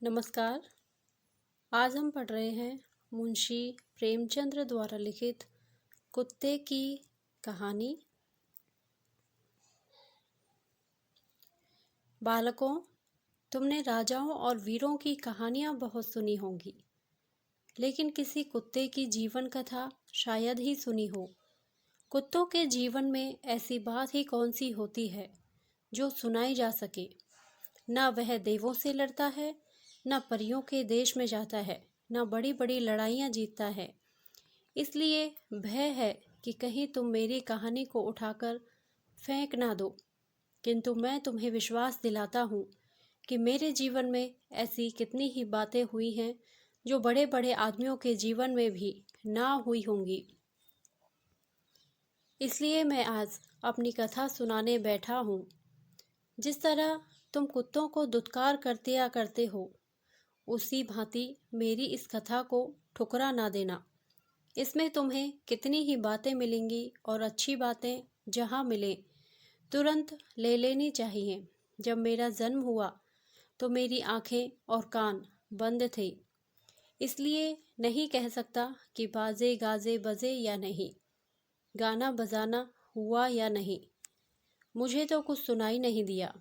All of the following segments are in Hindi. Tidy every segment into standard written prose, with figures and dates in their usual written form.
नमस्कार। आज हम पढ़ रहे हैं मुंशी प्रेमचंद्र द्वारा लिखित कुत्ते की कहानी। बालकों, तुमने राजाओं और वीरों की कहानियां बहुत सुनी होंगी, लेकिन किसी कुत्ते की जीवन कथा शायद ही सुनी हो। कुत्तों के जीवन में ऐसी बात ही कौन सी होती है जो सुनाई जा सके। न वह देवों से लड़ता है, न परियों के देश में जाता है, न बड़ी बड़ी लड़ाइयाँ जीतता है। इसलिए भय है कि कहीं तुम मेरी कहानी को उठाकर फेंक ना दो। किंतु मैं तुम्हें विश्वास दिलाता हूँ कि मेरे जीवन में ऐसी कितनी ही बातें हुई हैं जो बड़े बड़े आदमियों के जीवन में भी ना हुई होंगी। इसलिए मैं आज अपनी कथा सुनाने बैठा हूँ। जिस तरह तुम कुत्तों को दुत्कार करते हो, उसी भांति मेरी इस कथा को ठुकरा ना देना। इसमें तुम्हें कितनी ही बातें मिलेंगी और अच्छी बातें जहाँ मिले तुरंत ले लेनी चाहिए। जब मेरा जन्म हुआ तो मेरी आंखें और कान बंद थे, इसलिए नहीं कह सकता कि बाजे गाजे बजे या नहीं, गाना बजाना हुआ या नहीं। मुझे तो कुछ सुनाई नहीं दिया।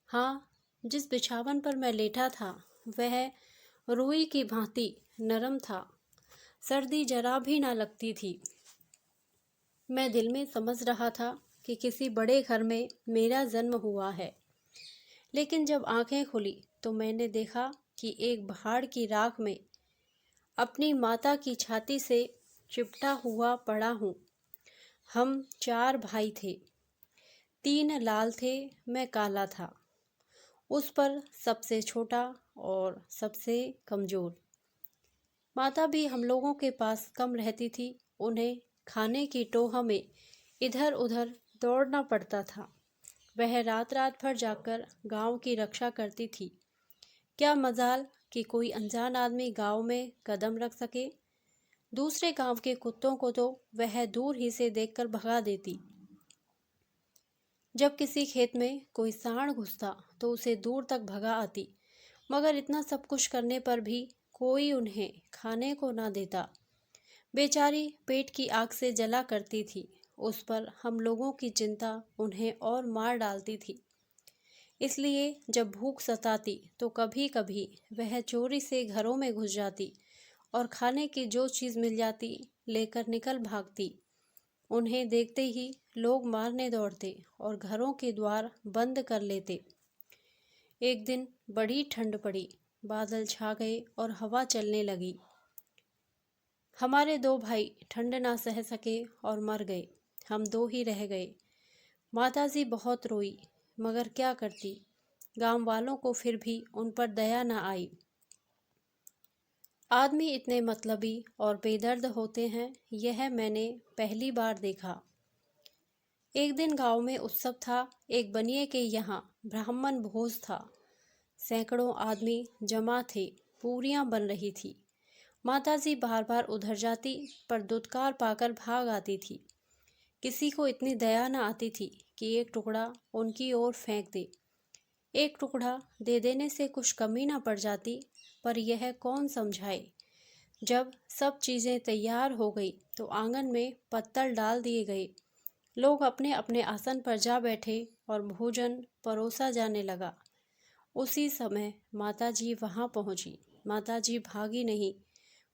हाँ, जिस बिछावन पर मैं लेटा था वह रुई की भांति नरम था। सर्दी जरा भी ना लगती थी। मैं दिल में समझ रहा था कि किसी बड़े घर में मेरा जन्म हुआ है। लेकिन जब आंखें खुली तो मैंने देखा कि एक पहाड़ की राख में अपनी माता की छाती से चिपटा हुआ पड़ा हूँ। हम 4 भाई थे। 3 लाल थे, मैं काला था। उस पर सबसे छोटा और सबसे कमज़ोर। माता भी हम लोगों के पास कम रहती थी। उन्हें खाने की टोह में इधर उधर दौड़ना पड़ता था। वह रात रात भर जाकर गांव की रक्षा करती थी। क्या मजाल कि कोई अनजान आदमी गांव में कदम रख सके। दूसरे गांव के कुत्तों को तो वह दूर ही से देखकर भगा देती। जब किसी खेत में कोई सांड घुसता तो उसे दूर तक भगा आती। मगर इतना सब कुछ करने पर भी कोई उन्हें खाने को ना देता। बेचारी पेट की आग से जला करती थी। उस पर हम लोगों की चिंता उन्हें और मार डालती थी। इसलिए जब भूख सताती तो कभी कभी वह चोरी से घरों में घुस जाती और खाने की जो चीज़ मिल जाती लेकर निकल भागती। उन्हें देखते ही लोग मारने दौड़ते और घरों के द्वार बंद कर लेते। एक दिन बड़ी ठंड पड़ी, बादल छा गए और हवा चलने लगी। हमारे 2 भाई ठंड ना सह सके और मर गए। हम 2 ही रह गए। माताजी बहुत रोई, मगर क्या करती। गांव वालों को फिर भी उन पर दया न आई। आदमी इतने मतलबी और बेदर्द होते हैं, यह मैंने पहली बार देखा। एक दिन गांव में उत्सव था। एक बनिए के यहाँ ब्राह्मण भोज था। सैकड़ों आदमी जमा थे। पूरियां बन रही थी। माताजी बार बार उधर जाती पर दुत्कार पाकर भाग आती थी। किसी को इतनी दया न आती थी कि एक टुकड़ा उनकी ओर फेंक दे। एक टुकड़ा दे देने से कुछ कमी न पड़ जाती, पर यह कौन समझाए। जब सब चीज़ें तैयार हो गई तो आंगन में पत्तल डाल दिए गए। लोग अपने अपने आसन पर जा बैठे और भोजन परोसा जाने लगा। उसी समय माताजी वहाँ पहुँची। माताजी भागी नहीं,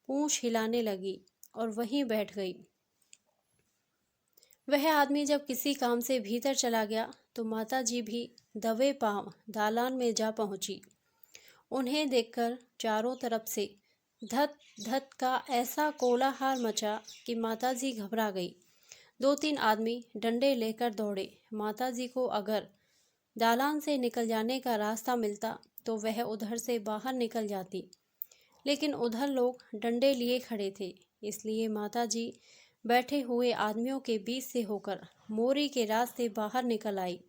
पूँछ हिलाने लगी और वहीं बैठ गई। वह आदमी जब किसी काम से भीतर चला गया तो माताजी भी दबे पांव दालान में जा पहुँची। उन्हें देखकर चारों तरफ से धत धत का ऐसा कोलाहल मचा कि माताजी घबरा गई। 2-3 आदमी डंडे लेकर दौड़े। माताजी को अगर दालान से निकल जाने का रास्ता मिलता तो वह उधर से बाहर निकल जाती, लेकिन उधर लोग डंडे लिए खड़े थे। इसलिए माताजी बैठे हुए आदमियों के बीच से होकर मोरी के रास्ते बाहर निकल आई।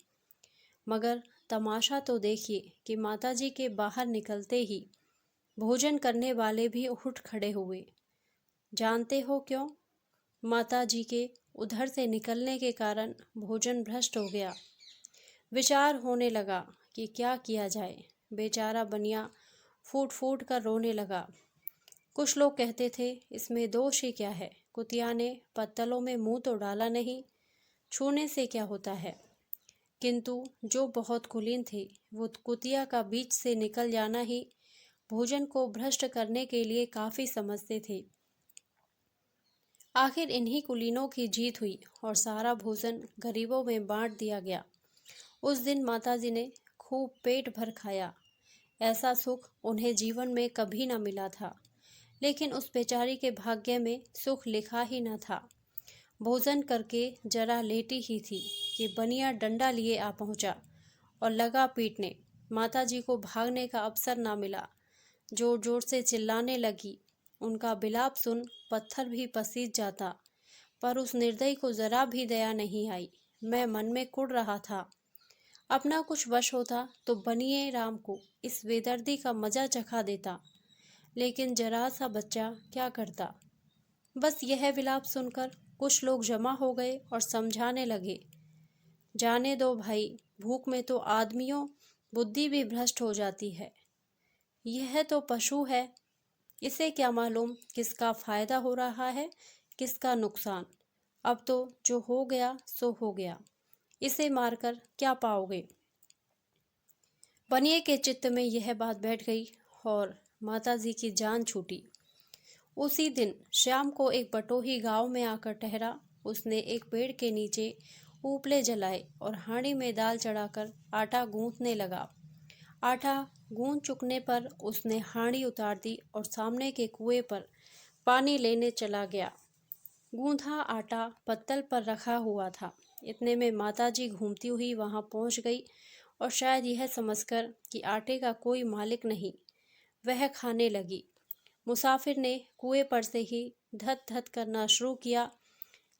मगर तमाशा तो देखिए कि माताजी के बाहर निकलते ही भोजन करने वाले भी उठ खड़े हुए। जानते हो क्यों? माताजी के उधर से निकलने के कारण भोजन भ्रष्ट हो गया। विचार होने लगा कि क्या किया जाए। बेचारा बनिया फूट फूट कर रोने लगा। कुछ लोग कहते थे इसमें दोष ही क्या है, कुतिया ने पत्तलों में मुंह तो डाला नहीं, छूने से क्या होता है। किंतु जो बहुत कुलीन थे वो कुतिया का बीच से निकल जाना ही भोजन को भ्रष्ट करने के लिए काफी समझते थे। आखिर इन्हीं कुलीनों की जीत हुई और सारा भोजन गरीबों में बांट दिया गया। उस दिन माताजी ने खूब पेट भर खाया। ऐसा सुख उन्हें जीवन में कभी न मिला था, लेकिन उस बेचारी के भाग्य में सुख लिखा ही न था। भोजन करके जरा लेटी ही थी कि बनिया डंडा लिए आ पहुंचा और लगा पीटने। माताजी को भागने का अवसर ना मिला। जोर जोर से चिल्लाने लगी। उनका बिलाप सुन पत्थर भी पसीज जाता, पर उस निर्दयी को जरा भी दया नहीं आई। मैं मन में कुढ़ रहा था, अपना कुछ वश होता तो बनिए राम को इस बेदर्दी का मजा चखा देता, लेकिन जरा सा बच्चा क्या करता। बस यह विलाप सुनकर कुछ लोग जमा हो गए और समझाने लगे, जाने दो भाई, भूख में तो आदमियों बुद्धि भी भ्रष्ट हो जाती है। यह तो पशु है, इसे क्या मालूम किसका फायदा हो रहा है किसका नुकसान। अब तो जो हो गया सो हो गया, इसे मारकर क्या पाओगे। बनिए के चित्त में यह बात बैठ गई और माताजी की जान छूटी। उसी दिन शाम को एक बटोही गांव में आकर ठहरा। उसने एक पेड़ के नीचे उपले जलाए और हांडी में दाल चढ़ाकर आटा गूंथने लगा। आटा गूंथ चुकने पर उसने हांडी उतार दी और सामने के कुएं पर पानी लेने चला गया। गूंथा आटा पत्तल पर रखा हुआ था। इतने में माताजी घूमती हुई वहां पहुंच गई और शायद यह समझकर कि आटे का कोई मालिक नहीं, वह खाने लगी। मुसाफिर ने कुएं पर से ही धत धत करना शुरू किया,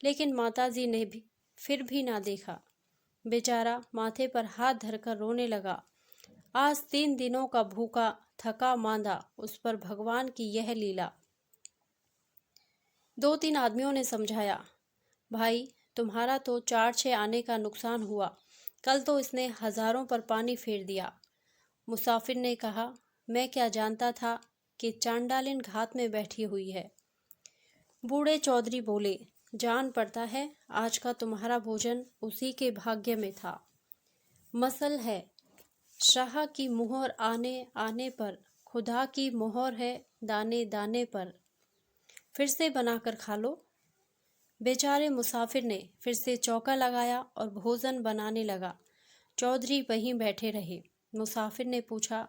लेकिन माताजी ने भी फिर भी ना देखा। बेचारा माथे पर हाथ धरकर रोने लगा। आज 3 दिनों का भूखा थका मांदा, उस पर भगवान की यह लीला। 2-3 आदमियों ने समझाया, भाई तुम्हारा तो 4-6 आने का नुकसान हुआ, कल तो इसने हजारों पर पानी फेर दिया। मुसाफिर ने कहा, मैं क्या जानता था कि चांडालिन घात में बैठी हुई है। बूढ़े चौधरी बोले, जान पड़ता है आज का तुम्हारा भोजन उसी के भाग्य में था। मसल है, शाह की मुहर आने आने पर, खुदा की मोहर है दाने दाने पर। फिर से बनाकर खा लो। बेचारे मुसाफिर ने फिर से चौका लगाया और भोजन बनाने लगा। चौधरी वहीं बैठे रहे। मुसाफिर ने पूछा,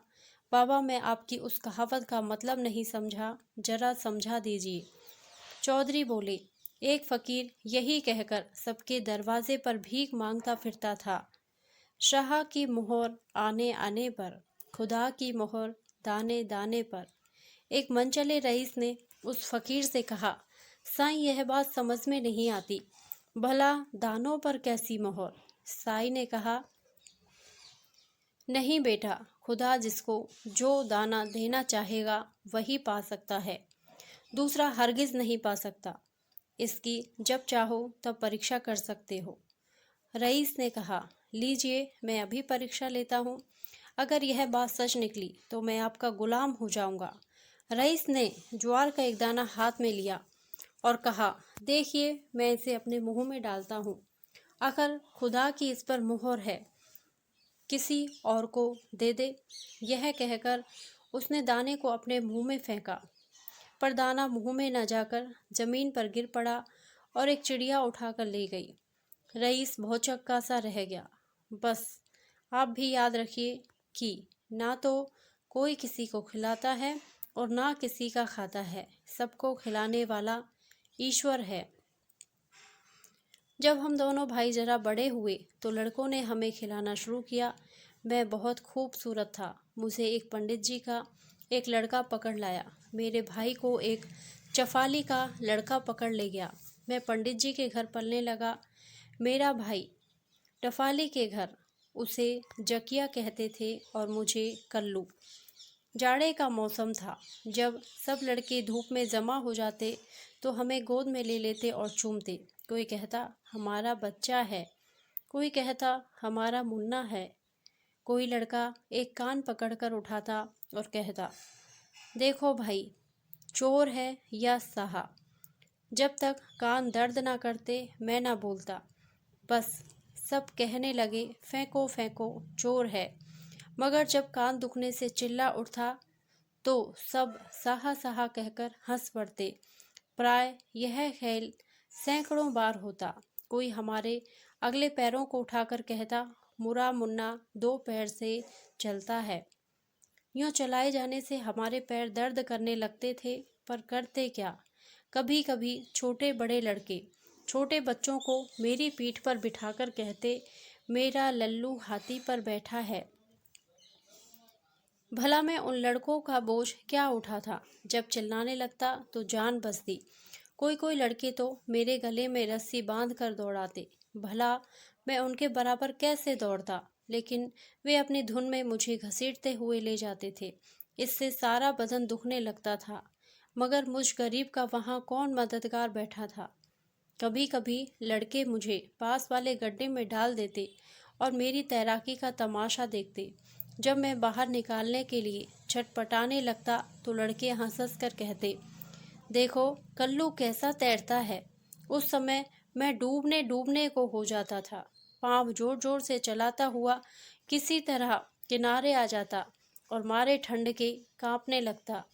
बाबा मैं आपकी उस कहावत का मतलब नहीं समझा, जरा समझा दीजिए। चौधरी बोले, एक फकीर यही कहकर सबके दरवाजे पर भीख मांगता फिरता था, शाह की मोहर आने आने पर, खुदा की मोहर दाने दाने पर। एक मनचले रईस ने उस फकीर से कहा, साईं यह बात समझ में नहीं आती, भला दानों पर कैसी मोहर। साईं ने कहा, नहीं बेटा, खुदा जिसको जो दाना देना चाहेगा वही पा सकता है, दूसरा हरगिज नहीं पा सकता। इसकी जब चाहो तब परीक्षा कर सकते हो। रईस ने कहा, लीजिए मैं अभी परीक्षा लेता हूँ, अगर यह बात सच निकली तो मैं आपका गुलाम हो जाऊंगा। रईस ने ज्वार का एक दाना हाथ में लिया और कहा, देखिए मैं इसे अपने मुंह में डालता हूँ, अगर खुदा की इस पर मुहर है किसी और को दे दे। यह कहकर उसने दाने को अपने मुंह में फेंका, पर दाना मुंह में न जाकर जमीन पर गिर पड़ा और एक चिड़िया उठाकर ले गई। रईस भौचक्का सा रह गया। बस आप भी याद रखिए कि ना तो कोई किसी को खिलाता है और ना किसी का खाता है, सबको खिलाने वाला ईश्वर है। जब हम दोनों भाई जरा बड़े हुए तो लड़कों ने हमें खिलाना शुरू किया। मैं बहुत खूबसूरत था। मुझे एक पंडित जी का एक लड़का पकड़ लाया। मेरे भाई को एक चफाली का लड़का पकड़ ले गया। मैं पंडित जी के घर पलने लगा। मेरा भाई टफाली के घर, उसे जकिया कहते थे और मुझे कल्लू। जाड़े का मौसम था। जब सब लड़के धूप में जमा हो जाते तो हमें गोद में ले लेते और चूमते। कोई कहता हमारा बच्चा है, कोई कहता हमारा मुन्ना है। कोई लड़का एक कान पकड़कर उठाता और कहता, देखो भाई, चोर है या साहा। जब तक कान दर्द ना करते मैं ना बोलता। बस सब कहने लगे, फेंको फेंको, चोर है। मगर जब कान दुखने से चिल्ला उठता तो सब साहा साहा कहकर हंस पड़ते। प्राय यह खेल सैकड़ों बार होता। कोई हमारे अगले पैरों को उठाकर कहता, मुरा मुन्ना 2 पैर से चलता है। यूं चलाए जाने से हमारे पैर दर्द करने लगते थे, पर करते क्या। कभी कभी छोटे बड़े लड़के छोटे बच्चों को मेरी पीठ पर बिठाकर कहते, मेरा लल्लू हाथी पर बैठा है। भला मैं उन लड़कों का बोझ क्या उठा था। जब चिल्लाने लगता तो जान बसती। कोई कोई लड़के तो मेरे गले में रस्सी बांध कर दौड़ाते। भला मैं उनके बराबर कैसे दौड़ता, लेकिन वे अपनी धुन में मुझे घसीटते हुए ले जाते थे। इससे सारा बदन दुखने लगता था, मगर मुझ गरीब का वहाँ कौन मददगार बैठा था। कभी कभी लड़के मुझे पास वाले गड्ढे में डाल देते और मेरी तैराकी का तमाशा देखते। जब मैं बाहर निकालने के लिए छटपटाने लगता तो लड़के हंस हंस कर कहते, देखो कल्लू कैसा तैरता है। उस समय मैं डूबने डूबने को हो जाता था। पाँव जोर जोर से चलाता हुआ किसी तरह किनारे आ जाता और मारे ठंड के कांपने लगता।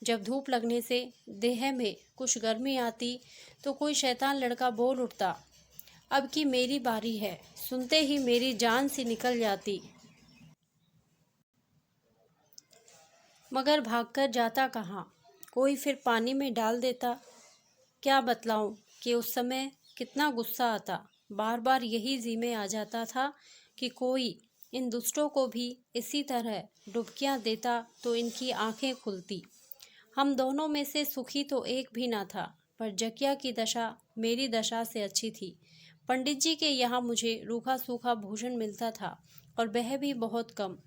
जब धूप लगने से देह में कुछ गर्मी आती तो कोई शैतान लड़का बोल उठता, अब की मेरी बारी है। सुनते ही मेरी जान सी निकल जाती, मगर भागकर जाता कहाँ। कोई फिर पानी में डाल देता। क्या बतलाऊं कि उस समय कितना गुस्सा आता। बार बार यही जी में आ जाता था कि कोई इन दुष्टों को भी इसी तरह डुबकियां देता तो इनकी आंखें खुलती। हम दोनों में से सुखी तो एक भी ना था, पर जकिया की दशा मेरी दशा से अच्छी थी। पंडित जी के यहाँ मुझे रूखा सूखा भोजन मिलता था, और वह भी बहुत कम।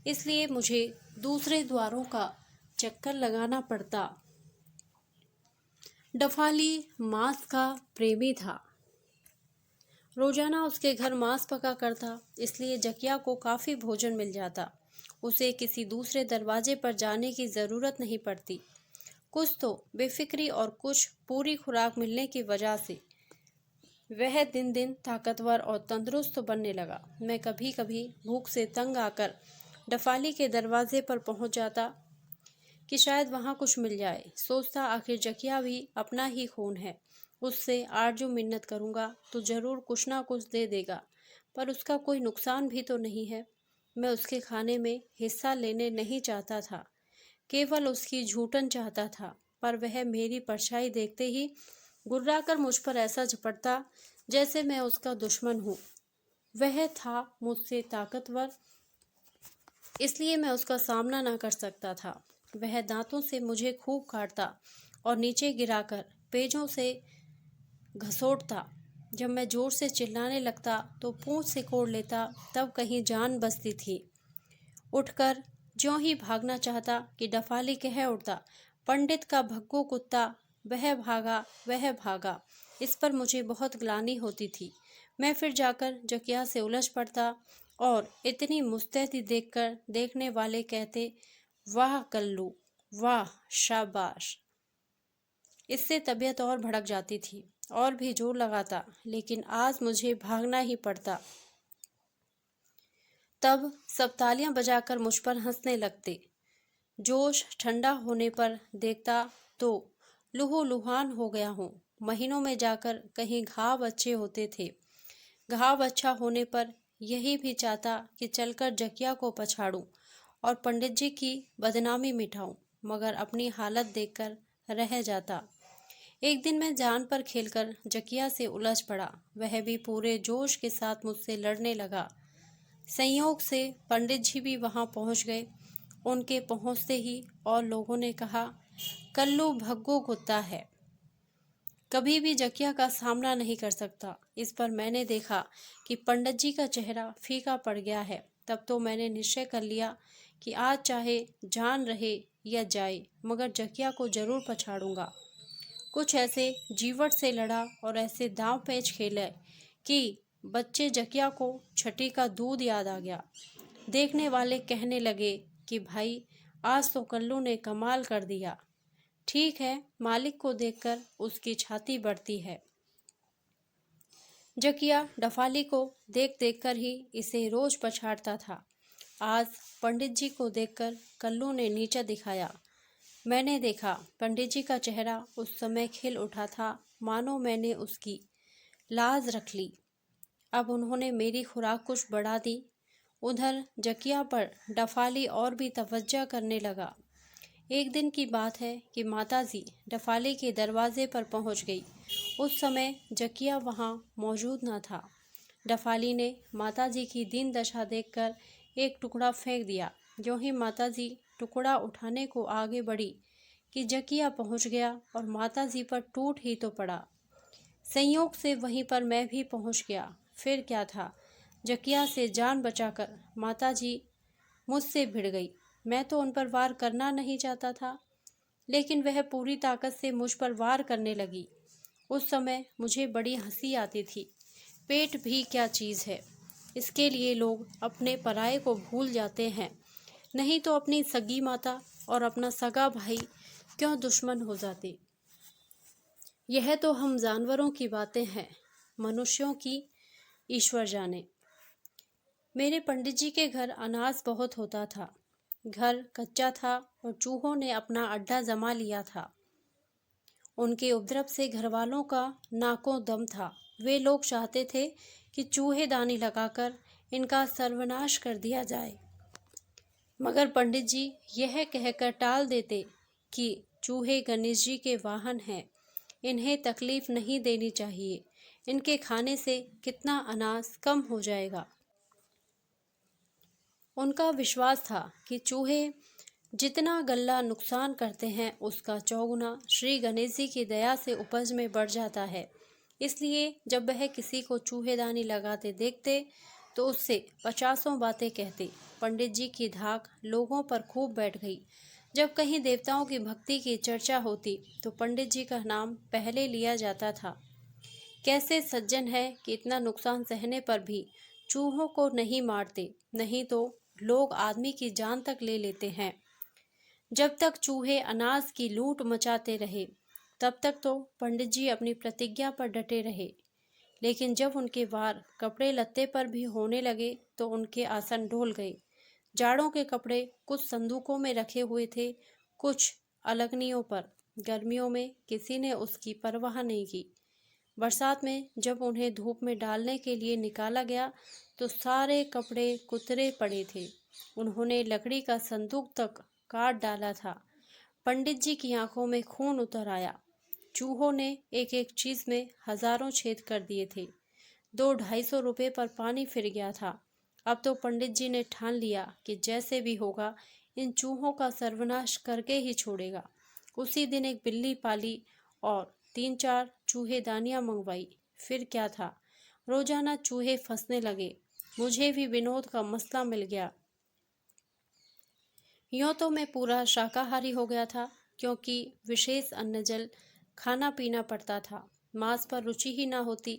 इसलिए मुझे दूसरे द्वारों का चक्कर लगाना पड़ता। डफाली मांस का प्रेमी था। रोजाना उसके घर मांस पका करता, इसलिए जकिया को काफ़ी भोजन मिल जाता। उसे किसी दूसरे दरवाजे पर जाने की ज़रूरत नहीं पड़ती। कुछ तो बेफिक्री और कुछ पूरी खुराक मिलने की वजह से वह दिन दिन ताकतवर और तंदुरुस्त बनने लगा। मैं कभी कभी भूख से तंग आकर डफाली के दरवाजे पर पहुंच जाता कि शायद वहां कुछ मिल जाए। सोचता आखिर जकिया भी अपना ही खून है, उससे आरजू मिन्नत करूंगा तो जरूर कुछ ना कुछ दे देगा। पर उसका कोई नुकसान भी तो नहीं है। मैं उसके खाने में हिस्सा लेने नहीं चाहता था, केवल उसकी झूठन चाहता था। पर वह मेरी परछाई देखते ही गुर्राकर मुझ पर ऐसा झपटता जैसे मैं उसका दुश्मन हूँ। वह था मुझसे ताकतवर, इसलिए मैं उसका सामना ना कर सकता था। वह दांतों से मुझे खूब काटता और नीचे गिराकर पेजों से घसोटता। जब मैं जोर से चिल्लाने लगता तो पूंछ से कोड़ लेता, तब कहीं जान बचती थी। उठकर ज्यों ही भागना चाहता कि डफाली कह उठता, पंडित का भग्गू कुत्ता, वह भागा वह भागा। इस पर मुझे बहुत ग्लानि होती थी। मैं फिर जाकर जकिया से उलझ पड़ता और इतनी मुस्तैदी देखकर देखने वाले कहते, वाह कल्लू, वाह शाबाश। इससे तबीयत और भड़क जाती थी और भी जोर लगाता, लेकिन आज मुझे भागना ही पड़ता। तब सब तालियां बजाकर मुझ पर हंसने लगते। जोश ठंडा होने पर देखता तो लुहान हो गया हूँ। महीनों में जाकर कहीं घाव अच्छे होते थे। घाव अच्छा होने पर यही भी चाहता कि चलकर जकिया को पछाड़ूं और पंडित जी की बदनामी मिटाऊं, मगर अपनी हालत देखकर रह जाता। एक दिन मैं जान पर खेलकर जकिया से उलझ पड़ा। वह भी पूरे जोश के साथ मुझसे लड़ने लगा। संयोग से पंडित जी भी वहां पहुंच गए। उनके पहुंचते ही और लोगों ने कहा, कल्लू भग्गू कुत्ता है, कभी भी जकिया का सामना नहीं कर सकता। इस पर मैंने देखा कि पंडित जी का चेहरा फीका पड़ गया है। तब तो मैंने निश्चय कर लिया कि आज चाहे जान रहे या जाए, मगर जकिया को जरूर पछाड़ूंगा। कुछ ऐसे जीवट से लड़ा और ऐसे दांव पेच खेले कि बच्चे जकिया को छठी का दूध याद आ गया। देखने वाले कहने लगे कि भाई आज तो कल्लू ने कमाल कर दिया। ठीक है, मालिक को देखकर उसकी छाती बढ़ती है। जकिया डफाली को देख देख कर ही इसे रोज पछाड़ता था। आज पंडित जी को देखकर कल्लू ने नीचा दिखाया। मैंने देखा पंडित जी का चेहरा उस समय खिल उठा था, मानो मैंने उसकी लाज रख ली। अब उन्होंने मेरी खुराक कुछ बढ़ा दी। उधर जकिया पर डफाली और भी तवज्जो करने लगा। एक दिन की बात है कि माताजी डफाली के दरवाजे पर पहुंच गई। उस समय जकिया वहां मौजूद न था। डफाली ने माताजी की दीन दशा देखकर एक टुकड़ा फेंक दिया। जो ही माताजी टुकड़ा उठाने को आगे बढ़ी कि जकिया पहुंच गया और माताजी पर टूट ही तो पड़ा। संयोग से वहीं पर मैं भी पहुंच गया। फिर क्या था, जकिया से जान बचाकर माताजी मुझसे भिड़ गई। मैं तो उन पर वार करना नहीं चाहता था, लेकिन वह पूरी ताकत से मुझ पर वार करने लगी। उस समय मुझे बड़ी हंसी आती थी। पेट भी क्या चीज़ है, इसके लिए लोग अपने पराये को भूल जाते हैं, नहीं तो अपनी सगी माता और अपना सगा भाई क्यों दुश्मन हो जाते। यह तो हम जानवरों की बातें हैं, मनुष्यों की ईश्वर जाने। मेरे पंडित जी के घर अनाज बहुत होता था। घर कच्चा था और चूहों ने अपना अड्डा जमा लिया था। उनके उपद्रव से घरवालों का नाकों दम था। वे लोग चाहते थे कि चूहेदानी लगाकर इनका सर्वनाश कर दिया जाए, मगर पंडित जी यह कहकर टाल देते कि चूहे गणेश जी के वाहन हैं, इन्हें तकलीफ नहीं देनी चाहिए, इनके खाने से कितना अनाज कम हो जाएगा। उनका विश्वास था कि चूहे जितना गल्ला नुकसान करते हैं उसका चौगुना श्री गणेश जी की दया से उपज में बढ़ जाता है। इसलिए जब वह किसी को चूहेदानी लगाते देखते तो उससे पचासों बातें कहते। पंडित जी की धाक लोगों पर खूब बैठ गई। जब कहीं देवताओं की भक्ति की चर्चा होती तो पंडित जी का नाम पहले लिया जाता था। कैसे सज्जन है कि इतना नुकसान सहने पर भी चूहों को नहीं मारते, नहीं तो लोग आदमी की जान तक ले लेते हैं। जब तक चूहे अनाज की लूट मचाते रहे तब तक तो पंडित जी अपनी प्रतिज्ञा पर डटे रहे, लेकिन जब उनके वार कपड़े लत्ते पर भी होने लगे तो उनके आसन डोल गए। जाड़ों के कपड़े कुछ संदूकों में रखे हुए थे, कुछ अलगनियों पर। गर्मियों में किसी ने उसकी परवाह नहीं की। बरसात में जब उन्हें धूप में डालने के लिए निकाला गया तो सारे कपड़े कुतरे पड़े थे। उन्होंने लकड़ी का संदूक तक काट डाला था। पंडित जी की आंखों में खून उतर आया। चूहों ने एक एक चीज में हजारों छेद कर दिए थे। 200-250 रुपए पर पानी फिर गया था। अब तो पंडित जी ने ठान लिया कि जैसे भी होगा इन चूहों का सर्वनाश करके ही छोड़ेगा। उसी दिन एक बिल्ली पाली और 3-4 चूहेदानियां मंगवाई। फिर क्या था, रोजाना चूहे फंसने लगे। मुझे भी विनोद का मसला मिल गया। यूँ तो मैं पूरा शाकाहारी हो गया था, क्योंकि विशेष अन्न जल खाना पीना पड़ता था। मांस पर रुचि ही ना होती,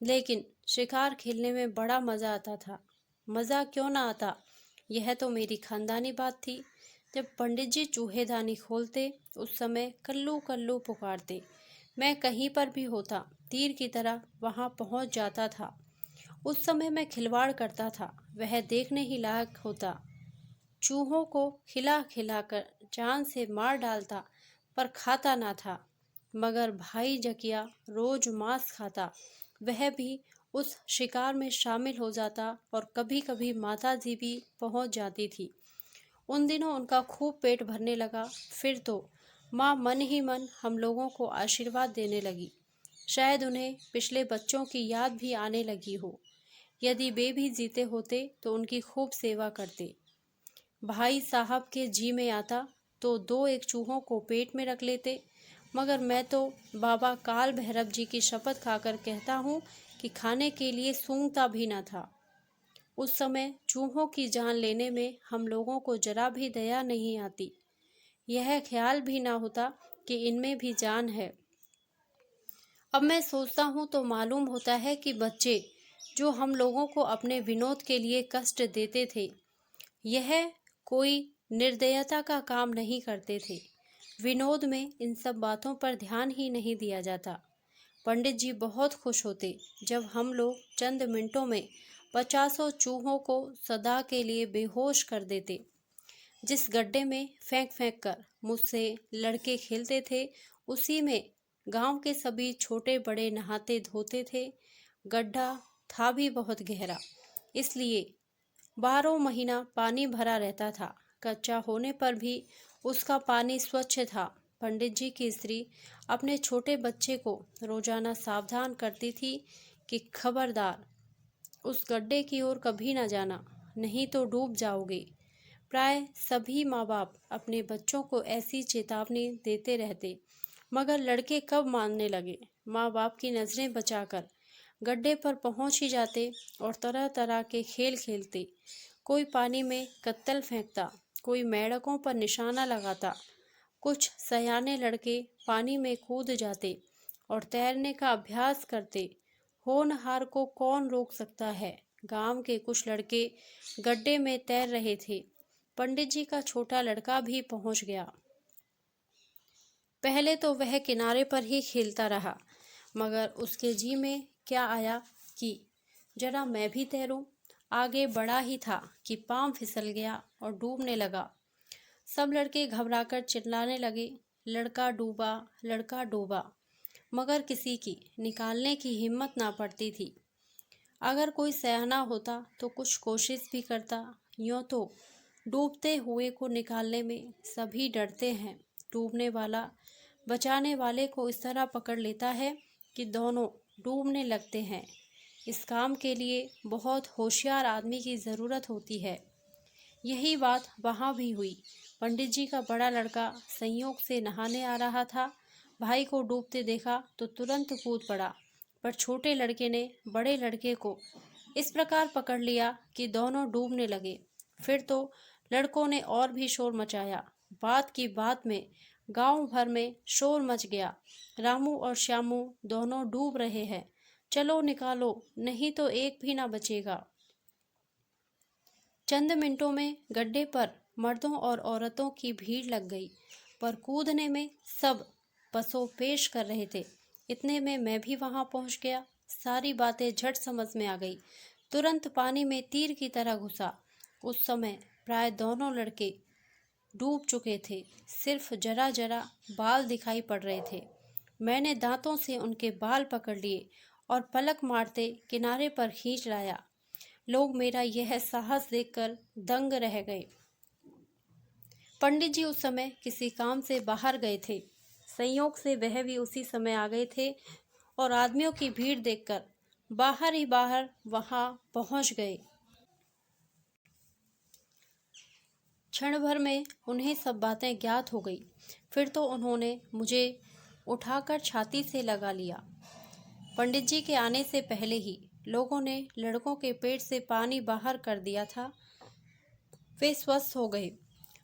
लेकिन शिकार खेलने में बड़ा मज़ा आता था। मज़ा क्यों ना आता, यह तो मेरी खानदानी बात थी। जब पंडित जी चूहेदानी खोलते उस समय कल्लू कल्लू पुकारते। मैं कहीं पर भी होता तीर की तरह वहां पहुंच जाता था। उस समय मैं खिलवाड़ करता था, वह देखने ही लायक होता। चूहों को खिला खिलाकर जान से मार डालता, पर खाता ना था। मगर भाई जकिया रोज मांस खाता, वह भी उस शिकार में शामिल हो जाता और कभी कभी माता जी भी पहुंच जाती थी। उन दिनों उनका खूब पेट भरने लगा। फिर तो माँ मन ही मन हम लोगों को आशीर्वाद देने लगी। शायद उन्हें पिछले बच्चों की याद भी आने लगी हो। यदि वे भी जीते होते तो उनकी खूब सेवा करते। भाई साहब के जी में आता तो 2-1 चूहों को पेट में रख लेते, मगर मैं तो बाबा काल भैरव जी की शपथ खाकर कहता हूँ कि खाने के लिए सूंघता भी न था। उस समय चूहों की जान लेने में हम लोगों को जरा भी दया नहीं आती। यह ख्याल भी ना होता कि इनमें भी जान है। अब मैं सोचता हूँ तो मालूम होता है कि बच्चे जो हम लोगों को अपने विनोद के लिए कष्ट देते थे, यह कोई निर्दयता का काम नहीं करते थे। विनोद में इन सब बातों पर ध्यान ही नहीं दिया जाता। पंडित जी बहुत खुश होते जब हम लोग चंद मिनटों में 50 चूहों को सदा के लिए बेहोश कर देते। जिस गड्ढे में फेंक फेंक कर मुझसे लड़के खेलते थे, उसी में गांव के सभी छोटे बड़े नहाते धोते थे। गड्ढा था भी बहुत गहरा, इसलिए 12 महीना पानी भरा रहता था। कच्चा होने पर भी उसका पानी स्वच्छ था। पंडित जी की स्त्री अपने छोटे बच्चे को रोजाना सावधान करती थी कि खबरदार, उस गड्ढे की ओर कभी न जाना, नहीं तो डूब जाओगे। प्राय सभी माँ बाप अपने बच्चों को ऐसी चेतावनी देते रहते, मगर लड़के कब मानने लगे। माँ बाप की नज़रें बचाकर गड्ढे पर पहुंच ही जाते और तरह तरह के खेल खेलते। कोई पानी में कत्तल फेंकता, कोई मेंढकों पर निशाना लगाता। कुछ सयाने लड़के पानी में कूद जाते और तैरने का अभ्यास करते। होनहार को कौन रोक सकता है। गांव के कुछ लड़के गड्ढे में तैर रहे थे। पंडित जी का छोटा लड़का भी पहुंच गया। पहले तो वह किनारे पर ही खेलता रहा, मगर उसके जी में क्या आया कि जरा मैं भी तैरूं। आगे बढ़ा ही था कि पांव फिसल गया और डूबने लगा। सब लड़के घबराकर चिल्लाने लगे, लड़का डूबा, लड़का डूबा, मगर किसी की निकालने की हिम्मत ना पड़ती थी। अगर कोई सयाना होता तो कुछ कोशिश भी करता। यूँ तो डूबते हुए को निकालने में सभी डरते हैं। डूबने वाला बचाने वाले को इस तरह पकड़ लेता है कि दोनों डूबने लगते हैं। इस काम के लिए बहुत होशियार आदमी की ज़रूरत होती है। यही बात वहाँ भी हुई। पंडित जी का बड़ा लड़का संयोग से नहाने आ रहा था। भाई को डूबते देखा तो तुरंत कूद पड़ा, पर छोटे लड़के ने बड़े लड़के को इस प्रकार पकड़ लिया कि दोनों डूबने लगे। फिर तो लड़कों ने और भी शोर मचाया। बात की बात में गांव भर में शोर मच गया, रामू और श्यामू दोनों डूब रहे हैं, चलो निकालो, नहीं तो एक भी ना बचेगा। चंद मिनटों में गड्ढे पर मर्दों और औरतों की भीड़ लग गई, पर कूदने में सब पसोपेश कर रहे थे। इतने में मैं भी वहां पहुंच गया। सारी बातें झट समझ में आ गई। तुरंत पानी में तीर की तरह घुसा। उस समय प्राय दोनों लड़के डूब चुके थे, सिर्फ जरा जरा बाल दिखाई पड़ रहे थे। मैंने दांतों से उनके बाल पकड़ लिए और पलक मारते किनारे पर खींच लाया। लोग मेरा यह साहस देखकर दंग रह गए। पंडित जी उस समय किसी काम से बाहर गए थे। संयोग से वह भी उसी समय आ गए थे और आदमियों की भीड़ देखकर बाहर ही बाहर वहां पहुंच गए। क्षण भर में उन्हें सब बातें ज्ञात हो गई। फिर तो उन्होंने मुझे उठाकर छाती से लगा लिया। पंडित जी के आने से पहले ही लोगों ने लड़कों के पेट से पानी बाहर कर दिया था। वे स्वस्थ हो गए।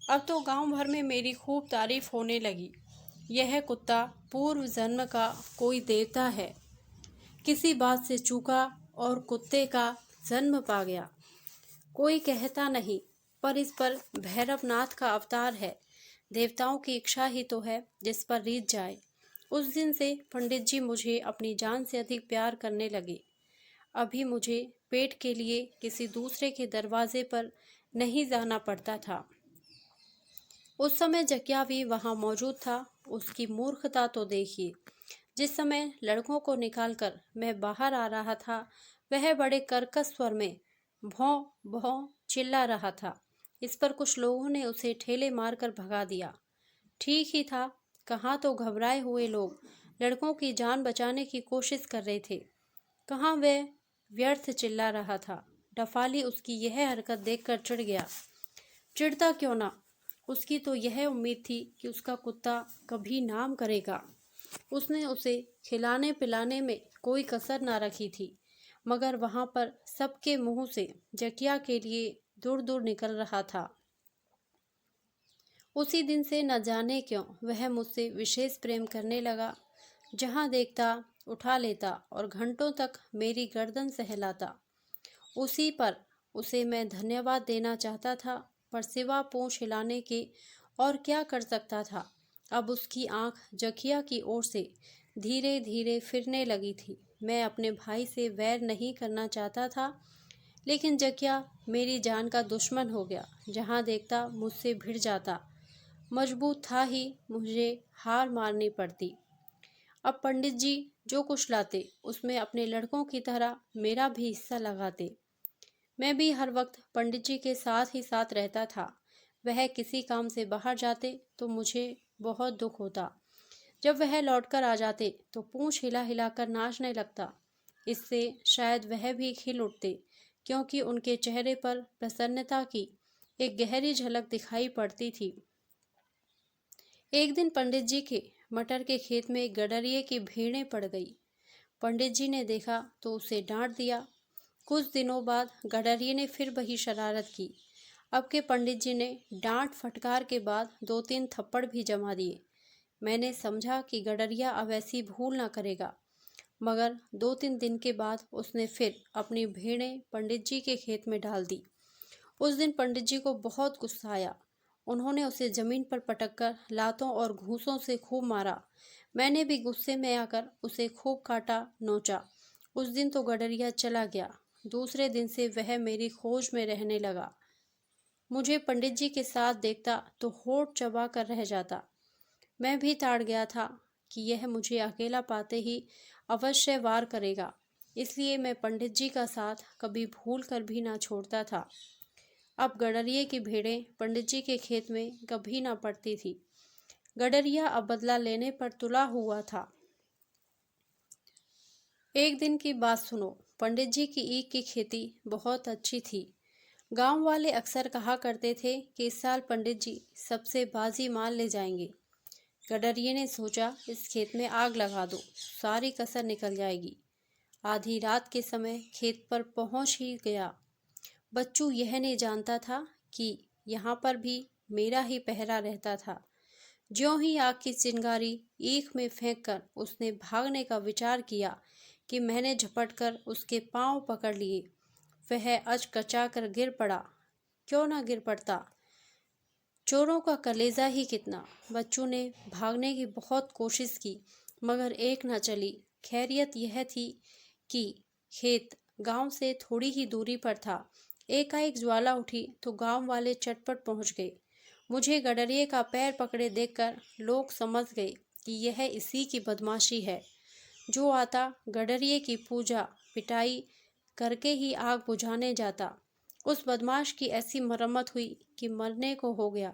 अब तो गांव भर में मेरी खूब तारीफ होने लगी। यह कुत्ता पूर्व जन्म का कोई देवता है, किसी बात से चूका और कुत्ते का जन्म पा गया। कोई कहता नहीं, पर इस पर भैरवनाथ का अवतार है। देवताओं की इच्छा ही तो है जिस पर रीत जाए। उस दिन से पंडित जी मुझे अपनी जान से अधिक प्यार करने लगे। अभी मुझे पेट के लिए किसी दूसरे के दरवाजे पर नहीं जाना पड़ता था। उस समय जकिया भी वहाँ मौजूद था। उसकी मूर्खता तो देखिए। जिस समय लड़कों को निकालकर मैं बाहर आ रहा था, वह बड़े कर्कश स्वर में भौं भौं चिल्ला रहा था। इस पर कुछ लोगों ने उसे ठेले मारकर भगा दिया। ठीक ही था, कहाँ तो घबराए हुए लोग लड़कों की जान बचाने की कोशिश कर रहे थे, कहाँ वह व्यर्थ चिल्ला रहा था। डफाली उसकी यह हरकत देखकर चिढ़ गया। चिढ़ता क्यों ना, उसकी तो यह उम्मीद थी कि उसका कुत्ता कभी नाम करेगा। उसने उसे खिलाने पिलाने में कोई कसर ना रखी थी, मगर वहां पर सबके मुंह से जकिया के लिए दूर दूर निकल रहा था। उसी दिन से न जाने क्यों वह मुझसे विशेष प्रेम करने लगा। जहां देखता उठा लेता और घंटों तक मेरी गर्दन सहलाता। उसी पर उसे मैं धन्यवाद देना चाहता था, पर सिवा पूंछ हिलाने के और क्या कर सकता था। अब उसकी आंख जकिया की ओर से धीरे धीरे फिरने लगी थी। मैं अपने भाई से वैर नहीं करना चाहता था, लेकिन जकिया मेरी जान का दुश्मन हो गया। जहाँ देखता मुझसे भिड़ जाता। मजबूत था ही, मुझे हार मारनी पड़ती। अब पंडित जी जो कुछ लाते उसमें अपने लड़कों की तरह मेरा भी हिस्सा लगाते। मैं भी हर वक्त पंडित जी के साथ ही साथ रहता था। वह किसी काम से बाहर जाते तो मुझे बहुत दुख होता। जब वह लौटकर आ जाते तो पूंछ हिला हिलाकर नाचने लगता। इससे शायद वह भी खिल उठते, क्योंकि उनके चेहरे पर प्रसन्नता की एक गहरी झलक दिखाई पड़ती थी। एक दिन पंडित जी के मटर के खेत में एक गडरिये की भेड़ें पड़ गई। पंडित जी ने देखा तो उसे डांट दिया। कुछ दिनों बाद गडरिये ने फिर वही शरारत की। अब के पंडित जी ने डांट फटकार के बाद 2-3 थप्पड़ भी जमा दिए। मैंने समझा कि गडरिया अब ऐसी भूल ना करेगा, मगर 2-3 दिन के बाद उसने फिर अपनी भेड़ें पंडित जी के खेत में डाल दी। उस दिन पंडित जी को बहुत गुस्सा आया। उन्होंने उसे जमीन पर पटककर लातों और घूंसों से खूब मारा। मैंने भी गुस्से में आकर उसे खूब काटा, नोचा। उस दिन तो गडरिया चला गया। दूसरे दिन से वह मेरी खोज में रहने लगा। मुझे पंडित जी के साथ देखता तो होठ चबा कर रह जाता। मैं भी ताड़ गया था कि यह मुझे अकेला पाते ही अवश्य वार करेगा, इसलिए मैं पंडित जी का साथ कभी भूल कर भी ना छोड़ता था। अब गडरिये की भेड़ें पंडित जी के खेत में कभी ना पड़ती थी। गडरिया अब बदला लेने पर तुला हुआ था। एक दिन की बात सुनो। पंडित जी की ईख की खेती बहुत अच्छी थी। गांव वाले अक्सर कहा करते थे कि इस साल पंडित जी सबसे बाजी मार ले जाएंगे। गडरिये ने सोचा, इस खेत में आग लगा दो, सारी कसर निकल जाएगी। आधी रात के समय खेत पर पहुंच ही गया। बच्चू यह नहीं जानता था कि यहाँ पर भी मेरा ही पहरा रहता था। ज्यों ही आग की चिंगारी ईख में फेंककर उसने भागने का विचार किया कि मैंने झपटकर उसके पांव पकड़ लिए। वह अचकचा कर गिर पड़ा। क्यों ना गिर पड़ता, चोरों का कलेजा ही कितना। बच्चू ने भागने की बहुत कोशिश की, मगर एक न चली। खैरियत यह थी कि खेत गांव से थोड़ी ही दूरी पर था। एकाएक ज्वाला उठी तो गांव वाले चटपट पहुंच गए। मुझे गडरिये का पैर पकड़े देखकर लोग समझ गए कि यह इसी की बदमाशी है। जो आता गडरिये की पूजा पिटाई करके ही आग बुझाने जाता। उस बदमाश की ऐसी मरम्मत हुई कि मरने को हो गया।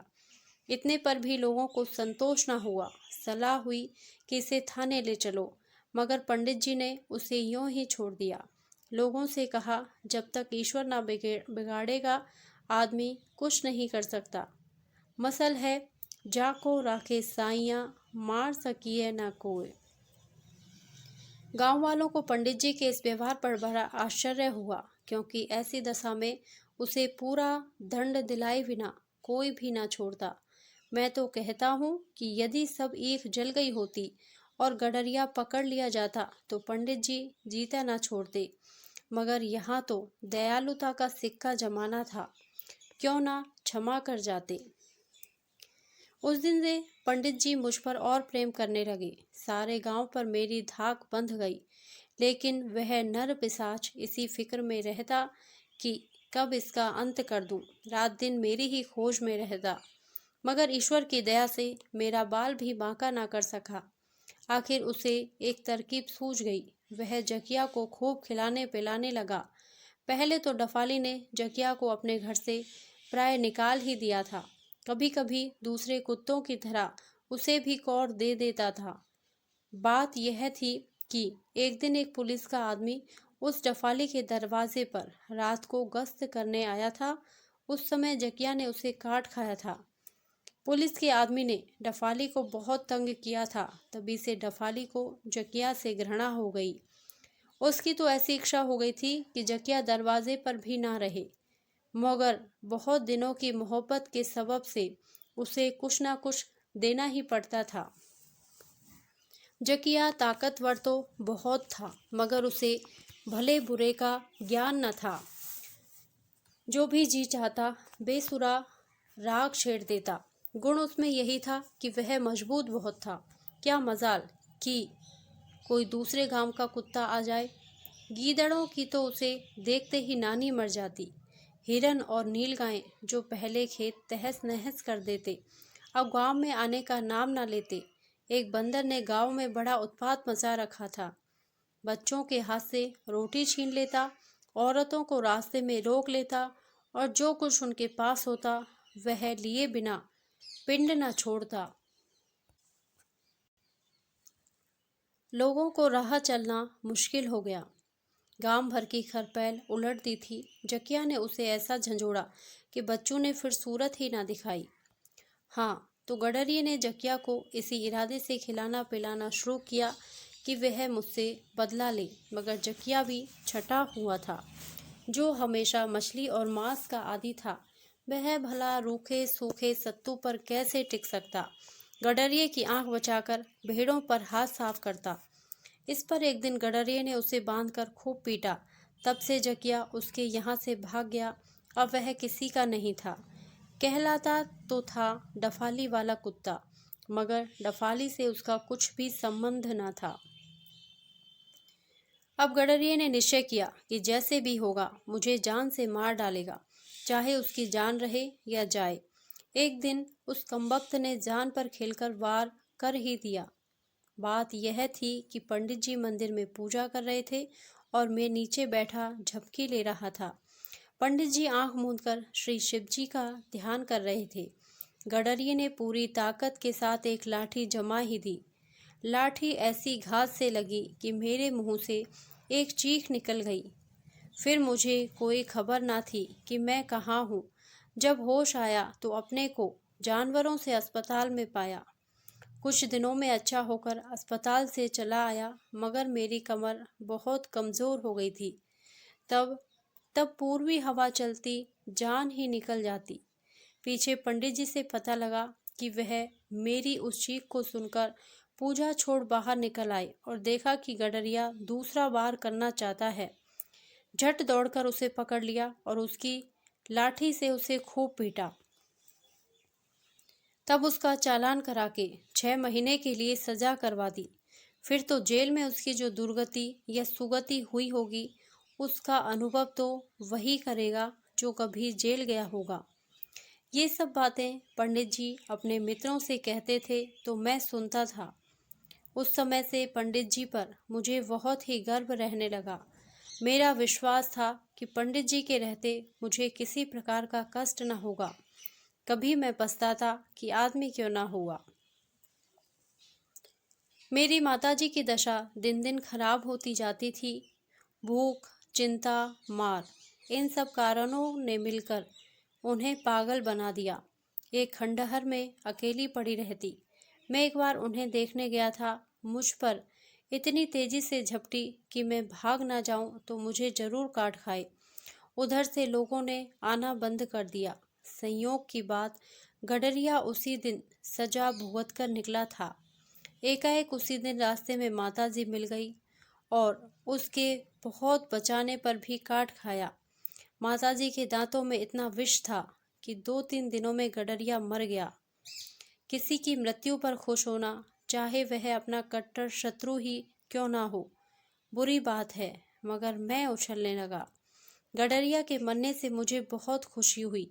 इतने पर भी लोगों को संतोष न हुआ। सलाह हुई कि इसे थाने ले चलो, मगर पंडित जी ने उसे यूं ही छोड़ दिया। लोगों से कहा, जब तक ईश्वर ना बिगाड़ेगा आदमी कुछ नहीं कर सकता। मसल है, जाको राखे साइयां, मार सकिए ना कोई। गांव वालों को पंडित जी के इस व्यवहार पर बड़ा आश्चर्य हुआ, क्योंकि ऐसी दशा में उसे पूरा दंड दिलाए बिना कोई भी ना छोड़ता। मैं तो कहता हूँ कि यदि सब ईख जल गई होती और गडरिया पकड़ लिया जाता तो पंडित जी जीता ना छोड़ते। मगर यहाँ तो दयालुता का सिक्का जमाना था, क्यों ना क्षमा कर जाते। उस दिन से पंडित जी मुझ पर और प्रेम करने लगे। सारे गांव पर मेरी धाक बंध गई, लेकिन वह नर पिशाच इसी फिक्र में रहता कि कब इसका अंत कर दूं। रात दिन मेरी ही खोज में रहता, मगर ईश्वर की दया से मेरा बाल भी बांका ना कर सका। आखिर उसे एक तरकीब सूझ गई। वह जकिया को खूब खिलाने पिलाने लगा। पहले तो डफाली ने जकिया को अपने घर से प्राय निकाल ही दिया था। कभी कभी दूसरे कुत्तों की तरह उसे भी कौर दे देता था। बात यह थी कि एक दिन एक पुलिस का आदमी उस डफाली के दरवाजे पर रात को गश्त करने आया था। उस समय जकिया ने उसे काट खाया था। पुलिस के आदमी ने डफाली को बहुत तंग किया था, तभी से डफाली को जकिया से घृणा हो गई। उसकी तो ऐसी इच्छा हो गई थी कि जकिया दरवाजे पर भी ना रहे, मगर बहुत दिनों की मोहब्बत के सबब से उसे कुछ ना कुछ देना ही पड़ता था। जकिया ताकतवर तो बहुत था, मगर उसे भले बुरे का ज्ञान न था। जो भी जी चाहता बेसुरा राग छेड़ देता। गुण उसमें यही था कि वह मजबूत बहुत था। क्या मजाल कि कोई दूसरे गांव का कुत्ता आ जाए। गीदड़ों की तो उसे देखते ही नानी मर जाती। हिरन और नीलगाय जो पहले खेत तहस नहस कर देते, अब गांव में आने का नाम ना लेते। एक बंदर ने गांव में बड़ा उत्पात मचा रखा था। बच्चों के हाथ से रोटी छीन लेता, औरतों को रास्ते में रोक लेता और जो कुछ उनके पास होता वह लिए बिना पिंड न छोड़ता। लोगों को राह चलना मुश्किल हो गया। गांव भर की खरपैल उलट दी थी। जकिया ने उसे ऐसा झंझोड़ा कि बच्चों ने फिर सूरत ही ना दिखाई। हाँ, तो गडरिये ने जकिया को इसी इरादे से खिलाना पिलाना शुरू किया कि वह मुझसे बदला ले, मगर जकिया भी छटा हुआ था। जो हमेशा मछली और मांस का आदी था, वह भला रूखे सूखे सत्तू पर कैसे टिक सकता। गडरिये की आंख बचाकर भेड़ों पर हाथ साफ करता। इस पर एक दिन गडरिये ने उसे बांधकर खूब पीटा। तब से जकिया उसके यहाँ से भाग गया। अब वह किसी का नहीं था। कहलाता तो था डफाली वाला कुत्ता, मगर डफाली से उसका कुछ भी संबंध न था। अब गडरिये ने निश्चय किया कि जैसे भी होगा मुझे जान से मार डालेगा, चाहे उसकी जान रहे या जाए। एक दिन उस कमबख्त ने जान पर खेलकर वार कर ही दिया। बात यह थी कि पंडित जी मंदिर में पूजा कर रहे थे और मैं नीचे बैठा झपकी ले रहा था। पंडित जी आंख मूंदकर श्री शिव जी का ध्यान कर रहे थे। गडरिये ने पूरी ताकत के साथ एक लाठी जमा ही दी। लाठी ऐसी घात से लगी कि मेरे मुंह से एक चीख निकल गई। फिर मुझे कोई खबर ना थी कि मैं कहाँ हूँ। जब होश आया तो अपने को जानवरों से अस्पताल में पाया। कुछ दिनों में अच्छा होकर अस्पताल से चला आया, मगर मेरी कमर बहुत कमज़ोर हो गई थी। तब तब पूर्वी हवा चलती जान ही निकल जाती। पीछे पंडित जी से पता लगा कि वह मेरी उस चीख को सुनकर पूजा छोड़ बाहर निकल आए और देखा कि गडरिया दूसरा वार करना चाहता है। झट दौड़कर उसे पकड़ लिया और उसकी लाठी से उसे खूब पीटा। तब उसका चालान करा के 6 महीने के लिए सजा करवा दी। फिर तो जेल में उसकी जो दुर्गति या सुगति हुई होगी, उसका अनुभव तो वही करेगा जो कभी जेल गया होगा। ये सब बातें पंडित जी अपने मित्रों से कहते थे तो मैं सुनता था। उस समय से पंडित जी पर मुझे बहुत ही गर्व रहने लगा। मेरा विश्वास था कि पंडित जी के रहते मुझे किसी प्रकार का कष्ट न होगा। कभी मैं पछताता कि आदमी क्यों ना हुआ। मेरी माताजी की दशा दिन दिन खराब होती जाती थी। भूख, चिंता, मार, इन सब कारणों ने मिलकर उन्हें पागल बना दिया। एक खंडहर में अकेली पड़ी रहती। मैं एक बार उन्हें देखने गया था। मुझ पर इतनी तेजी से झपटी कि मैं भाग ना जाऊं तो मुझे जरूर काट खाए। उधर से लोगों ने आना बंद कर दिया। संयोग की बात, गडरिया उसी दिन सजा भुगत कर निकला था। एकाएक उसी दिन रास्ते में माताजी मिल गई और उसके बहुत बचाने पर भी काट खाया। माताजी के दांतों में इतना विष था कि 2-3 दिनों में गडरिया मर गया। किसी की मृत्यु पर खुश होना, चाहे वह अपना कट्टर शत्रु ही क्यों ना हो, बुरी बात है, मगर मैं उछलने लगा। गडरिया के मरने से मुझे बहुत खुशी हुई।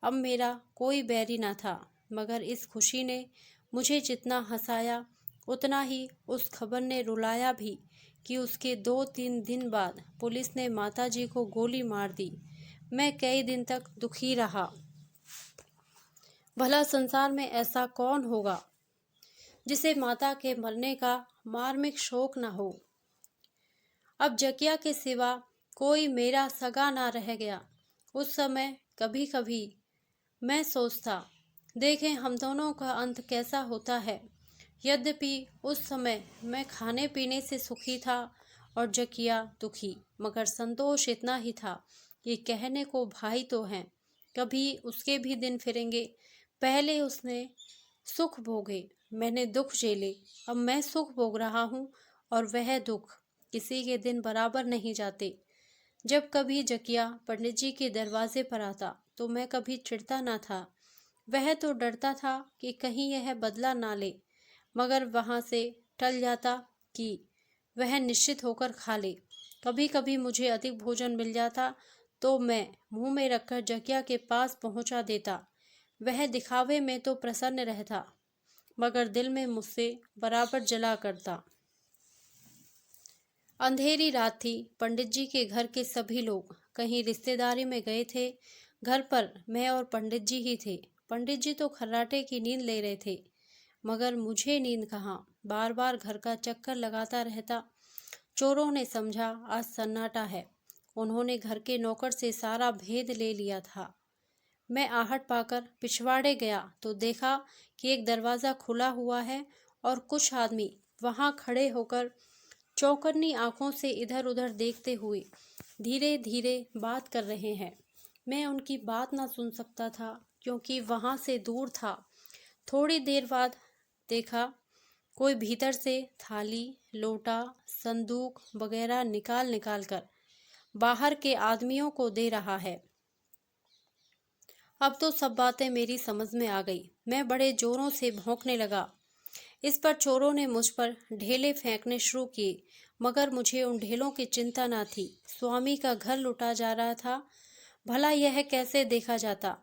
अब मेरा कोई बैरी ना था, मगर इस खुशी ने मुझे जितना हंसाया उतना ही उस खबर ने रुलाया भी कि उसके 2-3 दिन बाद पुलिस ने माताजी को गोली मार दी। मैं कई दिन तक दुखी रहा। भला संसार में ऐसा कौन होगा जिसे माता के मरने का मार्मिक शोक न हो। अब जकिया के सिवा कोई मेरा सगा ना रह गया। उस समय कभी कभी मैं सोचता, देखें हम दोनों का अंत कैसा होता है। यद्यपि उस समय मैं खाने पीने से सुखी था और जकिया दुखी, मगर संतोष इतना ही था कि कहने को भाई तो हैं, कभी उसके भी दिन फिरेंगे। पहले उसने सुख भोगे, मैंने दुख झेले, अब मैं सुख भोग रहा हूँ और वह दुख। किसी के दिन बराबर नहीं जाते। जब कभी जकिया पंडित जी के दरवाजे पर आता तो मैं कभी चिढ़ता ना था। वह तो डरता था कि कहीं यह बदला ना ले, मगर वहां से टल जाता कि वह निश्चित होकर खा ले। कभी कभी मुझे अधिक भोजन मिल जाता तो मैं मुंह में रखकर जकिया के पास पहुंचा देता। वह दिखावे में तो प्रसन्न रहता, मगर दिल में मुझसे बराबर जला करता। अंधेरी रात थी। पंडित जी के घर के सभी लोग कहीं रिश्तेदारी में गए थे। घर पर मैं और पंडित जी ही थे। पंडित जी तो खर्राटे की नींद ले रहे थे, मगर मुझे नींद कहाँ। बार बार घर का चक्कर लगाता रहता। चोरों ने समझा आज सन्नाटा है। उन्होंने घर के नौकर से सारा भेद ले लिया था। मैं आहट पाकर पिछवाड़े गया तो देखा कि एक दरवाज़ा खुला हुआ है और कुछ आदमी वहां खड़े होकर चौकन्नी आंखों से इधर उधर देखते हुए धीरे धीरे बात कर रहे हैं। मैं उनकी बात ना सुन सकता था क्योंकि वहां से दूर था। थोड़ी देर बाद देखा कोई भीतर से थाली, लोटा, संदूक वगैरह निकाल निकाल कर बाहर के आदमियों को दे रहा है। अब तो सब बातें मेरी समझ में आ गई। मैं बड़े जोरों से भौंकने लगा। इस पर चोरों ने मुझ पर ढेले फेंकने शुरू किए, मगर मुझे उन ढेलों की चिंता न थी। स्वामी का घर लुटा जा रहा था, भला यह कैसे देखा जाता।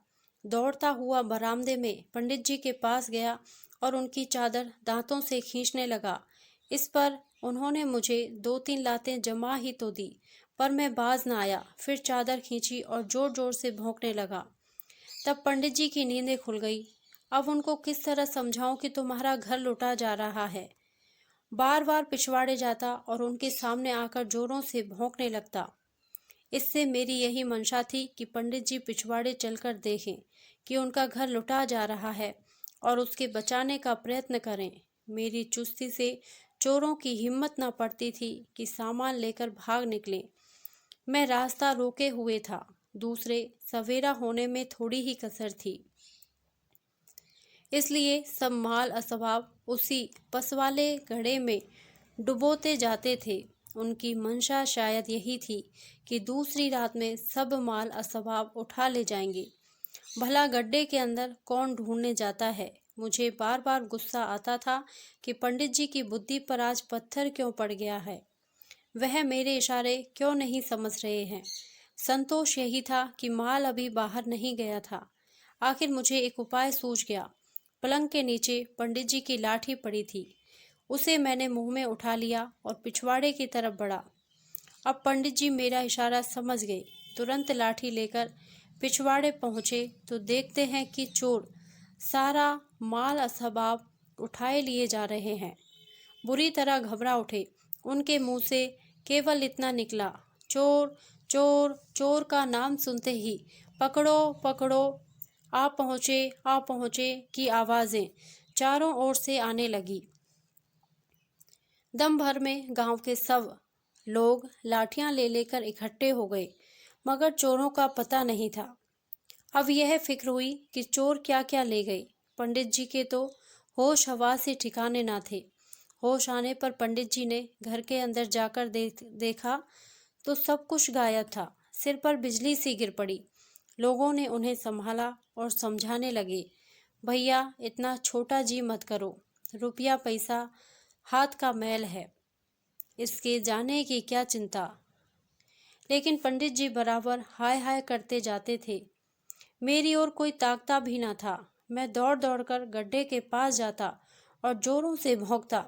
दौड़ता हुआ बरामदे में पंडित जी के पास गया और उनकी चादर दांतों से खींचने लगा। इस पर उन्होंने मुझे 2-3 लातें जमा ही तो दी, पर मैं बाज न आया। फिर चादर खींची और जोर जोर से भौंकने लगा। तब पंडित जी की नींदें खुल गई। अब उनको किस तरह समझाऊं कि तुम्हारा घर लुटा जा रहा है। बार बार पिछवाड़े जाता और उनके सामने आकर जोरों से भौंकने लगता। इससे मेरी यही मंशा थी कि पंडित जी पिछवाड़े चलकर देखें कि उनका घर लुटा जा रहा है और उसके बचाने का प्रयत्न करें। मेरी चुस्ती से चोरों की हिम्मत न पड़ती थी कि सामान लेकर भाग निकले। मैं रास्ता रोके हुए था। दूसरे सवेरा होने में थोड़ी ही कसर थी, इसलिए सब माल असबाब उसी पसवाले घड़े में डुबोते जाते थे। उनकी मंशा शायद यही थी कि दूसरी रात में सब माल असबाब उठा ले जाएंगे। भला गड्ढे के अंदर कौन ढूंढने जाता है। मुझे बार बार गुस्सा आता था कि पंडित जी की बुद्धि पर आज पत्थर क्यों पड़ गया है। वह मेरे इशारे क्यों नहीं समझ रहे हैं। संतोष यही था कि माल अभी बाहर नहीं गया था। आखिर मुझे एक उपाय सूझ गया। पलंग के नीचे पंडित जी की लाठी पड़ी थी। उसे मैंने मुंह में उठा लिया और पिछवाड़े की तरफ बढ़ा। अब पंडित जी मेरा इशारा समझ गए। तुरंत लाठी लेकर पिछवाड़े पहुंचे तो देखते हैं कि चोर सारा माल असबाब उठाए लिए जा रहे हैं। बुरी तरह घबरा उठे। उनके मुंह से केवल इतना निकला, चोर चोर। चोर का नाम सुनते ही पकड़ो पकड़ो, आ पहुंचे की आवाजें चारों ओर से आने लगी। दम भर में गांव के सब लोग लाठियां ले लेकर इकट्ठे हो गए, मगर चोरों का पता नहीं था। अब यह फिक्र हुई कि चोर क्या क्या ले गए। पंडित जी के तो होश हवास से ठिकाने ना थे। होश आने पर पंडित जी ने घर के अंदर जाकर देखा तो सब कुछ गायब था। सिर पर बिजली सी गिर पड़ी। लोगों ने उन्हें संभाला और समझाने लगे, भैया इतना छोटा जी मत करो, रुपया पैसा हाथ का मैल है, इसके जाने की क्या चिंता। लेकिन पंडित जी बराबर हाय हाय करते जाते थे। मेरी ओर कोई ताकता भी ना था। मैं दौड़ दौड़ कर गड्ढे के पास जाता और जोरों से भौंकता।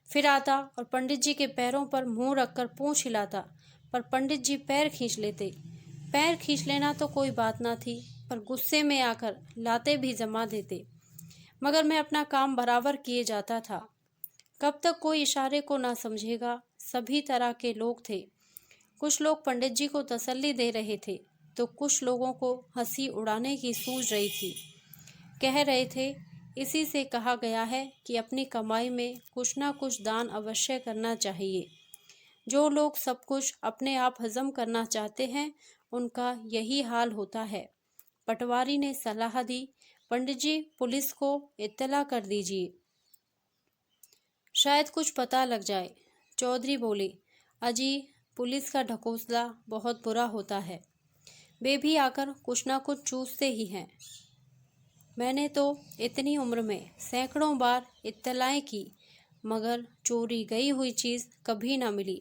फिर आता और पंडित जी के पैरों पर मुंह रखकर पूंछ हिलाता, पर पंडित जी पैर खींच लेते। पैर खींच लेना तो कोई बात ना थी, पर गुस्से में आकर लाते भी जमा देते। मगर मैं अपना काम बराबर किए जाता था। कब तक कोई इशारे को ना समझेगा। सभी तरह के लोग थे। कुछ लोग पंडित जी को तसल्ली दे रहे थे तो कुछ लोगों को हंसी उड़ाने की सूझ रही थी। कह रहे थे, इसी से कहा गया है कि अपनी कमाई में कुछ ना कुछ दान अवश्य करना चाहिए। जो लोग सब कुछ अपने आप हजम करना चाहते हैं उनका यही हाल होता है। पटवारी ने सलाह दी, पंडित जी पुलिस को इत्तला कर दीजिए, शायद कुछ पता लग जाए। चौधरी बोले, अजी पुलिस का ढकोसला बहुत बुरा होता है। वे भी आकर कुछ ना कुछ चूसते ही हैं। मैंने तो इतनी उम्र में सैकड़ों बार इत्तलाएं की, मगर चोरी गई हुई चीज़ कभी ना मिली।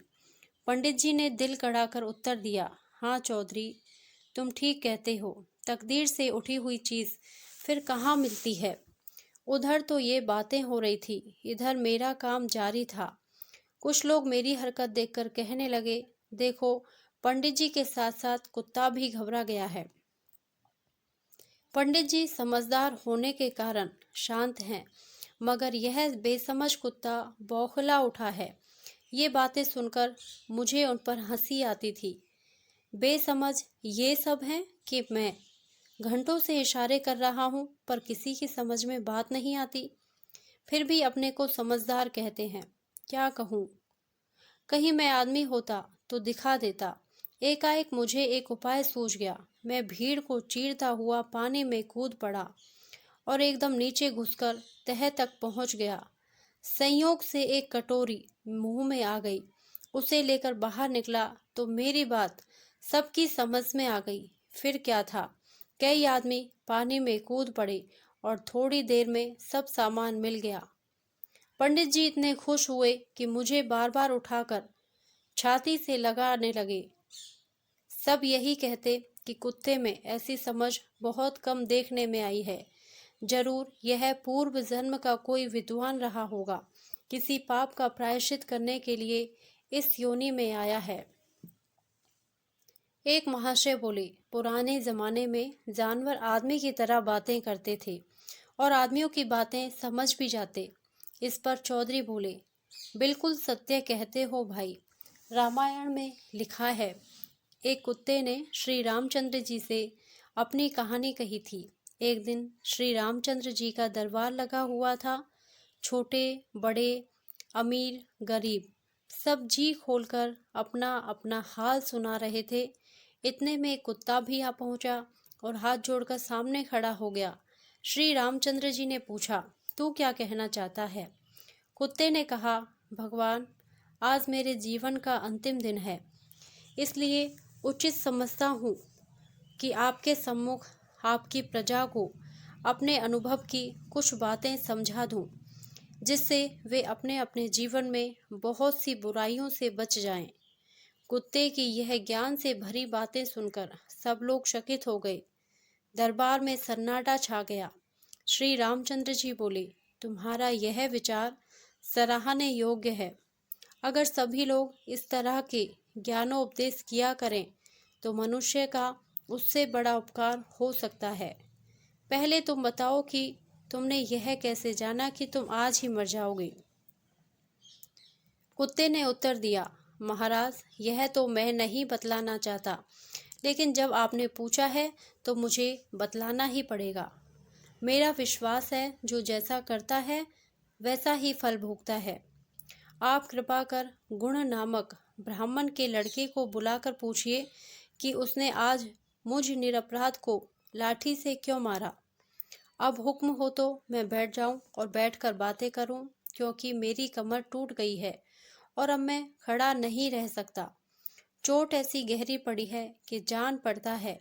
पंडित जी ने दिल कड़ाकर उत्तर दिया, हाँ चौधरी, तुम ठीक कहते हो। तकदीर से उठी हुई चीज़ फिर कहाँ मिलती है। उधर तो ये बातें हो रही थी, इधर मेरा काम जारी था। कुछ लोग मेरी हरकत देखकर कहने लगे, देखो, पंडित जी के साथ साथ कुत्ता भी घबरा गया है। पंडित जी समझदार होने के कारण शांत हैं, मगर यह बेसमझ कुत्ता बौखला उठा है। ये बातें सुनकर मुझे उन पर हंसी आती थी। बेसमझ ये सब हैं कि मैं घंटों से इशारे कर रहा हूँ, पर किसी की समझ में बात नहीं आती। फिर भी अपने को समझदार कहते हैं। क्या कहूँ, कहीं मैं आदमी होता तो दिखा देता। एकाएक मुझे एक उपाय सूझ गया। मैं भीड़ को चीरता हुआ पानी में कूद पड़ा और एकदम नीचे घुसकर तह तक पहुंच गया। संयोग से एक कटोरी मुंह में आ गई। उसे लेकर बाहर निकला तो मेरी बात सबकी समझ में आ गई। फिर क्या था, कई आदमी पानी में कूद पड़े और थोड़ी देर में सब सामान मिल गया। पंडित जी इतने खुश हुए कि मुझे बार बार उठाकर छाती से लगाने लगे। सब यही कहते कि कुत्ते में ऐसी समझ बहुत कम देखने में आई है। जरूर यह पूर्व जन्म का कोई विद्वान रहा होगा, किसी पाप का प्रायश्चित करने के लिए इस योनि में आया है। एक महाशय बोले, पुराने जमाने में जानवर आदमी की तरह बातें करते थे और आदमियों की बातें समझ भी जाते। इस पर चौधरी बोले, बिल्कुल सत्य कहते हो भाई। रामायण में लिखा है, एक कुत्ते ने श्री रामचंद्र जी से अपनी कहानी कही थी। एक दिन श्री रामचंद्र जी का दरबार लगा हुआ था। छोटे बड़े, अमीर गरीब, सब जी खोलकर अपना अपना हाल सुना रहे थे। इतने में एक कुत्ता भी आ पहुंचा और हाथ जोड़कर सामने खड़ा हो गया। श्री रामचंद्र जी ने पूछा, तू क्या कहना चाहता है? कुत्ते ने कहा, भगवान, आज मेरे जीवन का अंतिम दिन है, इसलिए उचित समझता हूँ कि आपके सम्मुख आपकी प्रजा को अपने अनुभव की कुछ बातें समझा दूँ, जिससे वे अपने अपने जीवन में बहुत सी बुराइयों से बच जाएं। कुत्ते की यह ज्ञान से भरी बातें सुनकर सब लोग चकित हो गए। दरबार में सन्नाटा छा गया। श्री रामचंद्र जी बोले, तुम्हारा यह विचार सराहने योग्य है। अगर सभी लोग इस तरह के ज्ञानोपदेश किया करें तो मनुष्य का उससे बड़ा उपकार हो सकता है। पहले तुम बताओ कि तुमने यह कैसे जाना कि तुम आज ही मर जाओगे? कुत्ते ने उत्तर दिया, महाराज, यह तो मैं नहीं बतलाना चाहता, लेकिन जब आपने पूछा है तो मुझे बतलाना ही पड़ेगा। मेरा विश्वास है, जो जैसा करता है वैसा ही फल भोगता है। आप कृपा कर गुण नामक ब्राह्मण के लड़के को बुलाकर पूछिए कि उसने आज मुझ निरपराध को लाठी से क्यों मारा। अब हुक्म हो तो मैं बैठ जाऊं और बैठकर बातें करूं, क्योंकि मेरी कमर टूट गई है और अब मैं खड़ा नहीं रह सकता। चोट ऐसी गहरी पड़ी है कि जान पड़ता है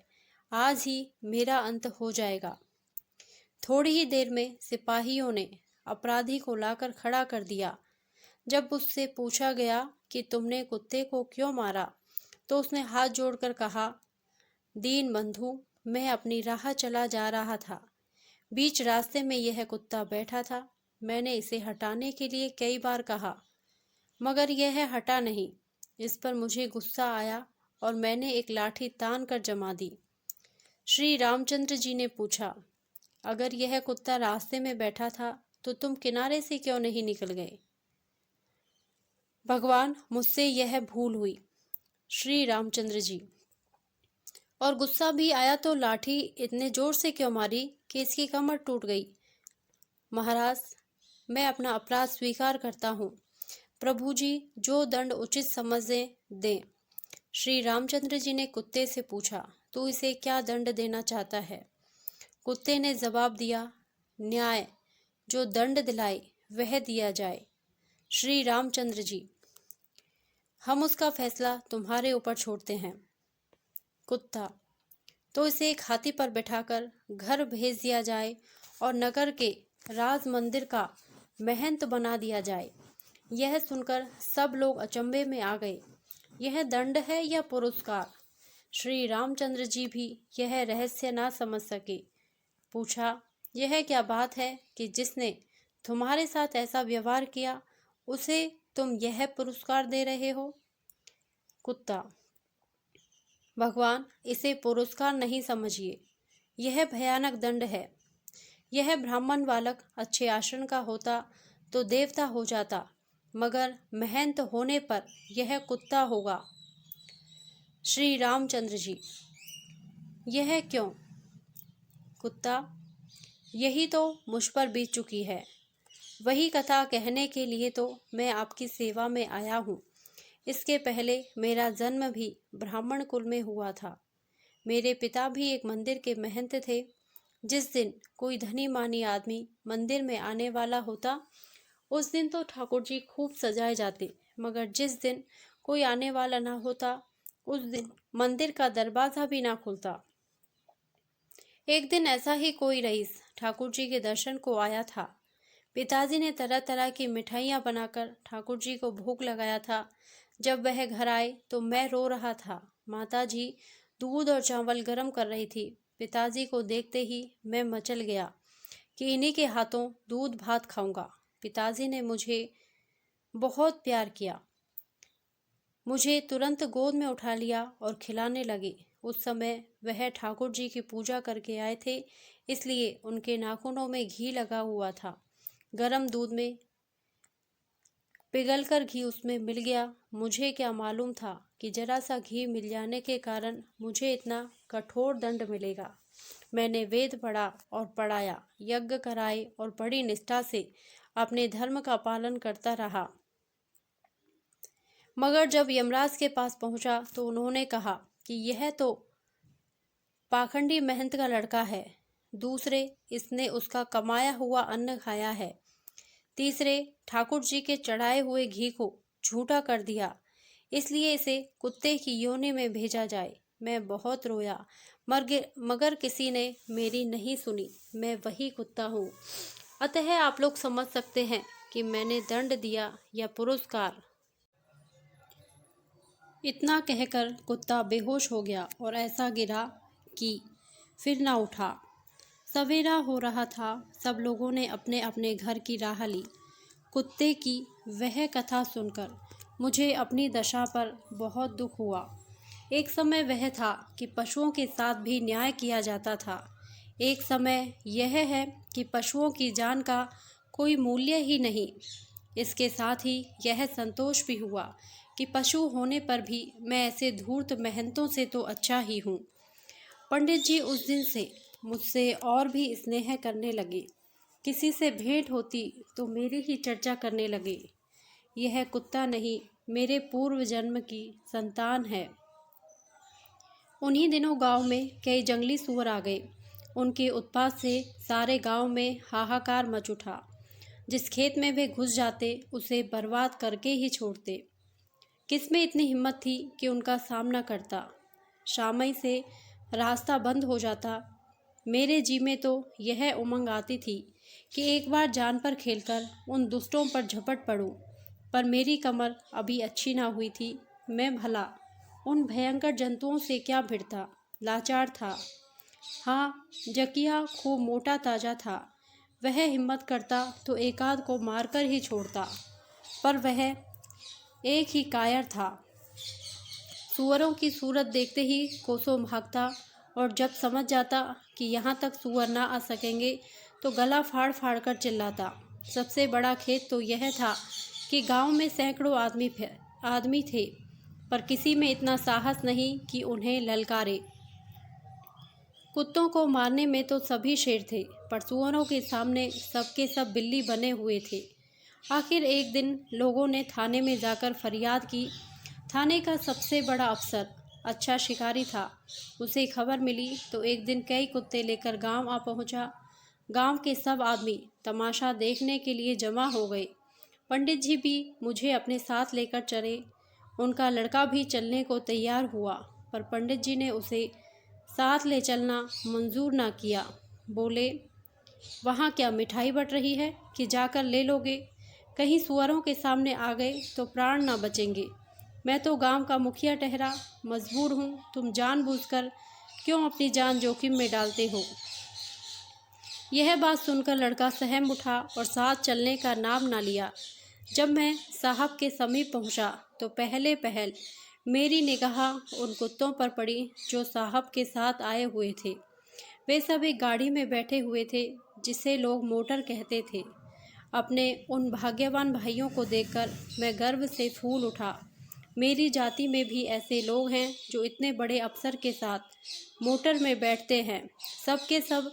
आज ही मेरा अंत हो जाएगा। थोड़ी ही देर में सिपाहियों ने अपराधी को लाकर खड़ा कर दिया। जब उससे पूछा गया कि तुमने कुत्ते को क्यों मारा, तो उसने हाथ जोड़कर कहा, दीन बंधु, मैं अपनी राह चला जा रहा था। बीच रास्ते में यह कुत्ता बैठा था। मैंने इसे हटाने के लिए कई बार कहा, मगर यह हटा नहीं। इस पर मुझे गुस्सा आया और मैंने एक लाठी तान कर जमा दी। श्री रामचंद्र जी ने पूछा, अगर यह कुत्ता रास्ते में बैठा था तो तुम किनारे से क्यों नहीं निकल गए? भगवान, मुझसे यह भूल हुई। श्री रामचंद्र जी, और गुस्सा भी आया तो लाठी इतने जोर से क्यों मारी कि इसकी कमर टूट गई? महाराज, मैं अपना अपराध स्वीकार करता हूँ। प्रभु जी जो दंड उचित समझें दें। श्री रामचंद्र जी ने कुत्ते से पूछा, तू इसे क्या दंड देना चाहता है? कुत्ते ने जवाब दिया, न्याय जो दंड दिलाए वह दिया जाए। श्री रामचंद्र जी, हम उसका फैसला तुम्हारे ऊपर छोड़ते हैं। कुत्ता, तो इसे एक हाथी पर बिठाकर घर भेज दिया जाए और नगर के राज मंदिर का महंत बना दिया जाए। यह सुनकर सब लोग अचंभे में आ गए। यह दंड है या पुरस्कार? श्री रामचंद्र जी भी यह रहस्य ना समझ सके। पूछा, यह क्या बात है कि जिसने तुम्हारे साथ ऐसा व्यवहार किया उसे तुम यह पुरस्कार दे रहे हो? कुत्ता, भगवान, इसे पुरस्कार नहीं समझिए, यह भयानक दंड है। यह ब्राह्मण बालक अच्छे आचरण का होता तो देवता हो जाता, मगर महंत होने पर यह कुत्ता होगा। श्री रामचंद्र जी, यह क्यों? कुत्ता, यही तो मुझ पर बीत चुकी है। वही कथा कहने के लिए तो मैं आपकी सेवा में आया हूँ। इसके पहले मेरा जन्म भी ब्राह्मण कुल में हुआ था। मेरे पिता भी एक मंदिर के महंत थे। जिस दिन कोई धनी मानी आदमी मंदिर में आने वाला होता, उस दिन तो ठाकुर जी खूब सजाए जाते, मगर जिस दिन कोई आने वाला ना होता, उस दिन मंदिर का दरवाजा भी ना खुलता। एक दिन ऐसा ही कोई रईस ठाकुर जी के दर्शन को आया था। पिताजी ने तरह तरह की मिठाइयाँ बनाकर ठाकुर जी को भोग लगाया था। जब वह घर आए तो मैं रो रहा था। माताजी दूध और चावल गर्म कर रही थी। पिताजी को देखते ही मैं मचल गया कि इन्हीं के हाथों दूध भात खाऊंगा। पिताजी ने मुझे बहुत प्यार किया, मुझे तुरंत गोद में उठा लिया और खिलाने लगे। उस समय वह ठाकुर जी की पूजा करके आए थे, इसलिए उनके नाखूनों में घी लगा हुआ था। गरम दूध में पिघलकर घी उसमें मिल गया। मुझे क्या मालूम था कि जरा सा घी मिल जाने के कारण मुझे इतना कठोर दंड मिलेगा। मैंने वेद पढ़ा और पढ़ाया, यज्ञ कराए और बड़ी निष्ठा से अपने धर्म का पालन करता रहा। मगर जब यमराज के पास पहुंचा तो उन्होंने कहा कि यह तो पाखंडी महंत का लड़का है। दूसरे, इसने उसका कमाया हुआ अन्न खाया है। तीसरे, ठाकुर जी के चढ़ाए हुए घी को झूठा कर दिया, इसलिए इसे कुत्ते की योनि में भेजा जाए। मैं बहुत रोया, मगर किसी ने मेरी नहीं सुनी। मैं वही कुत्ता हूँ। अतः आप लोग समझ सकते हैं कि मैंने दंड दिया या पुरस्कार। इतना कहकर कुत्ता बेहोश हो गया और ऐसा गिरा कि फिर ना उठा। सवेरा हो रहा था। सब लोगों ने अपने अपने घर की राह ली। कुत्ते की वह कथा सुनकर मुझे अपनी दशा पर बहुत दुख हुआ। एक समय वह था कि पशुओं के साथ भी न्याय किया जाता था। एक समय यह है कि पशुओं की जान का कोई मूल्य ही नहीं। इसके साथ ही यह संतोष भी हुआ कि पशु होने पर भी मैं ऐसे धूर्त महंतों से तो अच्छा ही हूँ। पंडित जी उस दिन से मुझसे और भी स्नेह करने लगे। किसी से भेंट होती तो मेरी ही चर्चा करने लगे। यह कुत्ता नहीं, मेरे पूर्व जन्म की संतान है। उन्हीं दिनों गांव में कई जंगली सूअर आ गए। उनके उत्पात से सारे गांव में हाहाकार मच उठा। जिस खेत में वे घुस जाते उसे बर्बाद करके ही छोड़ते। किसमें इतनी हिम्मत थी कि उनका सामना करता? शामई से रास्ता बंद हो जाता। मेरे जी में तो यह उमंग आती थी कि एक बार जान पर खेलकर उन दुष्टों पर झपट पड़ूं, पर मेरी कमर अभी अच्छी ना हुई थी। मैं भला उन भयंकर जंतुओं से क्या भिड़ता, लाचार था। हाँ, जकिया खूब मोटा ताजा था। वह हिम्मत करता तो एकाध को मारकर ही छोड़ता, पर वह एक ही कायर था। सूअरों की सूरत देखते ही कोसों भागता और जब समझ जाता कि यहाँ तक सूअर ना आ सकेंगे तो गला फाड़ फाड़ कर चिल्लाता। सबसे बड़ा खेद तो यह था कि गांव में सैकड़ों आदमी थे, पर किसी में इतना साहस नहीं कि उन्हें ललकारे। कुत्तों को मारने में तो सभी शेर थे, पर सूअरों के सामने सबके सब बिल्ली बने हुए थे। आखिर एक दिन लोगों ने थाने में जाकर फरियाद की। थाने का सबसे बड़ा अफसर अच्छा शिकारी था। उसे खबर मिली तो एक दिन कई कुत्ते लेकर गांव आ पहुंचा। गांव के सब आदमी तमाशा देखने के लिए जमा हो गए। पंडित जी भी मुझे अपने साथ लेकर चले। उनका लड़का भी चलने को तैयार हुआ, पर पंडित जी ने उसे साथ ले चलना मंजूर ना किया। बोले, वहाँ क्या मिठाई बट रही है कि जाकर ले लोगे? कहीं सुअरों के सामने आ गए तो प्राण ना बचेंगे। मैं तो गांव का मुखिया ठहरा, मजबूर हूँ। तुम जानबूझकर क्यों अपनी जान जोखिम में डालते हो? यह बात सुनकर लड़का सहम उठा और साथ चलने का नाम ना लिया। जब मैं साहब के समीप पहुंचा तो पहले पहल मेरी निगाह उन कुत्तों पर पड़ी जो साहब के साथ आए हुए थे। वे सब एक गाड़ी में बैठे हुए थे जिसे लोग मोटर कहते थे। अपने उन भाग्यवान भाइयों को देखकर मैं गर्व से फूल उठा। मेरी जाति में भी ऐसे लोग हैं जो इतने बड़े अफसर के साथ मोटर में बैठते हैं। सब के सब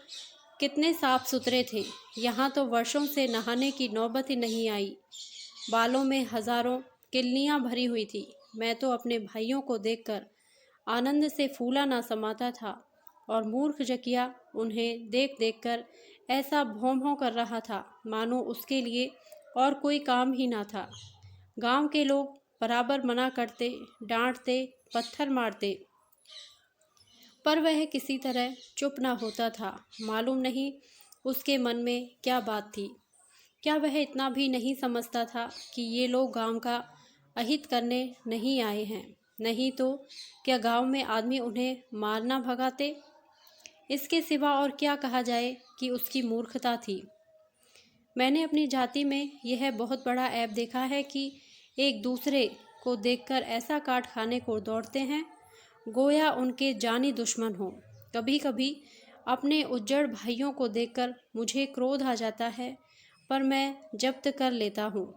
कितने साफ सुथरे थे। यहाँ तो वर्षों से नहाने की नौबत ही नहीं आई। बालों में हजारों किल्लियाँ भरी हुई थी। मैं तो अपने भाइयों को देखकर आनंद से फूला ना समाता था और मूर्ख जकिया उन्हें देख देखकर ऐसा भौं भौं कर रहा था मानो उसके लिए और कोई काम ही ना था। गांव के लोग बराबर मना करते, डांटते, पत्थर मारते, पर वह किसी तरह चुप ना होता था। मालूम नहीं उसके मन में क्या बात थी। क्या वह इतना भी नहीं समझता था कि ये लोग गांव का अहित करने नहीं आए हैं? नहीं तो क्या गांव में आदमी उन्हें मारना भगाते? इसके सिवा और क्या कहा जाए कि उसकी मूर्खता थी। मैंने अपनी जाति में यह बहुत बड़ा ऐब देखा है कि एक दूसरे को देखकर ऐसा काट खाने को दौड़ते हैं गोया उनके जानी दुश्मन हो। कभी कभी अपने उज्जड़ भाइयों को देखकर मुझे क्रोध आ जाता है, पर मैं जब्त कर लेता हूँ।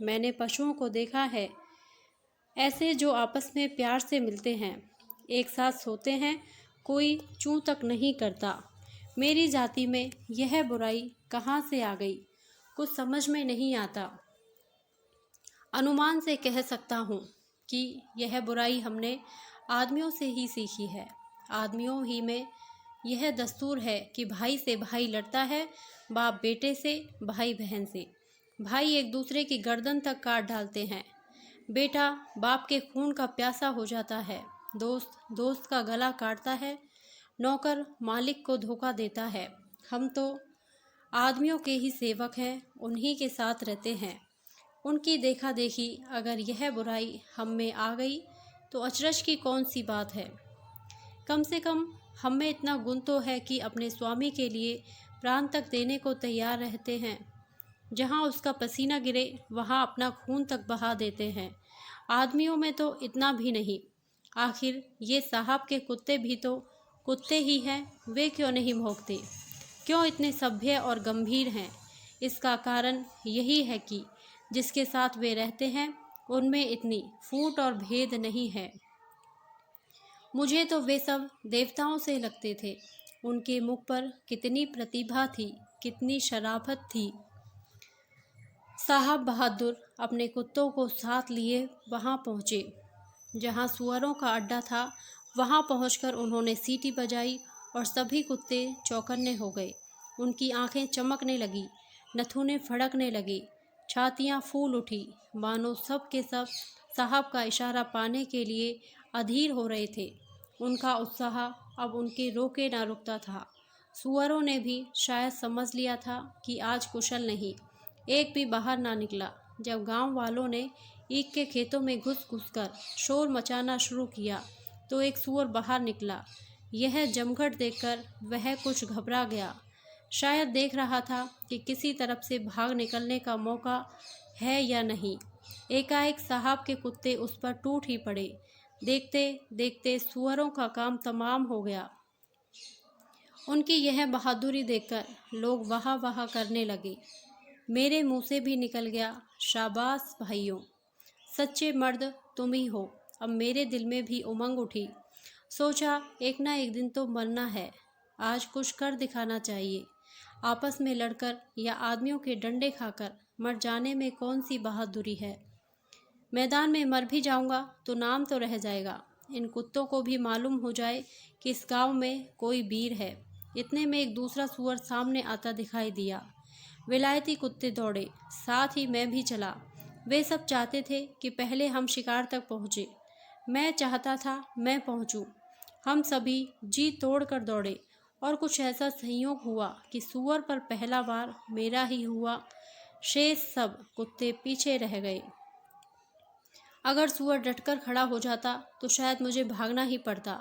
मैंने पशुओं को देखा है ऐसे जो आपस में प्यार से मिलते हैं, एक साथ सोते हैं, कोई चूं तक नहीं करता। मेरी जाति में यह बुराई कहाँ से आ गई, कुछ समझ में नहीं आता। अनुमान से कह सकता हूँ कि यह बुराई हमने आदमियों से ही सीखी है। आदमियों ही में यह दस्तूर है कि भाई से भाई लड़ता है, बाप बेटे से, भाई बहन से। भाई एक दूसरे की गर्दन तक काट डालते हैं। बेटा बाप के खून का प्यासा हो जाता है, दोस्त दोस्त का गला काटता है, नौकर मालिक को धोखा देता है। हम तो आदमियों के ही सेवक हैं, उन्हीं के साथ रहते हैं। उनकी देखा देखी अगर यह बुराई हम में आ गई तो अचरज की कौन सी बात है। कम से कम हम में इतना गुण तो है कि अपने स्वामी के लिए प्राण तक देने को तैयार रहते हैं। जहाँ उसका पसीना गिरे वहाँ अपना खून तक बहा देते हैं। आदमियों में तो इतना भी नहीं। आखिर ये साहब के कुत्ते भी तो कुत्ते ही हैं, वे क्यों नहीं भौंकते, क्यों इतने सभ्य और गंभीर हैं? इसका कारण यही है कि जिसके साथ वे रहते हैं उनमें इतनी फूट और भेद नहीं है। मुझे तो वे सब देवताओं से लगते थे। उनके मुख पर कितनी प्रतिभा थी, कितनी शराफत थी। साहब बहादुर अपने कुत्तों को साथ लिए वहां पहुंचे जहां सुअरों का अड्डा था। वहां पहुंचकर उन्होंने सीटी बजाई और सभी कुत्ते चौकन्ने हो गए। उनकी आंखें चमकने लगी, नथुने फड़कने लगे, छातियां फूल उठी, मानो सब के सब साहब का इशारा पाने के लिए अधीर हो रहे थे। उनका उत्साह अब उनके रोके ना रुकता था। सुअरों ने भी शायद समझ लिया था कि आज कुशल नहीं। एक भी बाहर ना निकला। जब गांव वालों ने ईख के खेतों में घुस कर शोर मचाना शुरू किया तो एक सुअर बाहर निकला। यह जमघट देखकर वह कुछ घबरा गया। शायद देख रहा था कि किसी तरफ से भाग निकलने का मौका है या नहीं। एकाएक साहब के कुत्ते उस पर टूट ही पड़े। देखते देखते सुअरों का काम तमाम हो गया। उनकी यह बहादुरी देखकर लोग वाह वाह करने लगे। मेरे मुंह से भी निकल गया, शाबाश भाइयों, सच्चे मर्द तुम ही हो। अब मेरे दिल में भी उमंग उठी। सोचा एक ना एक दिन तो मरना है, आज कुछ कर दिखाना चाहिए। आपस में लड़कर या आदमियों के डंडे खाकर मर जाने में कौन सी बहादुरी है। मैदान में मर भी जाऊंगा तो नाम तो रह जाएगा। इन कुत्तों को भी मालूम हो जाए कि इस गांव में कोई वीर है। इतने में एक दूसरा सुअर सामने आता दिखाई दिया। विलायती कुत्ते दौड़े, साथ ही मैं भी चला। वे सब चाहते थे कि पहले हम शिकार तक पहुँचे। मैं चाहता था मैं पहुँचूं। हम सभी जी तोड़ कर दौड़े और कुछ ऐसा संयोग हुआ कि सूअर पर पहला बार मेरा ही हुआ। शेष सब कुत्ते पीछे रह गए। अगर सूअर डटकर खड़ा हो जाता तो शायद मुझे भागना ही पड़ता,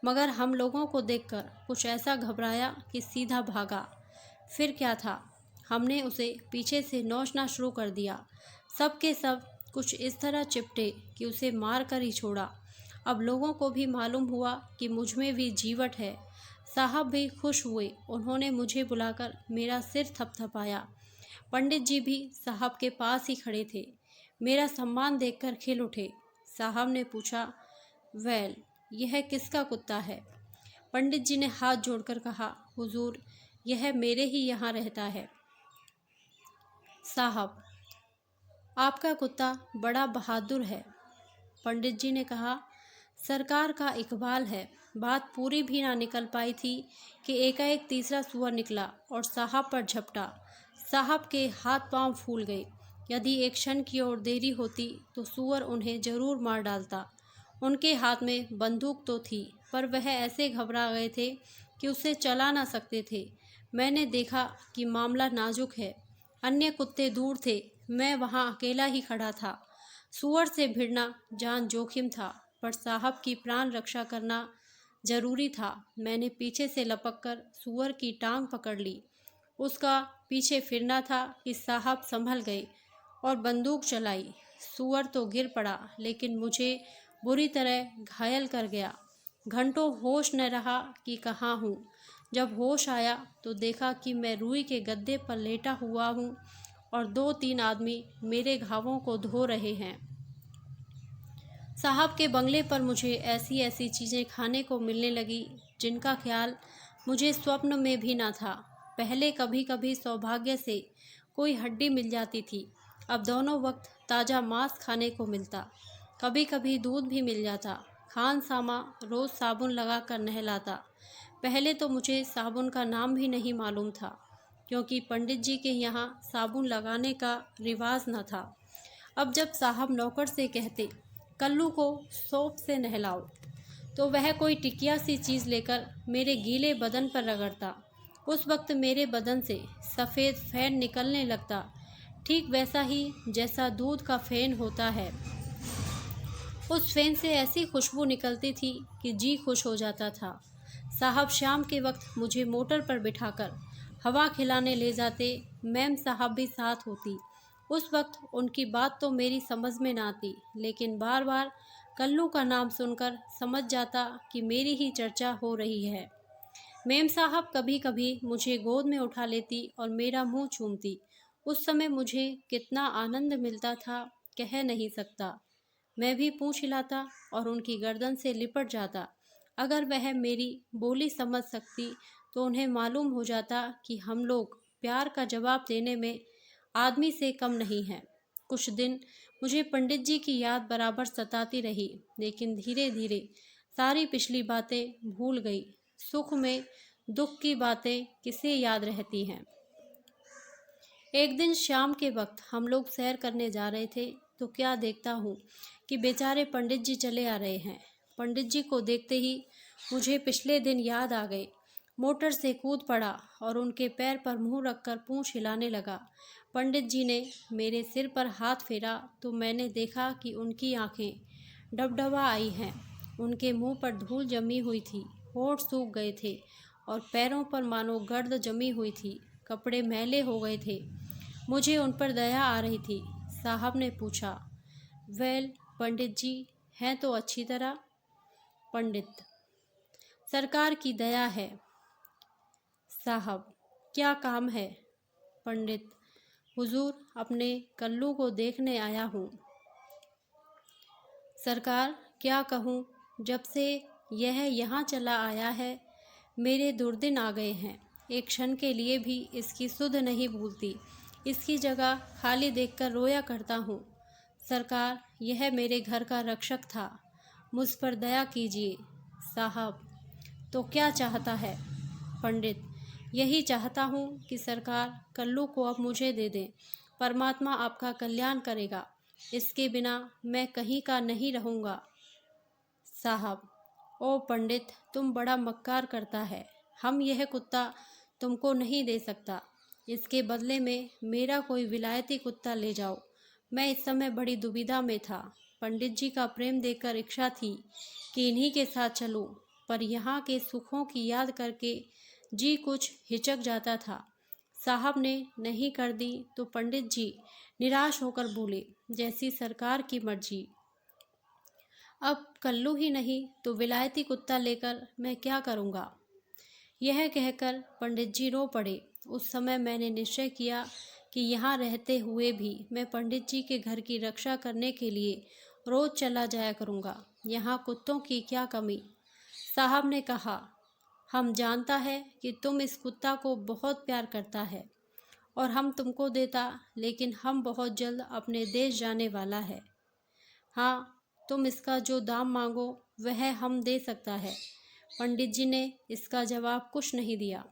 मगर हम लोगों को देखकर कुछ ऐसा घबराया कि सीधा भागा। फिर क्या था, हमने उसे पीछे से नोचना शुरू कर दिया। सब के सब कुछ इस तरह चिपटे कि उसे मार कर ही छोड़ा। अब लोगों को भी मालूम हुआ कि मुझ में भी जीवट है। साहब भी खुश हुए। उन्होंने मुझे बुलाकर मेरा सिर थपथपाया। पंडित जी भी साहब के पास ही खड़े थे। मेरा सम्मान देखकर खिल उठे। साहब ने पूछा, वेल, यह किसका कुत्ता है? पंडित जी ने हाथ जोड़कर कहा, हुजूर, यह मेरे ही यहाँ रहता है। साहब, आपका कुत्ता बड़ा बहादुर है। पंडित जी ने कहा, सरकार का इकबाल है। बात पूरी भी ना निकल पाई थी कि एकाएक तीसरा सूअर निकला और साहब पर झपटा। साहब के हाथ पांव फूल गए। यदि एक क्षण की और देरी होती तो सूअर उन्हें जरूर मार डालता। उनके हाथ में बंदूक तो थी, पर वह ऐसे घबरा गए थे कि उसे चला ना सकते थे। मैंने देखा कि मामला नाजुक है। अन्य कुत्ते दूर थे, मैं वहाँ अकेला ही खड़ा था। सूअर से भिड़ना जान जोखिम था, पर साहब की प्राण रक्षा करना जरूरी था। मैंने पीछे से लपककर सूअर की टांग पकड़ ली। उसका पीछे फिरना था कि साहब संभल गए और बंदूक चलाई। सूअर तो गिर पड़ा, लेकिन मुझे बुरी तरह घायल कर गया। घंटों होश न रहा कि कहाँ हूँ। जब होश आया तो देखा कि मैं रुई के गद्दे पर लेटा हुआ हूँ और 2-3 आदमी मेरे घावों को धो रहे हैं। साहब के बंगले पर मुझे ऐसी ऐसी चीज़ें खाने को मिलने लगी जिनका ख्याल मुझे स्वप्न में भी ना था। पहले कभी कभी सौभाग्य से कोई हड्डी मिल जाती थी, अब दोनों वक्त ताज़ा मांस खाने को मिलता। कभी कभी दूध भी मिल जाता। खान सामा रोज़ साबुन लगा कर नहलाता। पहले तो मुझे साबुन का नाम भी नहीं मालूम था, क्योंकि पंडित जी के यहाँ साबुन लगाने का रिवाज न था। अब जब साहब नौकर से कहते, कल्लू को सोप से नहलाओ, तो वह कोई टिकिया सी चीज़ लेकर मेरे गीले बदन पर रगड़ता। उस वक्त मेरे बदन से सफ़ेद फैन निकलने लगता, ठीक वैसा ही जैसा दूध का फैन होता है। उस फैन से ऐसी खुशबू निकलती थी कि जी खुश हो जाता था। साहब शाम के वक्त मुझे मोटर पर बिठाकर हवा खिलाने ले जाते। मैम साहब भी साथ होती। उस वक्त उनकी बात तो मेरी समझ में ना आती, लेकिन बार बार कल्लू का नाम सुनकर समझ जाता कि मेरी ही चर्चा हो रही है। मेम साहब कभी कभी मुझे गोद में उठा लेती और मेरा मुंह चूमती। उस समय मुझे कितना आनंद मिलता था, कह नहीं सकता। मैं भी पूँछ हिलाता और उनकी गर्दन से लिपट जाता। अगर वह मेरी बोली समझ सकती तो उन्हें मालूम हो जाता कि हम लोग प्यार का जवाब देने में आदमी से कम नहीं हैं। कुछ दिन मुझे पंडित जी की याद बराबर सताती रही, लेकिन धीरे धीरे सारी पिछली बातें भूल गई। सुख में दुख की बातें किसे याद रहती हैं। एक दिन शाम के वक्त हम लोग सैर करने जा रहे थे तो क्या देखता हूँ कि बेचारे पंडित जी चले आ रहे हैं। पंडित जी को देखते ही मुझे पिछले दिन याद आ गए। मोटर से कूद पड़ा और उनके पैर पर मुंह रखकर पूंछ हिलाने लगा। पंडित जी ने मेरे सिर पर हाथ फेरा तो मैंने देखा कि उनकी आंखें डबडबा आई हैं। उनके मुंह पर धूल जमी हुई थी, होंठ सूख गए थे और पैरों पर मानो गर्द जमी हुई थी। कपड़े मैले हो गए थे। मुझे उन पर दया आ रही थी। साहब ने पूछा, वेल पंडित जी, हैं तो अच्छी तरह? पंडित, सरकार की दया है। साहब, क्या काम है? पंडित, हुजूर, अपने कल्लू को देखने आया हूँ। सरकार, क्या कहूँ, जब से यह यहाँ चला आया है मेरे दुर्दिन आ गए हैं। एक क्षण के लिए भी इसकी सुध नहीं भूलती। इसकी जगह खाली देखकर रोया करता हूँ। सरकार, यह मेरे घर का रक्षक था, मुझ पर दया कीजिए। साहब, तो क्या चाहता है? पंडित, यही चाहता हूँ कि सरकार कल्लू को अब मुझे दे दें। परमात्मा आपका कल्याण करेगा। इसके बिना मैं कहीं का नहीं रहूँगा। साहब, ओ पंडित, तुम बड़ा मक्कार करता है। हम यह कुत्ता तुमको नहीं दे सकता। इसके बदले में मेरा कोई विलायती कुत्ता ले जाओ। मैं इस समय बड़ी दुविधा में था। पंडित जी का प्रेम देखकर इच्छा थी कि इन्हीं के साथ चलूं, पर यहाँ के सुखों की याद करके जी कुछ हिचक जाता था। साहब ने नहीं कर दी तो पंडित जी निराश होकर बोले, जैसी सरकार की मर्जी। अब कल्लू ही नहीं तो विलायती कुत्ता लेकर मैं क्या करूँगा। यह कहकर पंडित जी रो पड़े। उस समय मैंने निश्चय किया कि यहाँ रहते हुए भी मैं पंडित जी के घर की रक्षा करने के लिए रोज चला जाया करूँगा। यहाँ कुत्तों की क्या कमी। साहब ने कहा, हम जानता है कि तुम इस कुत्ता को बहुत प्यार करता है और हम तुमको देता, लेकिन हम बहुत जल्द अपने देश जाने वाला है। हाँ, तुम इसका जो दाम मांगो वह हम दे सकता है। पंडित जी ने इसका जवाब कुछ नहीं दिया।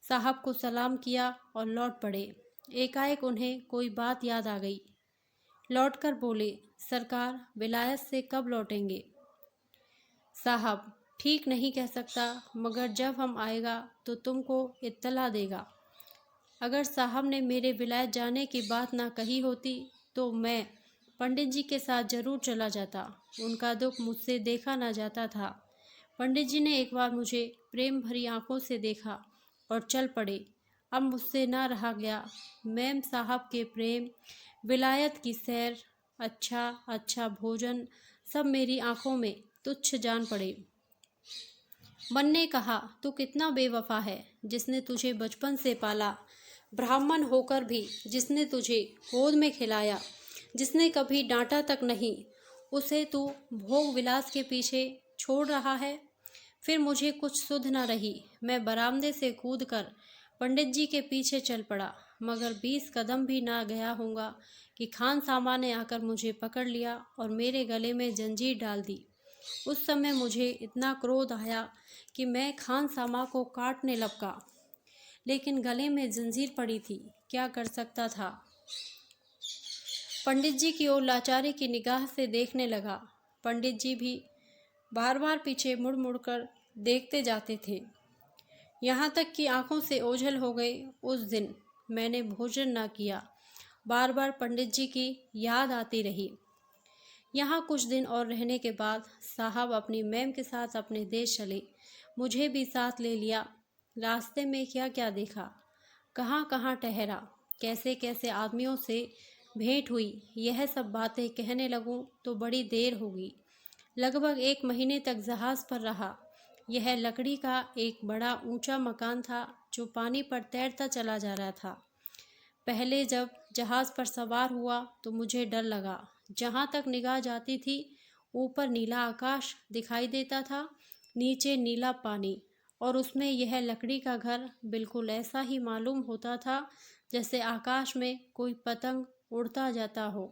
साहब को सलाम किया और लौट पड़े। एकाएक उन्हें कोई बात याद आ गई। लौटकर बोले, सरकार विलायत से कब लौटेंगे। साहब, ठीक नहीं कह सकता, मगर जब हम आएगा तो तुमको इत्तला देगा। अगर साहब ने मेरे विलायत जाने की बात ना कही होती तो मैं पंडित जी के साथ जरूर चला जाता। उनका दुख मुझसे देखा ना जाता था। पंडित जी ने एक बार मुझे प्रेम भरी आंखों से देखा और चल पड़े। अब मुझसे ना रहा गया। मैम साहब के प्रेम, विलायत की सैर, अच्छा अच्छा भोजन, सब मेरी आंखों में तुच्छ जान पड़े। मन ने कहा, तू कितना बेवफा है, जिसने तुझे बचपन से पाला, ब्राह्मण होकर भी जिसने तुझे गोद में खिलाया, जिसने कभी डांटा तक नहीं, उसे तू भोग विलास के पीछे छोड़ रहा है। फिर मुझे कुछ सुध न रही। मैं बरामदे से कूदकर पंडित जी के पीछे चल पड़ा, मगर 20 कदम भी ना गया होऊंगा कि खान सामा ने आकर मुझे पकड़ लिया और मेरे गले में जंजीर डाल दी। उस समय मुझे इतना क्रोध आया कि मैं खान सामा को काटने लपका, लेकिन गले में जंजीर पड़ी थी, क्या कर सकता था। पंडित जी की ओर लाचारी की निगाह से देखने लगा। पंडित जी भी बार बार पीछे मुड़ मुड़ कर देखते जाते थे, यहाँ तक कि आंखों से ओझल हो गए। उस दिन मैंने भोजन न किया। बार बार पंडित जी की याद आती रही। यहाँ कुछ दिन और रहने के बाद साहब अपनी मैम के साथ अपने देश चले। मुझे भी साथ ले लिया। रास्ते में क्या क्या देखा, कहाँ कहाँ ठहरा, कैसे कैसे आदमियों से भेंट हुई, यह सब बातें कहने लगूं तो बड़ी देर होगी। लगभग 1 महीने तक जहाज़ पर रहा। यह लकड़ी का एक बड़ा ऊंचा मकान था जो पानी पर तैरता चला जा रहा था। पहले जब जहाज़ पर सवार हुआ तो मुझे डर लगा। जहाँ तक निगाह जाती थी ऊपर नीला आकाश दिखाई देता था, नीचे नीला पानी, और उसमें यह लकड़ी का घर बिल्कुल ऐसा ही मालूम होता था जैसे आकाश में कोई पतंग उड़ता जाता हो।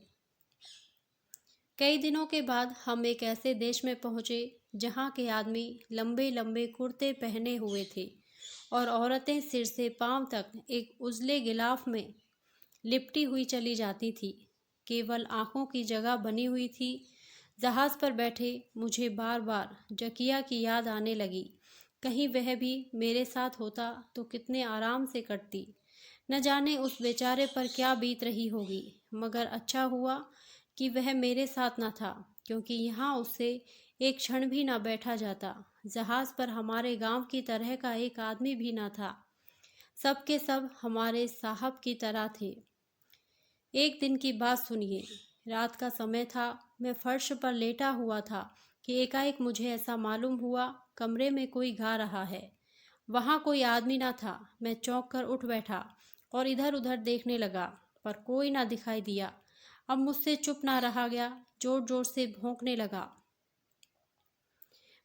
कई दिनों के बाद हम एक ऐसे देश में पहुँचे जहाँ के आदमी लंबे लंबे कुर्ते पहने हुए थे और औरतें सिर से पांव तक एक उजले गिलाफ में लिपटी हुई चली जाती थी। केवल आंखों की जगह बनी हुई थी। जहाज़ पर बैठे मुझे बार बार जकिया की याद आने लगी। कहीं वह भी मेरे साथ होता तो कितने आराम से कटती। न जाने उस बेचारे पर क्या बीत रही होगी, मगर अच्छा हुआ कि वह मेरे साथ न था, क्योंकि यहाँ उससे एक क्षण भी ना बैठा जाता। जहाज़ पर हमारे गांव की तरह का एक आदमी भी ना था। सब के सब हमारे साहब की तरह थे। एक दिन की बात सुनिए। रात का समय था। मैं फर्श पर लेटा हुआ था कि एकाएक मुझे ऐसा मालूम हुआ कमरे में कोई गा रहा है। वहाँ कोई आदमी ना था। मैं चौंक कर उठ बैठा और इधर उधर देखने लगा, पर कोई ना दिखाई दिया। अब मुझसे चुप ना रहा गया, जोर जोर से भौंकने लगा।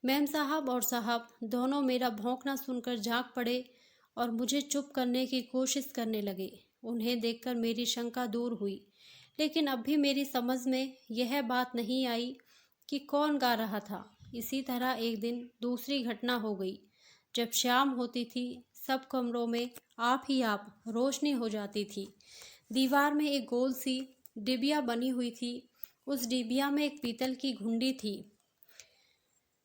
मैम साहब और साहब दोनों मेरा भौंकना सुनकर जाग पड़े और मुझे चुप करने की कोशिश करने लगे। उन्हें देखकर मेरी शंका दूर हुई, लेकिन अब भी मेरी समझ में यह बात नहीं आई कि कौन गा रहा था। इसी तरह एक दिन दूसरी घटना हो गई। जब शाम होती थी सब कमरों में आप ही आप रोशनी हो जाती थी। दीवार में एक गोल सी डिबिया बनी हुई थी। उस डिबिया में एक पीतल की घुंडी थी।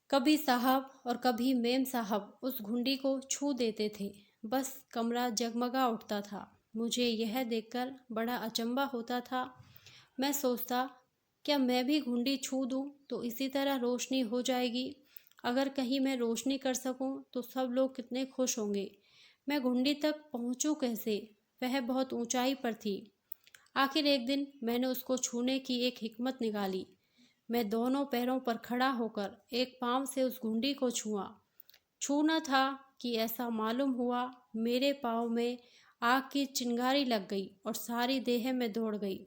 कभी साहब और कभी मेम साहब उस घुंडी को छू देते थे। बस कमरा जगमगा उठता था। मुझे यह देखकर बड़ा अचंभा होता था। मैं सोचता, क्या मैं भी घुंडी छू दूं तो इसी तरह रोशनी हो जाएगी। अगर कहीं मैं रोशनी कर सकूं तो सब लोग कितने खुश होंगे। मैं घुंडी तक पहुंचूं कैसे? वह बहुत ऊंचाई पर थी। आखिर एक दिन मैंने उसको छूने की एक हिकमत निकाली। मैं दोनों पैरों पर खड़ा होकर एक पांव से उस घुंडी को छुआ। छूना था कि ऐसा मालूम हुआ मेरे पाँव में आग की चिंगारी लग गई और सारी देह में दौड़ गई।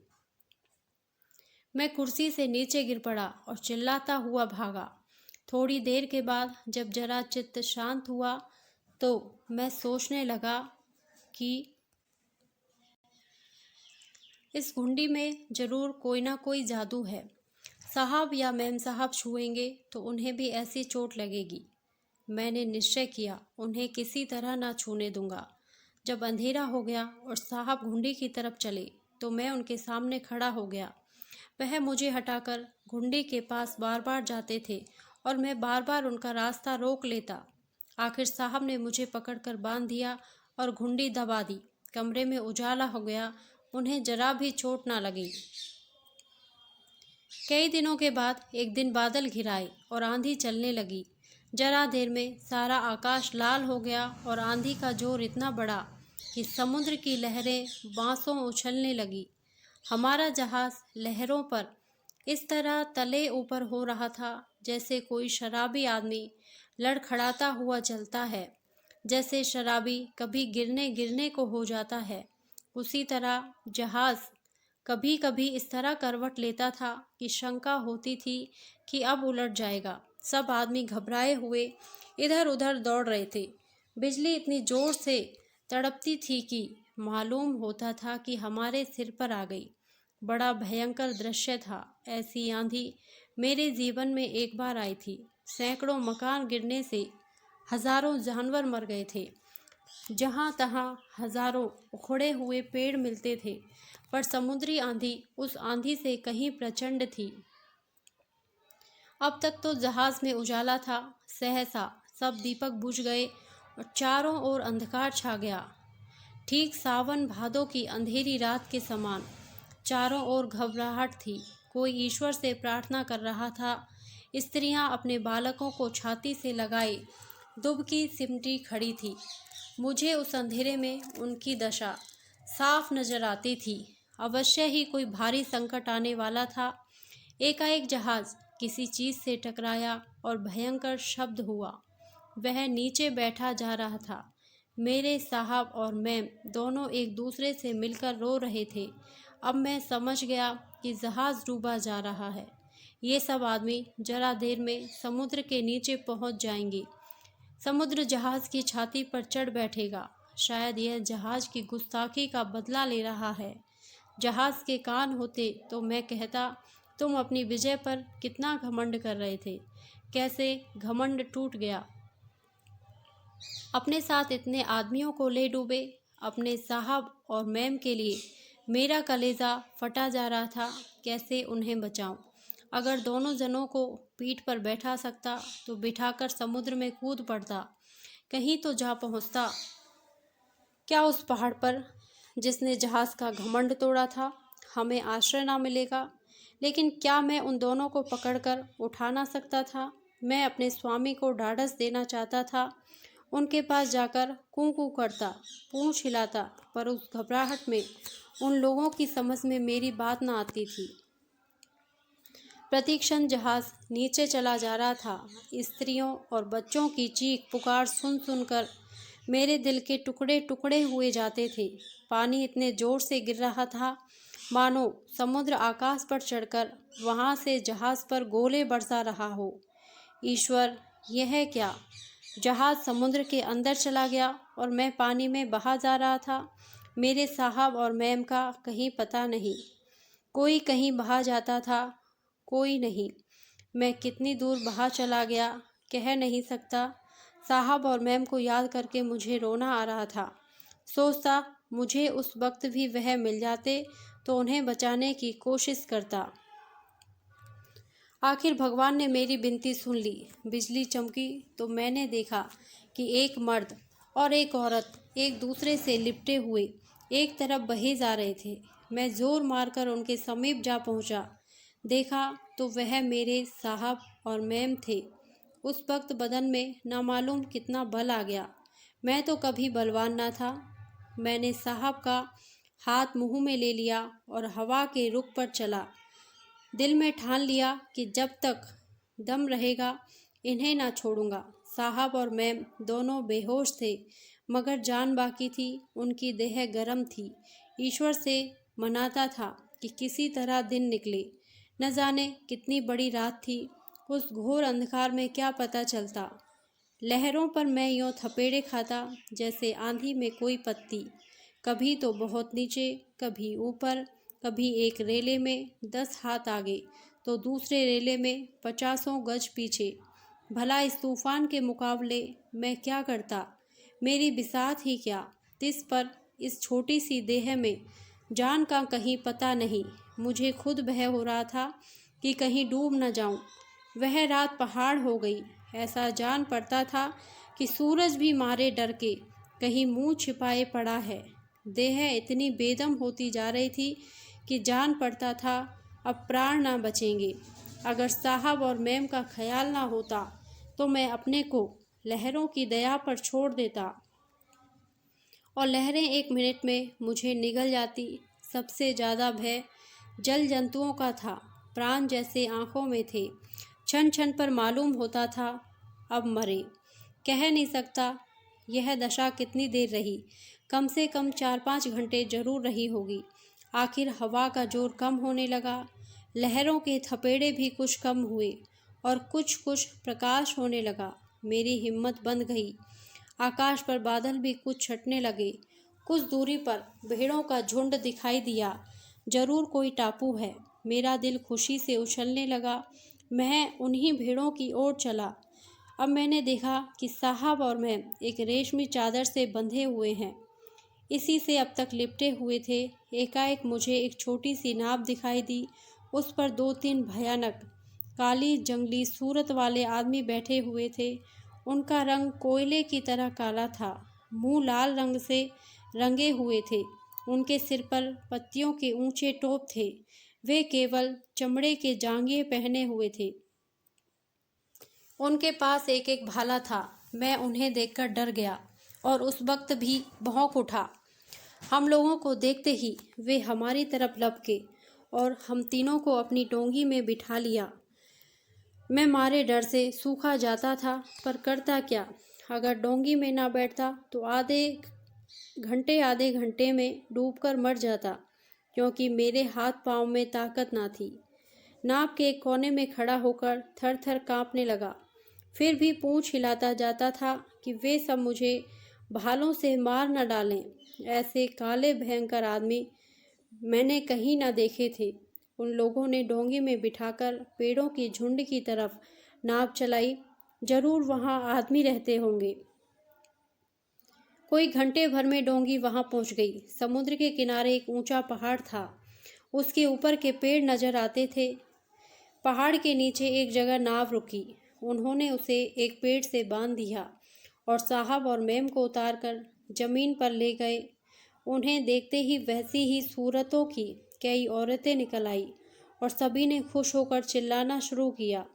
मैं कुर्सी से नीचे गिर पड़ा और चिल्लाता हुआ भागा। थोड़ी देर के बाद जब जरा चित्त शांत हुआ तो मैं सोचने लगा कि इस घुंडी में जरूर कोई ना कोई जादू है। साहब या मेम साहब छुएंगे तो उन्हें भी ऐसी चोट लगेगी। मैंने निश्चय किया उन्हें किसी तरह ना छूने दूंगा। जब अंधेरा हो गया और साहब घुंडी की तरफ चले तो मैं उनके सामने खड़ा हो गया। वह मुझे हटाकर घुंडी के पास बार बार जाते थे और मैं बार बार उनका रास्ता रोक लेता। आखिर साहब ने मुझे पकड़कर बांध दिया और घुंडी दबा दी। कमरे में उजाला हो गया। उन्हें जरा भी चोट ना लगी। कई दिनों के बाद एक दिन बादल घिराए और आंधी चलने लगी। जरा देर में सारा आकाश लाल हो गया और आंधी का जोर इतना बढ़ा कि समुद्र की लहरें बांसों उछलने लगी। हमारा जहाज लहरों पर इस तरह तले ऊपर हो रहा था जैसे कोई शराबी आदमी लड़खड़ाता हुआ चलता है। जैसे शराबी कभी गिरने गिरने को हो जाता है, उसी तरह जहाज कभी कभी इस तरह करवट लेता था कि शंका होती थी कि अब उलट जाएगा। सब आदमी घबराए हुए इधर उधर दौड़ रहे थे। बिजली इतनी जोर से तड़पती थी कि मालूम होता था कि हमारे सिर पर आ गई। बड़ा भयंकर दृश्य था। ऐसी आंधी मेरे जीवन में एक बार आई थी। सैकड़ों मकान गिरने से हजारों जानवर मर गए थे। जहाँ तहाँ हजारों उखड़े हुए पेड़ मिलते थे, पर समुद्री आंधी उस आंधी से कहीं प्रचंड थी। अब तक तो जहाज में उजाला था। सहसा सब दीपक बुझ गए और चारों ओर अंधकार छा गया, ठीक सावन भादों की अंधेरी रात के समान। चारों ओर घबराहट थी। कोई ईश्वर से प्रार्थना कर रहा था। स्त्रियां अपने बालकों को छाती से लगाए दुबकी सिमटी खड़ी थी। मुझे उस अंधेरे में उनकी दशा साफ नजर आती थी। अवश्य ही कोई भारी संकट आने वाला था। एकाएक जहाज किसी चीज से टकराया और भयंकर शब्द हुआ। वह नीचे बैठा जा रहा था। मेरे साहब और मैम दोनों एक दूसरे से मिलकर रो रहे थे। अब मैं समझ गया कि जहाज डूबा जा रहा है। ये सब आदमी जरा देर में समुद्र के नीचे पहुंच जाएंगे। समुद्र जहाज की छाती पर चढ़ बैठेगा। शायद यह जहाज की गुस्ताखी का बदला ले रहा है। जहाज के कान होते तो मैं कहता, तुम अपनी विजय पर कितना घमंड कर रहे थे। कैसे घमंड टूट गया। अपने साथ इतने आदमियों को ले डूबे। अपने साहब और मैम के लिए मेरा कलेजा फटा जा रहा था। कैसे उन्हें बचाऊं। अगर दोनों जनों को पीठ पर बैठा सकता तो बिठाकर समुद्र में कूद पड़ता, कहीं तो जा पहुंचता। क्या उस पहाड़ पर जिसने जहाज का घमंड तोड़ा था हमें आश्रय ना मिलेगा? लेकिन क्या मैं उन दोनों को पकड़कर उठा ना सकता था? मैं अपने स्वामी को ढाढ़स देना चाहता था। उनके पास जाकर कूं कूं करता, पूंछ हिलाता, पर उस घबराहट में उन लोगों की समझ में मेरी बात न आती थी। प्रतिक्षण जहाज नीचे चला जा रहा था। स्त्रियों और बच्चों की चीख पुकार सुन सुनकर मेरे दिल के टुकड़े टुकड़े हुए जाते थे। पानी इतने जोर से गिर रहा था मानो समुद्र आकाश पर चढ़कर वहां से जहाज पर गोले बरसा रहा हो। ईश्वर, यह क्या? जहाज समुद्र के अंदर चला गया और मैं पानी में बहा जा रहा था। मेरे साहब और मैम का कहीं पता नहीं। कोई कहीं बहा जाता था, कोई नहीं। मैं कितनी दूर बहा चला गया कह नहीं सकता। साहब और मैम को याद करके मुझे रोना आ रहा था। सोचता मुझे उस वक्त भी वह मिल जाते तो उन्हें बचाने की कोशिश करता। आखिर भगवान ने मेरी विनती सुन ली। बिजली चमकी तो मैंने देखा कि एक मर्द और एक औरत एक दूसरे से लिपटे हुए एक तरफ बहे जा रहे थे। मैं जोर मारकर उनके समीप जा पहुंचा। देखा तो वह मेरे साहब और मैम थे। उस वक्त बदन में नामालूम कितना बल आ गया। मैं तो कभी बलवान न था। मैंने साहब का हाथ मुंह में ले लिया और हवा के रुख पर चला। दिल में ठान लिया कि जब तक दम रहेगा इन्हें ना छोड़ूंगा। साहब और मैम दोनों बेहोश थे, मगर जान बाकी थी। उनकी देह गर्म थी। ईश्वर से मनाता था कि किसी तरह दिन निकले। न जाने कितनी बड़ी रात थी। उस घोर अंधकार में क्या पता चलता। लहरों पर मैं यूँ थपेड़े खाता जैसे आंधी में कोई पत्ती। कभी तो बहुत नीचे, कभी ऊपर, कभी एक रेले में 10 हाथ आगे तो दूसरे रेले में 50 गज पीछे। भला इस तूफान के मुकाबले मैं क्या करता। मेरी बिसात ही क्या। तिस पर इस छोटी सी देह में जान का कहीं पता नहीं। मुझे खुद भय हो रहा था कि कहीं डूब न जाऊं। वह रात पहाड़ हो गई। ऐसा जान पड़ता था कि सूरज भी मारे डर के कहीं मुंह छिपाए पड़ा है। देह इतनी बेदम होती जा रही थी कि जान पड़ता था अब प्राण ना बचेंगे। अगर साहब और मैम का ख्याल ना होता तो मैं अपने को लहरों की दया पर छोड़ देता और लहरें 1 मिनट में मुझे निगल जाती। सबसे ज़्यादा भय जल जंतुओं का था। प्राण जैसे आंखों में थे। क्षण क्षण पर मालूम होता था अब मरे। कह नहीं सकता यह दशा कितनी देर रही। कम से कम 4-5 घंटे जरूर रही होगी। आखिर हवा का जोर कम होने लगा। लहरों के थपेड़े भी कुछ कम हुए और कुछ कुछ प्रकाश होने लगा। मेरी हिम्मत बंध गई। आकाश पर बादल भी कुछ छटने लगे। कुछ दूरी पर भेड़ों का झुंड दिखाई दिया। जरूर कोई टापू है। मेरा दिल खुशी से उछलने लगा। मैं उन्हीं भेड़ों की ओर चला। अब मैंने देखा कि साहब और मैं एक रेशमी चादर से बंधे हुए हैं। इसी से अब तक लिपटे हुए थे। एकाएक मुझे एक छोटी सी नाव दिखाई दी। उस पर 2-3 भयानक काली जंगली सूरत वाले आदमी बैठे हुए थे। उनका रंग कोयले की तरह काला था। मुंह लाल रंग से रंगे हुए थे। उनके सिर पर पत्तियों के ऊंचे टोप थे। वे केवल चमड़े के जांघिए पहने हुए थे। उनके पास एक एक भाला था। मैं उन्हें देखकर डर गया और उस वक्त भी भौंक उठा। हम लोगों को देखते ही वे हमारी तरफ लपके और हम तीनों को अपनी डोंगी में बिठा लिया। मैं मारे डर से सूखा जाता था, पर करता क्या। अगर डोंगी में ना बैठता तो आधे घंटे में डूबकर मर जाता, क्योंकि मेरे हाथ पांव में ताकत ना थी। नाव के एक कोने में खड़ा होकर थर थर कांपने लगा। फिर भी पूंछ हिलाता जाता था कि वे सब मुझे भालों से मार न डालें। ऐसे काले भयंकर आदमी मैंने कहीं न देखे थे। उन लोगों ने डोंगी में बिठाकर पेड़ों की झुंड की तरफ नाव चलाई। जरूर वहां आदमी रहते होंगे। कोई घंटे भर में डोंगी वहां पहुंच गई। समुद्र के किनारे एक ऊंचा पहाड़ था। उसके ऊपर के पेड़ नजर आते थे। पहाड़ के नीचे एक जगह नाव रुकी। उन्होंने उसे एक पेड़ से बांध दिया और साहब और मैम को उतारकर जमीन पर ले गए। उन्हें देखते ही वैसी ही सूरतों की कई औरतें निकल आई और सभी ने खुश होकर चिल्लाना शुरू किया।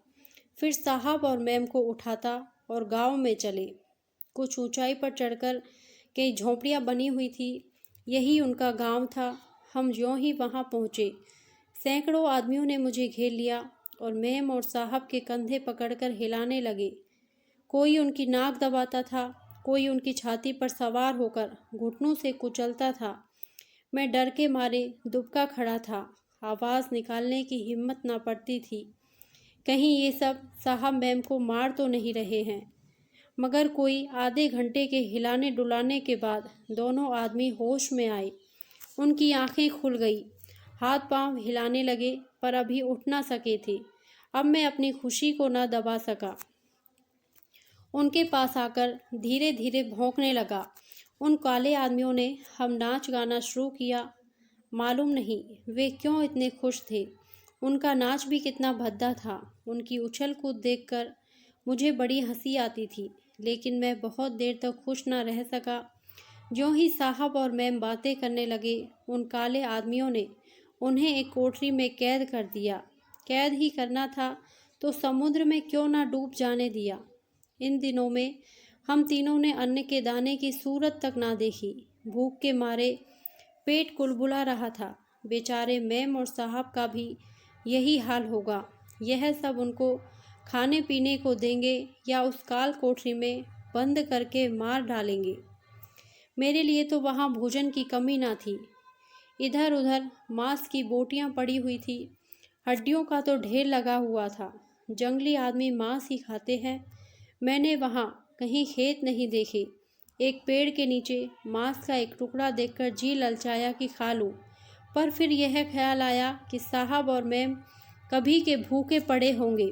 फिर साहब और मैम को उठाता और गांव में चले। कुछ ऊंचाई पर चढ़कर कई झोंपड़ियां बनी हुई थी। यही उनका गांव था। हम ज्यों ही वहां पहुंचे, सैकड़ों आदमियों ने मुझे घेर लिया और मैम और साहब के कंधे पकड़कर हिलाने लगे। कोई उनकी नाक दबाता था, कोई उनकी छाती पर सवार होकर घुटनों से कुचलता था। मैं डर के मारे दुबका खड़ा था। आवाज़ निकालने की हिम्मत ना पड़ती थी। कहीं ये सब साहब मैम को मार तो नहीं रहे हैं। मगर कोई आधे घंटे के हिलाने डुलाने के बाद दोनों आदमी होश में आए। उनकी आंखें खुल गई। हाथ पांव हिलाने लगे, पर अभी उठ ना सके थे। अब मैं अपनी खुशी को ना दबा सका। उनके पास आकर धीरे धीरे भौंकने लगा उन काले आदमियों ने हम नाच गाना शुरू किया। मालूम नहीं वे क्यों इतने खुश थे। उनका नाच भी कितना भद्दा था। उनकी उछल कूद देखकर मुझे बड़ी हंसी आती थी, लेकिन मैं बहुत देर तक खुश न रह सका। ज्यों ही साहब और मैम बातें करने लगे, उन काले आदमियों ने उन्हें एक कोठरी में कैद कर दिया। कैद ही करना था तो समुद्र में क्यों ना डूब जाने दिया। इन दिनों में हम तीनों ने अन्न के दाने की सूरत तक ना देखी। भूख के मारे पेट कुलबुला रहा था। बेचारे मैम और साहब का भी यही हाल होगा। यह सब उनको खाने पीने को देंगे या उस काल कोठरी में बंद करके मार डालेंगे। मेरे लिए तो वहाँ भोजन की कमी ना थी। इधर उधर मांस की बोटियां पड़ी हुई थी। हड्डियों का तो ढेर लगा हुआ था। जंगली आदमी मांस ही खाते हैं। मैंने वहाँ कहीं खेत नहीं देखे। एक पेड़ के नीचे मांस का एक टुकड़ा देखकर जी ललचाया कि खा लूं, पर फिर यह ख्याल आया कि साहब और मैम कभी के भूखे पड़े होंगे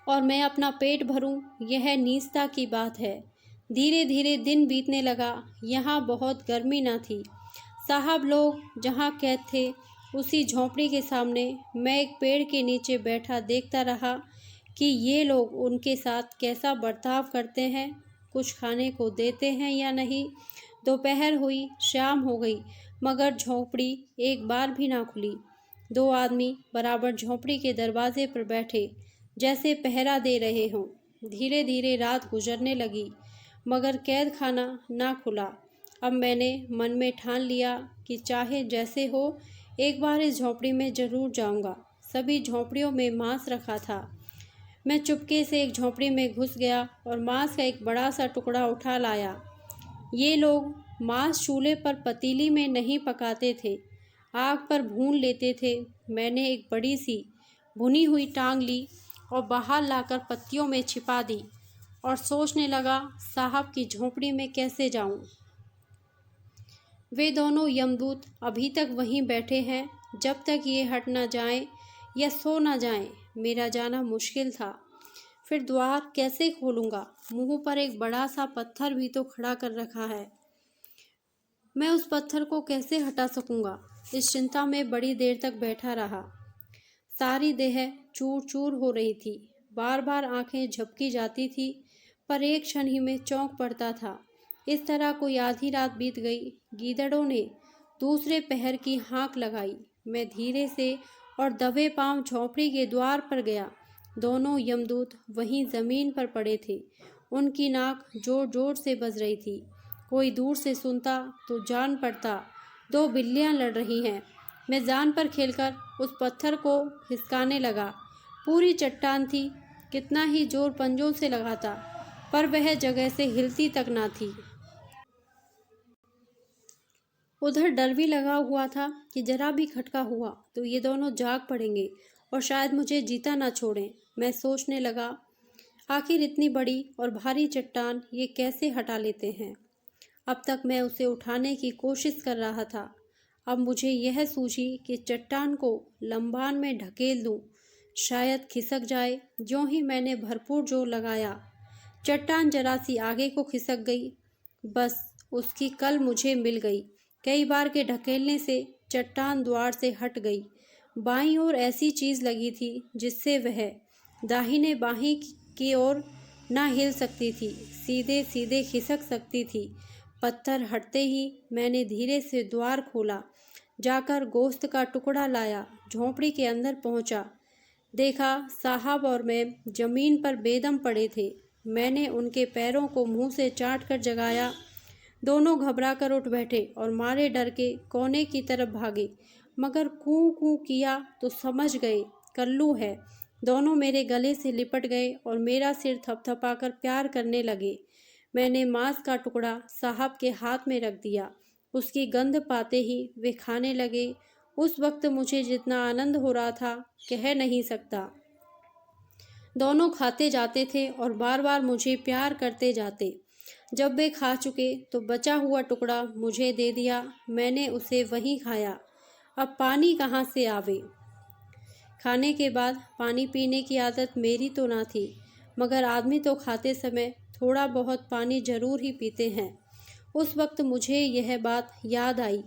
और मैं अपना पेट भरूं, यह नीचता की बात है। धीरे धीरे दिन बीतने लगा। यहाँ बहुत गर्मी न थी। साहब लोग जहाँ कैद थे, उसी झोंपड़ी के सामने मैं एक पेड़ के नीचे बैठा देखता रहा कि ये लोग उनके साथ कैसा बर्ताव करते हैं, कुछ खाने को देते हैं या नहीं। दोपहर हुई, शाम हो गई, मगर झोंपड़ी एक बार भी ना खुली। दो आदमी बराबर झोंपड़ी के दरवाजे पर बैठे, जैसे पहरा दे रहे हों। धीरे धीरे रात गुजरने लगी, मगर कैद खाना ना खुला। अब मैंने मन में ठान लिया कि चाहे जैसे हो, एक बार इस झोंपड़ी में ज़रूर जाऊंगा। सभी झोंपड़ियों में मांस रखा था। मैं चुपके से एक झोंपड़ी में घुस गया और मांस का एक बड़ा सा टुकड़ा उठा लाया। ये लोग मांस चूल्हे पर पतीली में नहीं पकाते थे, आग पर भून लेते थे। मैंने एक बड़ी सी भुनी हुई टांग ली और बाहर लाकर पत्तियों में छिपा दी और सोचने लगा, साहब की झोंपड़ी में कैसे जाऊं। वे दोनों यमदूत अभी तक वहीं बैठे हैं। जब तक ये हट ना जाएं या सो ना जाएं, मेरा जाना मुश्किल था। फिर द्वार कैसे खोलूंगा? मुंह पर एक बड़ा सा पत्थर भी तो खड़ा कर रखा है। मैं उस पत्थर को कैसे हटा सकूंगा? इस चिंता में बड़ी देर तक बैठा रहा। सारी देह चूर चूर हो रही थी। बार बार आंखें झपकी जाती थी, पर एक क्षण ही में चौंक पड़ता था। इस तरह कोई आधी रात बीत गई। गीदड़ों ने दूसरे पहर की हाँक लगाई। मैं धीरे से और दबे पांव झोंपड़ी के द्वार पर गया। दोनों यमदूत वहीं जमीन पर पड़े थे। उनकी नाक जोर जोर से बज रही थी। कोई दूर से सुनता तो जान पड़ता दो बिल्लियां लड़ रही हैं। मैं जान पर खेलकर उस पत्थर को खिसकाने लगा। पूरी चट्टान थी, कितना ही जोर पंजों से लगाता, पर वह जगह से हिलती तक ना थी। उधर डर भी लगा हुआ था कि जरा भी खटका हुआ तो ये दोनों जाग पड़ेंगे और शायद मुझे जीता ना छोड़ें। मैं सोचने लगा, आखिर इतनी बड़ी और भारी चट्टान ये कैसे हटा लेते हैं। अब तक मैं उसे उठाने की कोशिश कर रहा था। अब मुझे यह सूझी कि चट्टान को लंबान में ढकेल दूं, शायद खिसक जाए। ज्यों ही मैंने भरपूर जोर लगाया, चट्टान जरा सी आगे को खिसक गई। बस उसकी कल मुझे मिल गई। कई बार के ढकेलने से चट्टान द्वार से हट गई। बाईं ओर ऐसी चीज़ लगी थी जिससे वह दाहिने बाहीं की ओर ना हिल सकती थी, सीधे सीधे खिसक सकती थी। पत्थर हटते ही मैंने धीरे से द्वार खोला, जाकर गोश्त का टुकड़ा लाया, झोंपड़ी के अंदर पहुंचा। देखा साहब और मैं जमीन पर बेदम पड़े थे। मैंने उनके पैरों को मुंह से चाट कर जगाया। दोनों घबराकर उठ बैठे और मारे डर के कोने की तरफ भागे, मगर कूं कूं किया तो समझ गए कल्लू है। दोनों मेरे गले से लिपट गए और मेरा सिर थपथपाकर प्यार करने लगे। मैंने मांस का टुकड़ा साहब के हाथ में रख दिया। उसकी गंध पाते ही वे खाने लगे। उस वक्त मुझे जितना आनंद हो रहा था, कह नहीं सकता। दोनों खाते जाते थे और बार बार मुझे प्यार करते जाते। जब वे खा चुके तो बचा हुआ टुकड़ा मुझे दे दिया। मैंने उसे वहीं खाया। अब पानी कहाँ से आवे? खाने के बाद पानी पीने की आदत मेरी तो ना थी, मगर आदमी तो खाते समय थोड़ा बहुत पानी जरूर ही पीते हैं। उस वक्त मुझे यह बात याद आई।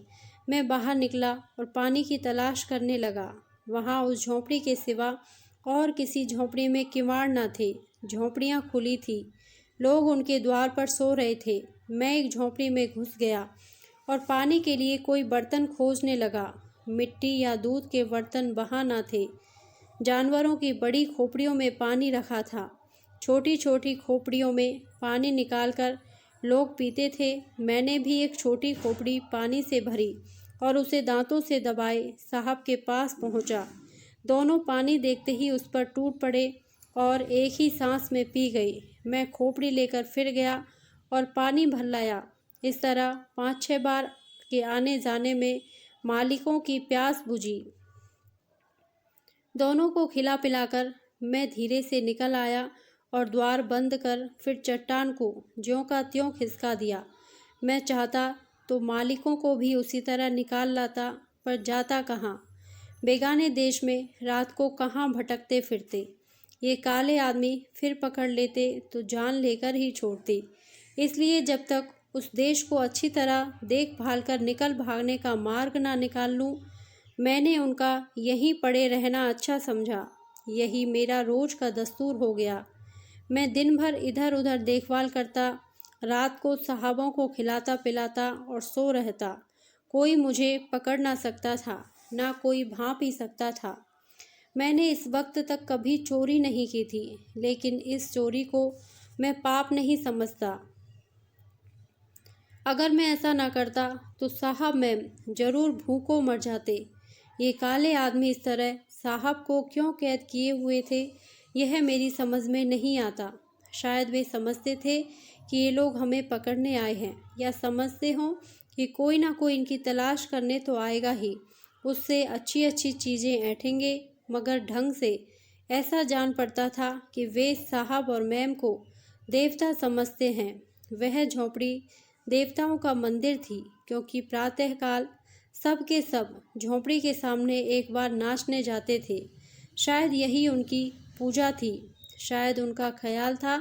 मैं बाहर निकला और पानी की तलाश करने लगा। वहाँ उस झोंपड़ी के सिवा और किसी झोंपड़ी में किवाड़ न थे। झोंपड़ियाँ खुली थी, लोग उनके द्वार पर सो रहे थे। मैं एक झोंपड़ी में घुस गया और पानी के लिए कोई बर्तन खोजने लगा। मिट्टी या दूध के बर्तन वहाँ न थे। जानवरों की बड़ी खोपड़ियों में पानी रखा था। छोटी छोटी खोपड़ियों में पानी निकालकर लोग पीते थे। मैंने भी एक छोटी खोपड़ी पानी से भरी और उसे दांतों से दबाए साहब के पास पहुंचा। दोनों पानी देखते ही उस पर टूट पड़े और एक ही सांस में पी गई। मैं खोपड़ी लेकर फिर गया और पानी भर लाया। इस तरह 5-6 बार के आने जाने में मालिकों की प्यास बुझी। दोनों को खिला पिलाकर मैं धीरे से निकल आया और द्वार बंद कर फिर चट्टान को ज्यों का त्यों खिसका दिया। मैं चाहता तो मालिकों को भी उसी तरह निकाल लाता, पर जाता कहाँ। बेगाने देश में रात को कहाँ भटकते फिरते। ये काले आदमी फिर पकड़ लेते तो जान लेकर ही छोड़ते। इसलिए जब तक उस देश को अच्छी तरह देखभाल कर निकल भागने का मार्ग ना निकाल लूँ, मैंने उनका यहीं पड़े रहना अच्छा समझा। यही मेरा रोज का दस्तूर हो गया। मैं दिन भर इधर उधर देखभाल करता, रात को साहबों को खिलाता पिलाता और सो रहता। कोई मुझे पकड़ ना सकता था, ना कोई भांप ही सकता था। मैंने इस वक्त तक कभी चोरी नहीं की थी, लेकिन इस चोरी को मैं पाप नहीं समझता। अगर मैं ऐसा ना करता तो साहब मैम जरूर भूखों मर जाते। ये काले आदमी इस तरह साहब को क्यों कैद किए हुए थे, यह मेरी समझ में नहीं आता। शायद वे समझते थे कि ये लोग हमें पकड़ने आए हैं, या समझते हों कि कोई ना कोई इनकी तलाश करने तो आएगा ही, उससे अच्छी अच्छी चीज़ें ऐंठेंगे। मगर ढंग से ऐसा जान पड़ता था कि वे साहब और मैम को देवता समझते हैं। वह झोंपड़ी देवताओं का मंदिर थी, क्योंकि प्रातःकाल सब के सब झोंपड़ी के सामने एक बार नाचने जाते थे। शायद यही उनकी पूजा थी। शायद उनका ख्याल था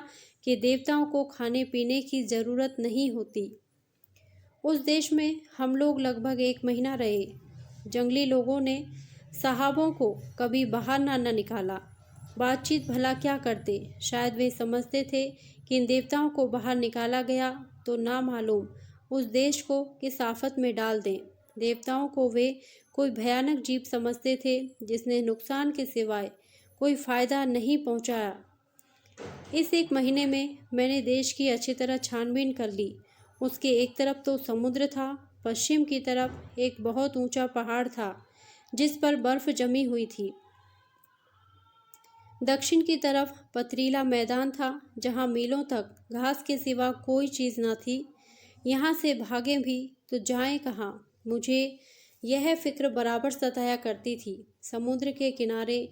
कि देवताओं को खाने पीने की ज़रूरत नहीं होती। उस देश में हम लोग लगभग 1 महीना रहे। जंगली लोगों ने साहबों को कभी बाहर ना निकाला। बातचीत भला क्या करते। शायद वे समझते थे कि इन देवताओं को बाहर निकाला गया तो ना मालूम उस देश को किस आफत में डाल दें। देवताओं को वे कोई भयानक जीव समझते थे, जिसने नुकसान के सिवाय कोई फ़ायदा नहीं पहुंचाया। इस 1 महीने में मैंने देश की अच्छी तरह छानबीन कर ली। उसके एक तरफ तो समुद्र था, पश्चिम की तरफ एक बहुत ऊंचा पहाड़ था जिस पर बर्फ जमी हुई थी। दक्षिण की तरफ पथरीला मैदान था, जहां मीलों तक घास के सिवा कोई चीज़ न थी। यहाँ से भागें भी तो जाएं कहाँ, मुझे यह फिक्र बराबर सताया करती थी। समुद्र के किनारे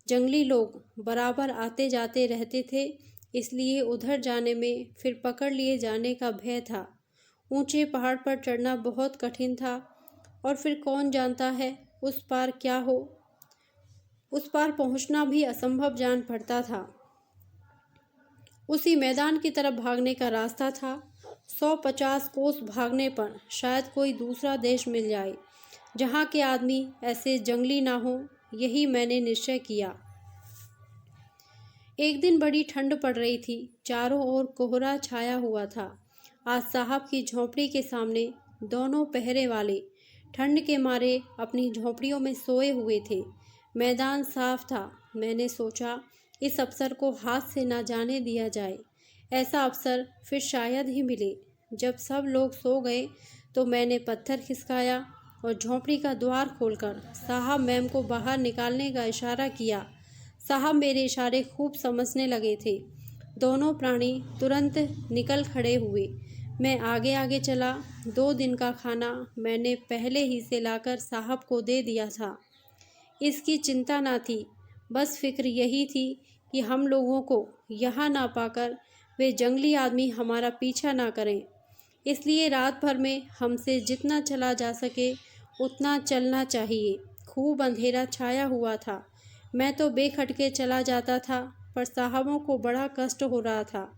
जंगली लोग बराबर आते जाते रहते थे, इसलिए उधर जाने में फिर पकड़ लिए जाने का भय था। ऊंचे पहाड़ पर चढ़ना बहुत कठिन था, और फिर कौन जानता है उस पार क्या हो। उस पार पहुंचना भी असंभव जान पड़ता था। उसी मैदान की तरफ भागने का रास्ता था। 150 कोस भागने पर शायद कोई दूसरा देश मिल जाए जहाँ के आदमी ऐसे जंगली ना हो। यही मैंने निश्चय किया। एक दिन बड़ी ठंड पड़ रही थी, चारों ओर कोहरा छाया हुआ था। आज साहब की झोंपड़ी के सामने दोनों पहरे वाले ठंड के मारे अपनी झोंपड़ियों में सोए हुए थे। मैदान साफ था। मैंने सोचा इस अवसर को हाथ से ना जाने दिया जाए। ऐसा अवसर फिर शायद ही मिले। जब सब लोग सो गए तो मैंने पत्थर खिसकाया और झोंपड़ी का द्वार खोलकर साहब मैम को बाहर निकालने का इशारा किया। साहब मेरे इशारे खूब समझने लगे थे। दोनों प्राणी तुरंत निकल खड़े हुए। मैं आगे आगे चला। 2 दिन का खाना मैंने पहले ही से लाकर साहब को दे दिया था। इसकी चिंता ना थी, बस फिक्र यही थी कि हम लोगों को यहाँ ना पाकर वे जंगली आदमी हमारा पीछा ना करें। इसलिए रात भर में हमसे जितना चला जा सके उतना चलना चाहिए। खूब अंधेरा छाया हुआ था। मैं तो बेखटके चला जाता था, पर साहबों को बड़ा कष्ट हो रहा था।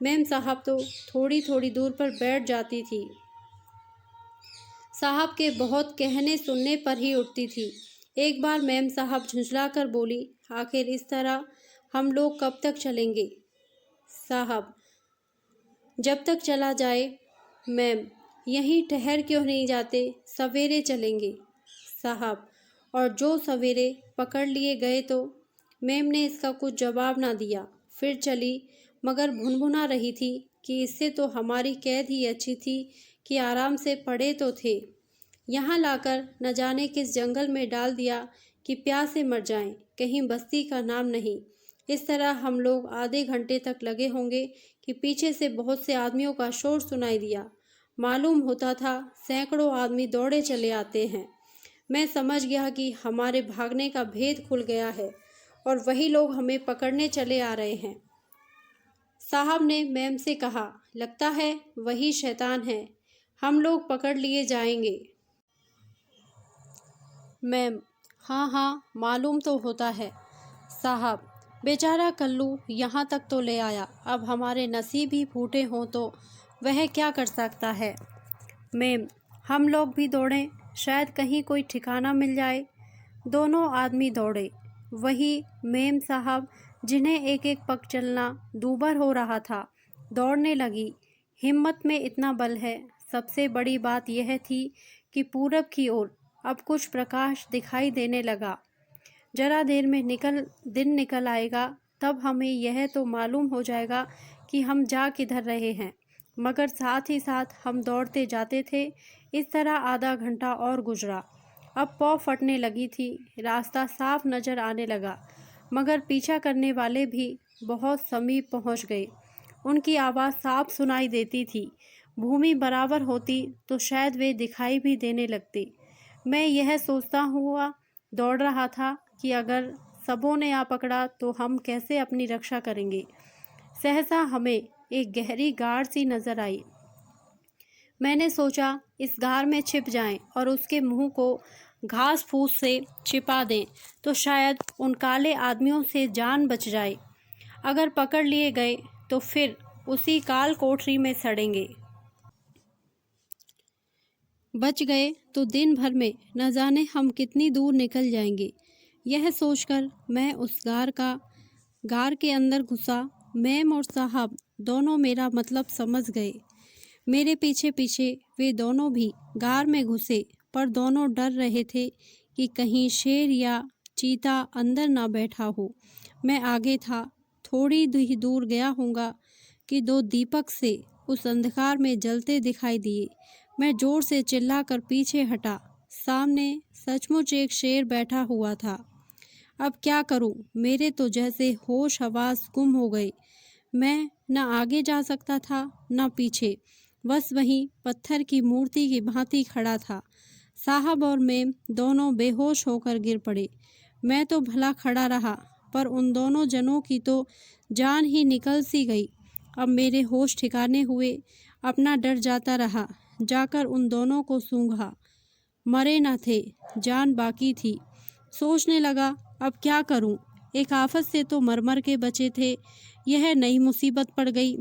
मैम साहब तो थोड़ी थोड़ी दूर पर बैठ जाती थी। साहब के बहुत कहने सुनने पर ही उठती थी। एक बार मैम साहब झुंझला कर बोली, आखिर इस तरह हम लोग कब तक चलेंगे? साहब, जब तक चला जाए। मैम, यहीं ठहर क्यों नहीं जाते? सवेरे चलेंगे। साहब, और जो सवेरे पकड़ लिए गए तो? मैम ने इसका कुछ जवाब ना दिया। फिर चली, मगर भुनभुना रही थी कि इससे तो हमारी कैद ही अच्छी थी कि आराम से पड़े तो थे। यहाँ लाकर न जाने किस जंगल में डाल दिया कि प्यास से मर जाएं, कहीं बस्ती का नाम नहीं। इस तरह हम लोग आधे घंटे तक लगे होंगे कि पीछे से बहुत से आदमियों का शोर सुनाई दिया। मालूम होता था सैकड़ों आदमी दौड़े चले आते हैं। मैं समझ गया कि हमारे भागने का भेद खुल गया है और वही लोग हमें पकड़ने चले आ रहे हैं। साहब ने मैम से कहा, लगता है वही शैतान है, हम लोग पकड़ लिए जाएंगे। मैम, हाँ हाँ, मालूम तो होता है। साहब, बेचारा कल्लू यहाँ तक तो ले आया, अब हमारे नसीब ही फूटे हों तो वह क्या कर सकता है। मैम, हम लोग भी दौड़ें, शायद कहीं कोई ठिकाना मिल जाए। दोनों आदमी दौड़े। वही मैम साहब, जिन्हें एक एक पग चलना दूभर हो रहा था, दौड़ने लगी। हिम्मत में इतना बल है। सबसे बड़ी बात यह थी कि पूरब की ओर अब कुछ प्रकाश दिखाई देने लगा। जरा देर में दिन निकल आएगा, तब हमें यह तो मालूम हो जाएगा कि हम जा किधर रहे हैं। मगर साथ ही साथ हम दौड़ते जाते थे। इस तरह आधा घंटा और गुजरा। अब पौ फटने लगी थी, रास्ता साफ नजर आने लगा, मगर पीछा करने वाले भी बहुत समीप पहुंच गए। उनकी आवाज़ साफ सुनाई देती थी। भूमि बराबर होती तो शायद वे दिखाई भी देने लगते। मैं यह सोचता हुआ दौड़ रहा था कि अगर सबों ने आ पकड़ा तो हम कैसे अपनी रक्षा करेंगे। सहसा हमें एक गहरी गाड़ सी नजर आई। मैंने सोचा इस गार में छिप जाएं और उसके मुंह को घास फूस से छिपा दें तो शायद उन काले आदमियों से जान बच जाए। अगर पकड़ लिए गए तो फिर उसी काल कोठरी में सड़ेंगे। बच गए तो दिन भर में न जाने हम कितनी दूर निकल जाएंगे। यह सोचकर मैं उस गार के अंदर घुसा। मैम और साहब दोनों मेरा मतलब समझ गए। मेरे पीछे पीछे वे दोनों भी गार में घुसे, पर दोनों डर रहे थे कि कहीं शेर या चीता अंदर ना बैठा हो। मैं आगे था। थोड़ी ही दूर गया होऊंगा कि दो दीपक से उस अंधकार में जलते दिखाई दिए। मैं जोर से चिल्लाकर पीछे हटा। सामने सचमुच एक शेर बैठा हुआ था। अब क्या करूं? मेरे तो जैसे होश हवास गुम हो गए। मैं न आगे जा सकता था न पीछे, बस वहीं पत्थर की मूर्ति की भांति खड़ा था। साहब और मैम दोनों बेहोश होकर गिर पड़े। मैं तो भला खड़ा रहा, पर उन दोनों जनों की तो जान ही निकल सी गई। अब मेरे होश ठिकाने हुए अपना डर जाता रहा। जाकर उन दोनों को सूंघा। मरे न थे, जान बाकी थी। सोचने लगा, अब क्या करूं? एक आफत से तो मर के बचे थे, यह नई मुसीबत पड़ गई।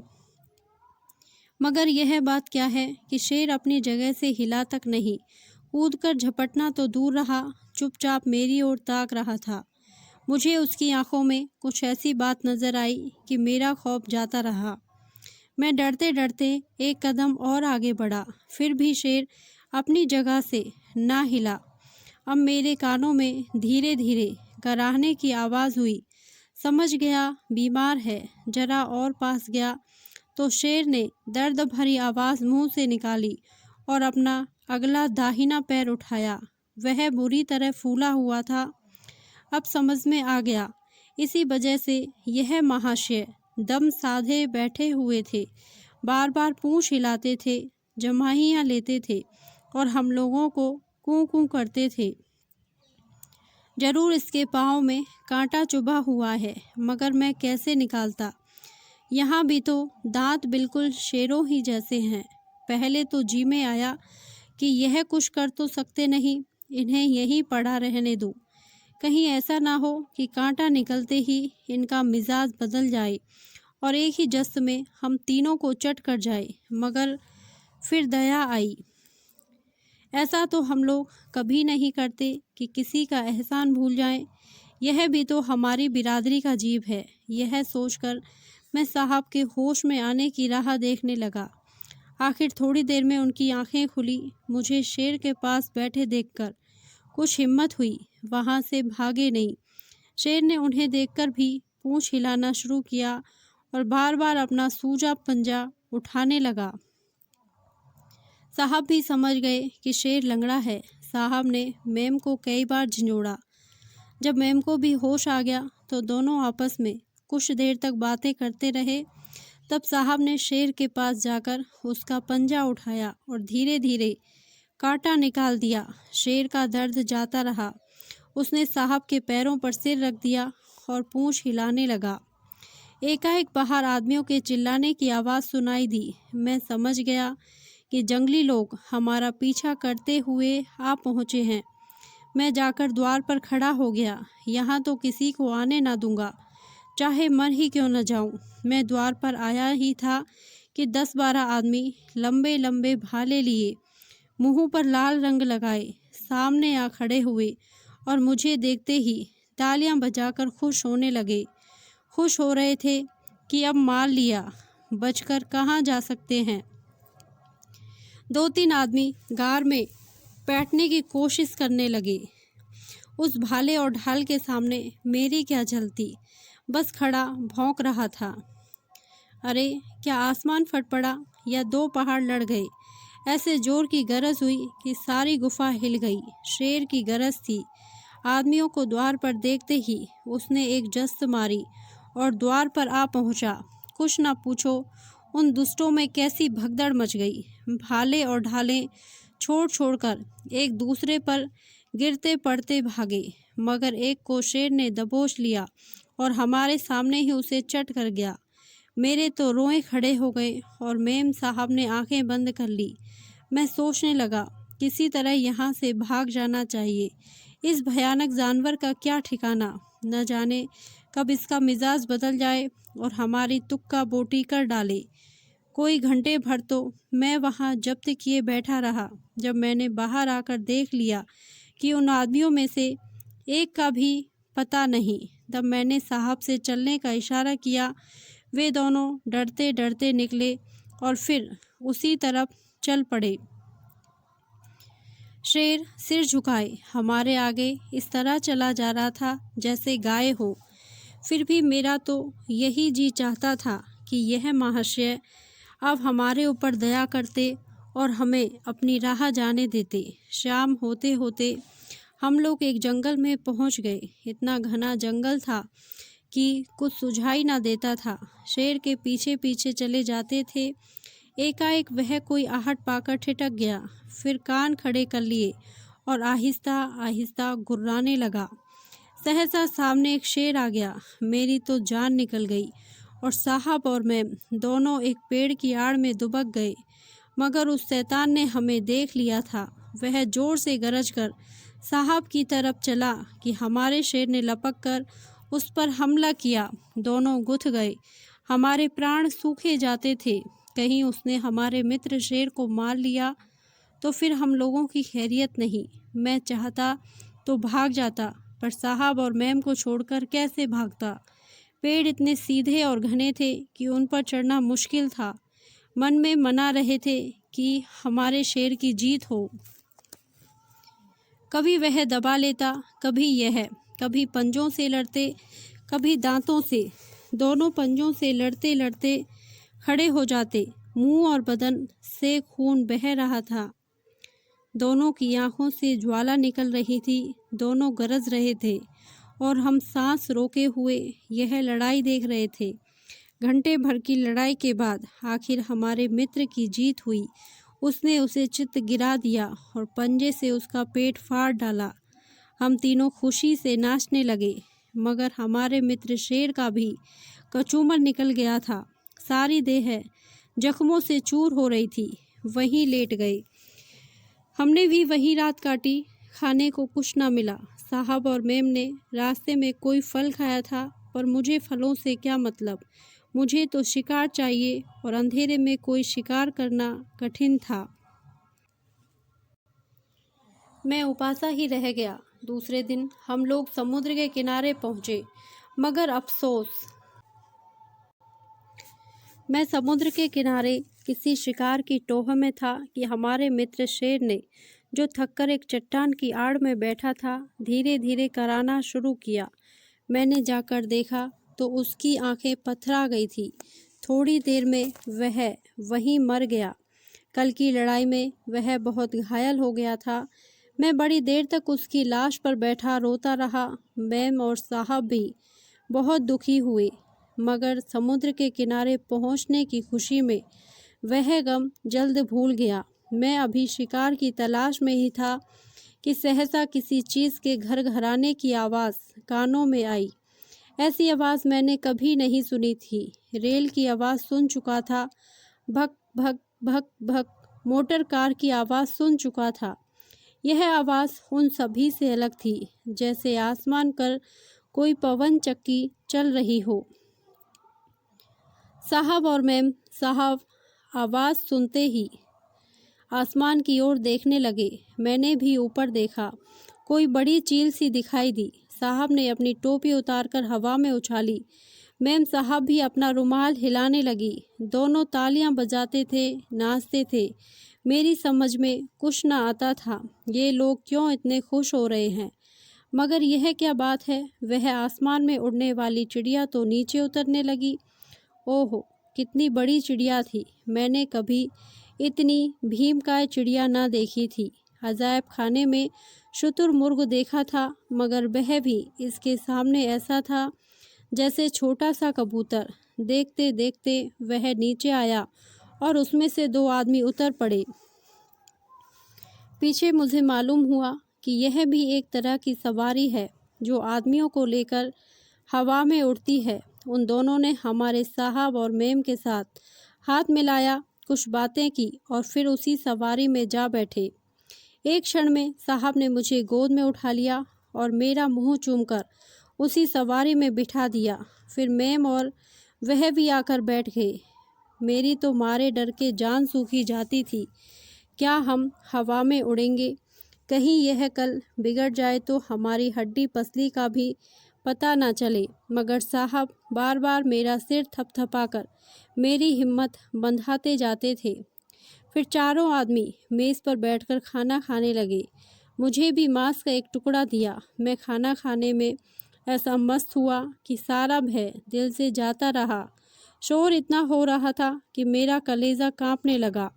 मगर यह बात क्या है कि शेर अपनी जगह से हिला तक नहीं। कूदकर झपटना तो दूर रहा, चुपचाप मेरी ओर ताक रहा था। मुझे उसकी आंखों में कुछ ऐसी बात नजर आई कि मेरा खौफ जाता रहा। मैं डरते डरते एक कदम और आगे बढ़ा, फिर भी शेर अपनी जगह से ना हिला। अब मेरे कानों में धीरे धीरे कराहने की आवाज़ हुई। समझ गया बीमार है। जरा और पास गया तो शेर ने दर्द भरी आवाज़ मुंह से निकाली और अपना अगला दाहिना पैर उठाया। वह बुरी तरह फूला हुआ था। अब समझ में आ गया, इसी वजह से यह महाशय दम साधे बैठे हुए थे, बार बार पूंछ हिलाते थे, जमाहियाँ लेते थे और हम लोगों को कूं कूं करते थे। जरूर इसके पाँव में कांटा चुभा हुआ है, मगर मैं कैसे निकालता? यहाँ भी तो दांत बिल्कुल शेरों ही जैसे हैं। पहले तो जी में आया कि यह कुछ कर तो सकते नहीं, इन्हें यहीं पड़ा रहने दूं। कहीं ऐसा ना हो कि कांटा निकलते ही इनका मिजाज बदल जाए और एक ही जस्त में हम तीनों को चट कर जाए। मगर फिर दया आई। ऐसा तो हम लोग कभी नहीं करते कि किसी का एहसान भूल जाएं। यह भी तो हमारी बिरादरी का जीव है। यह सोचकर मैं साहब के होश में आने की राह देखने लगा। आखिर थोड़ी देर में उनकी आंखें खुली। मुझे शेर के पास बैठे देखकर कुछ हिम्मत हुई, वहां से भागे नहीं। शेर ने उन्हें देखकर भी पूंछ हिलाना शुरू किया और बार बार अपना सूजा पंजा उठाने लगा। साहब भी समझ गए कि शेर लंगड़ा है। साहब ने मेम को कई बार झंझोड़ा। जब मेम को भी होश आ गया तो दोनों आपस में कुछ देर तक बातें करते रहे। तब साहब ने शेर के पास जाकर उसका पंजा उठाया और धीरे धीरे कांटा निकाल दिया। शेर का दर्द जाता रहा। उसने साहब के पैरों पर सिर रख दिया और पूंछ हिलाने लगा। एकाएक बाहर आदमियों के चिल्लाने की आवाज़ सुनाई दी। मैं समझ गया कि जंगली लोग हमारा पीछा करते हुए आ पहुँचे हैं। मैं जाकर द्वार पर खड़ा हो गया। यहाँ तो किसी को आने ना दूंगा, चाहे मर ही क्यों न जाऊं। मैं द्वार पर आया ही था कि 10-12 आदमी लंबे लंबे भाले लिए, मुंह पर लाल रंग लगाए, सामने आ खड़े हुए और मुझे देखते ही तालियां बजाकर खुश होने लगे। खुश हो रहे थे कि अब मार लिया, बचकर कहाँ जा सकते हैं। 2-3 आदमी गार में बैठने की कोशिश करने लगे। उस भाले और ढाल के सामने मेरी क्या चलती, बस खड़ा भौंक रहा था। अरे क्या आसमान फट पड़ा या 2 पहाड़ लड़ गए। ऐसे जोर की गरज हुई कि सारी गुफा हिल गई। शेर की गरज थी। आदमियों को द्वार पर देखते ही उसने एक जस्त मारी और द्वार पर आ पहुंचा। कुछ ना पूछो, उन दुष्टों में कैसी भगदड़ मच गई। भाले और ढालें छोड़ छोड़कर एक दूसरे पर गिरते पड़ते भागे, मगर एक को शेर ने दबोच लिया और हमारे सामने ही उसे चट कर गया। मेरे तो रोए खड़े हो गए और मेम साहब ने आंखें बंद कर ली। मैं सोचने लगा, किसी तरह यहाँ से भाग जाना चाहिए। इस भयानक जानवर का क्या ठिकाना, न जाने कब इसका मिजाज बदल जाए और हमारी तुक्का बोटी कर डाले। कोई घंटे भर तो मैं वहाँ जब्त किए बैठा रहा। जब मैंने बाहर आकर देख लिया कि उन आदमियों में से एक का भी पता नहीं, तब मैंने साहब से चलने का इशारा किया। वे दोनों डरते डरते निकले और फिर उसी तरफ चल पड़े। शेर सिर झुकाए हमारे आगे इस तरह चला जा रहा था जैसे गाय हो। फिर भी मेरा तो यही जी चाहता था कि यह महाशय अब हमारे ऊपर दया करते और हमें अपनी राह जाने देते। शाम होते होते हम लोग एक जंगल में पहुंच गए। इतना घना जंगल था कि कुछ सुझाई ना देता था। शेर के पीछे पीछे चले जाते थे। एकाएक वह कोई आहट पाकर ठिठक गया, फिर कान खड़े कर लिए और आहिस्ता आहिस्ता गुर्राने लगा। सहसा सामने एक शेर आ गया। मेरी तो जान निकल गई और साहब और मैं दोनों एक पेड़ की आड़ में दुबक गए। मगर उस शैतान ने हमें देख लिया था। वह जोर से गरज कर साहब की तरफ चला कि हमारे शेर ने लपक कर उस पर हमला किया। दोनों गुथ गए। हमारे प्राण सूखे जाते थे। कहीं उसने हमारे मित्र शेर को मार लिया तो फिर हम लोगों की खैरियत नहीं। मैं चाहता तो भाग जाता, पर साहब और मैम को छोड़कर कैसे भागता। पेड़ इतने सीधे और घने थे कि उन पर चढ़ना मुश्किल था। मन में मना रहे थे कि हमारे शेर की जीत हो। कभी वह दबा लेता, कभी यह, कभी पंजों से लड़ते, कभी दांतों से। दोनों पंजों से लड़ते लड़ते खड़े हो जाते। मुंह और बदन से खून बह रहा था। दोनों की आंखों से ज्वाला निकल रही थी। दोनों गरज रहे थे और हम सांस रोके हुए यह लड़ाई देख रहे थे। घंटे भर की लड़ाई के बाद आखिर हमारे मित्र की जीत हुई। उसने उसे चित्त गिरा दिया और पंजे से उसका पेट फाड़ डाला। हम तीनों खुशी से नाचने लगे, मगर हमारे मित्र शेर का भी कचूमर निकल गया था। सारी देह जख्मों से चूर हो रही थी। वहीं लेट गए। हमने भी वहीं रात काटी। खाने को कुछ ना मिला। साहब और मेम ने रास्ते में कोई फल खाया था, पर मुझे फलों से क्या मतलब। मुझे तो शिकार चाहिए और अंधेरे में कोई शिकार करना कठिन था। मैं उपासा ही रह गया। दूसरे दिन हम लोग समुद्र के किनारे पहुंचे, मगर अफसोस, मैं समुद्र के किनारे किसी शिकार की टोह में था कि हमारे मित्र शेर ने, जो थककर एक चट्टान की आड़ में बैठा था, धीरे धीरे कराना शुरू किया। मैंने जाकर देखा तो उसकी आंखें पथरा गई थी। थोड़ी देर में वह वहीं मर गया। कल की लड़ाई में वह बहुत घायल हो गया था। मैं बड़ी देर तक उसकी लाश पर बैठा रोता रहा। मैम और साहब भी बहुत दुखी हुए, मगर समुद्र के किनारे पहुंचने की खुशी में वह गम जल्द भूल गया। मैं अभी शिकार की तलाश में ही था कि सहसा किसी चीज़ के घरघराने की आवाज़ कानों में आई। ऐसी आवाज़ मैंने कभी नहीं सुनी थी। रेल की आवाज़ सुन चुका था, भक भक भक भक मोटर कार की आवाज़ सुन चुका था। यह आवाज़ उन सभी से अलग थी, जैसे आसमान पर कोई पवन चक्की चल रही हो। साहब और मैम साहब आवाज़ सुनते ही आसमान की ओर देखने लगे। मैंने भी ऊपर देखा। कोई बड़ी चील सी दिखाई दी। साहब ने अपनी टोपी उतारकर हवा में उछाली। मैम साहब भी अपना रुमाल हिलाने लगी। दोनों तालियां बजाते थे, नाचते थे। मेरी समझ में कुछ न आता था, ये लोग क्यों इतने खुश हो रहे हैं। मगर यह क्या बात है, वह आसमान में उड़ने वाली चिड़िया तो नीचे उतरने लगी। ओहो, कितनी बड़ी चिड़िया थी। मैंने कभी इतनी भीमकाय चिड़िया ना देखी थी। अजायब खाने में शुतुरमुर्ग देखा था, मगर वह भी इसके सामने ऐसा था जैसे छोटा सा कबूतर। देखते देखते वह नीचे आया और उसमें से 2 आदमी उतर पड़े। पीछे मुझे मालूम हुआ कि यह भी एक तरह की सवारी है जो आदमियों को लेकर हवा में उड़ती है। उन दोनों ने हमारे साहब और मेम के साथ हाथ मिलाया, कुछ बातें की और फिर उसी सवारी में जा बैठे। एक क्षण में साहब ने मुझे गोद में उठा लिया और मेरा मुंह चूमकर उसी सवारी में बिठा दिया। फिर मेम और वह भी आकर बैठ गए। मेरी तो मारे डर के जान सूखी जाती थी। क्या हम हवा में उड़ेंगे? कहीं यह कल बिगड़ जाए तो हमारी हड्डी पसली का भी पता न चले। मगर साहब बार बार मेरा सिर थपथपाकर मेरी हिम्मत बंधाते जाते थे। फिर चारों आदमी मेज़ पर बैठकर खाना खाने लगे। मुझे भी मांस का एक टुकड़ा दिया। मैं खाना खाने में ऐसा मस्त हुआ कि सारा भय दिल से जाता रहा। शोर इतना हो रहा था कि मेरा कलेजा कांपने लगा।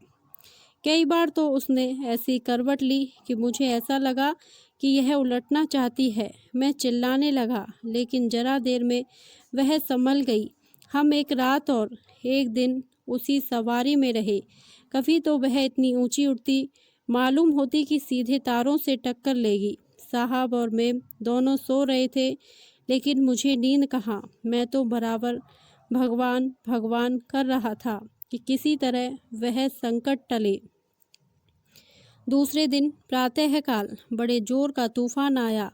कई बार तो उसने ऐसी करवट ली कि मुझे ऐसा लगा कि यह उलटना चाहती है। मैं चिल्लाने लगा, लेकिन जरा देर में वह संभल गई। हम एक रात और एक दिन उसी सवारी में रहे। कभी तो वह इतनी ऊंची उड़ती, मालूम होती कि सीधे तारों से टक्कर लेगी। साहब और मैं दोनों सो रहे थे, लेकिन मुझे नींद कहाँ। मैं तो बराबर भगवान भगवान कर रहा था कि किसी तरह वह संकट टले। दूसरे दिन प्रातःकाल बड़े जोर का तूफान आया।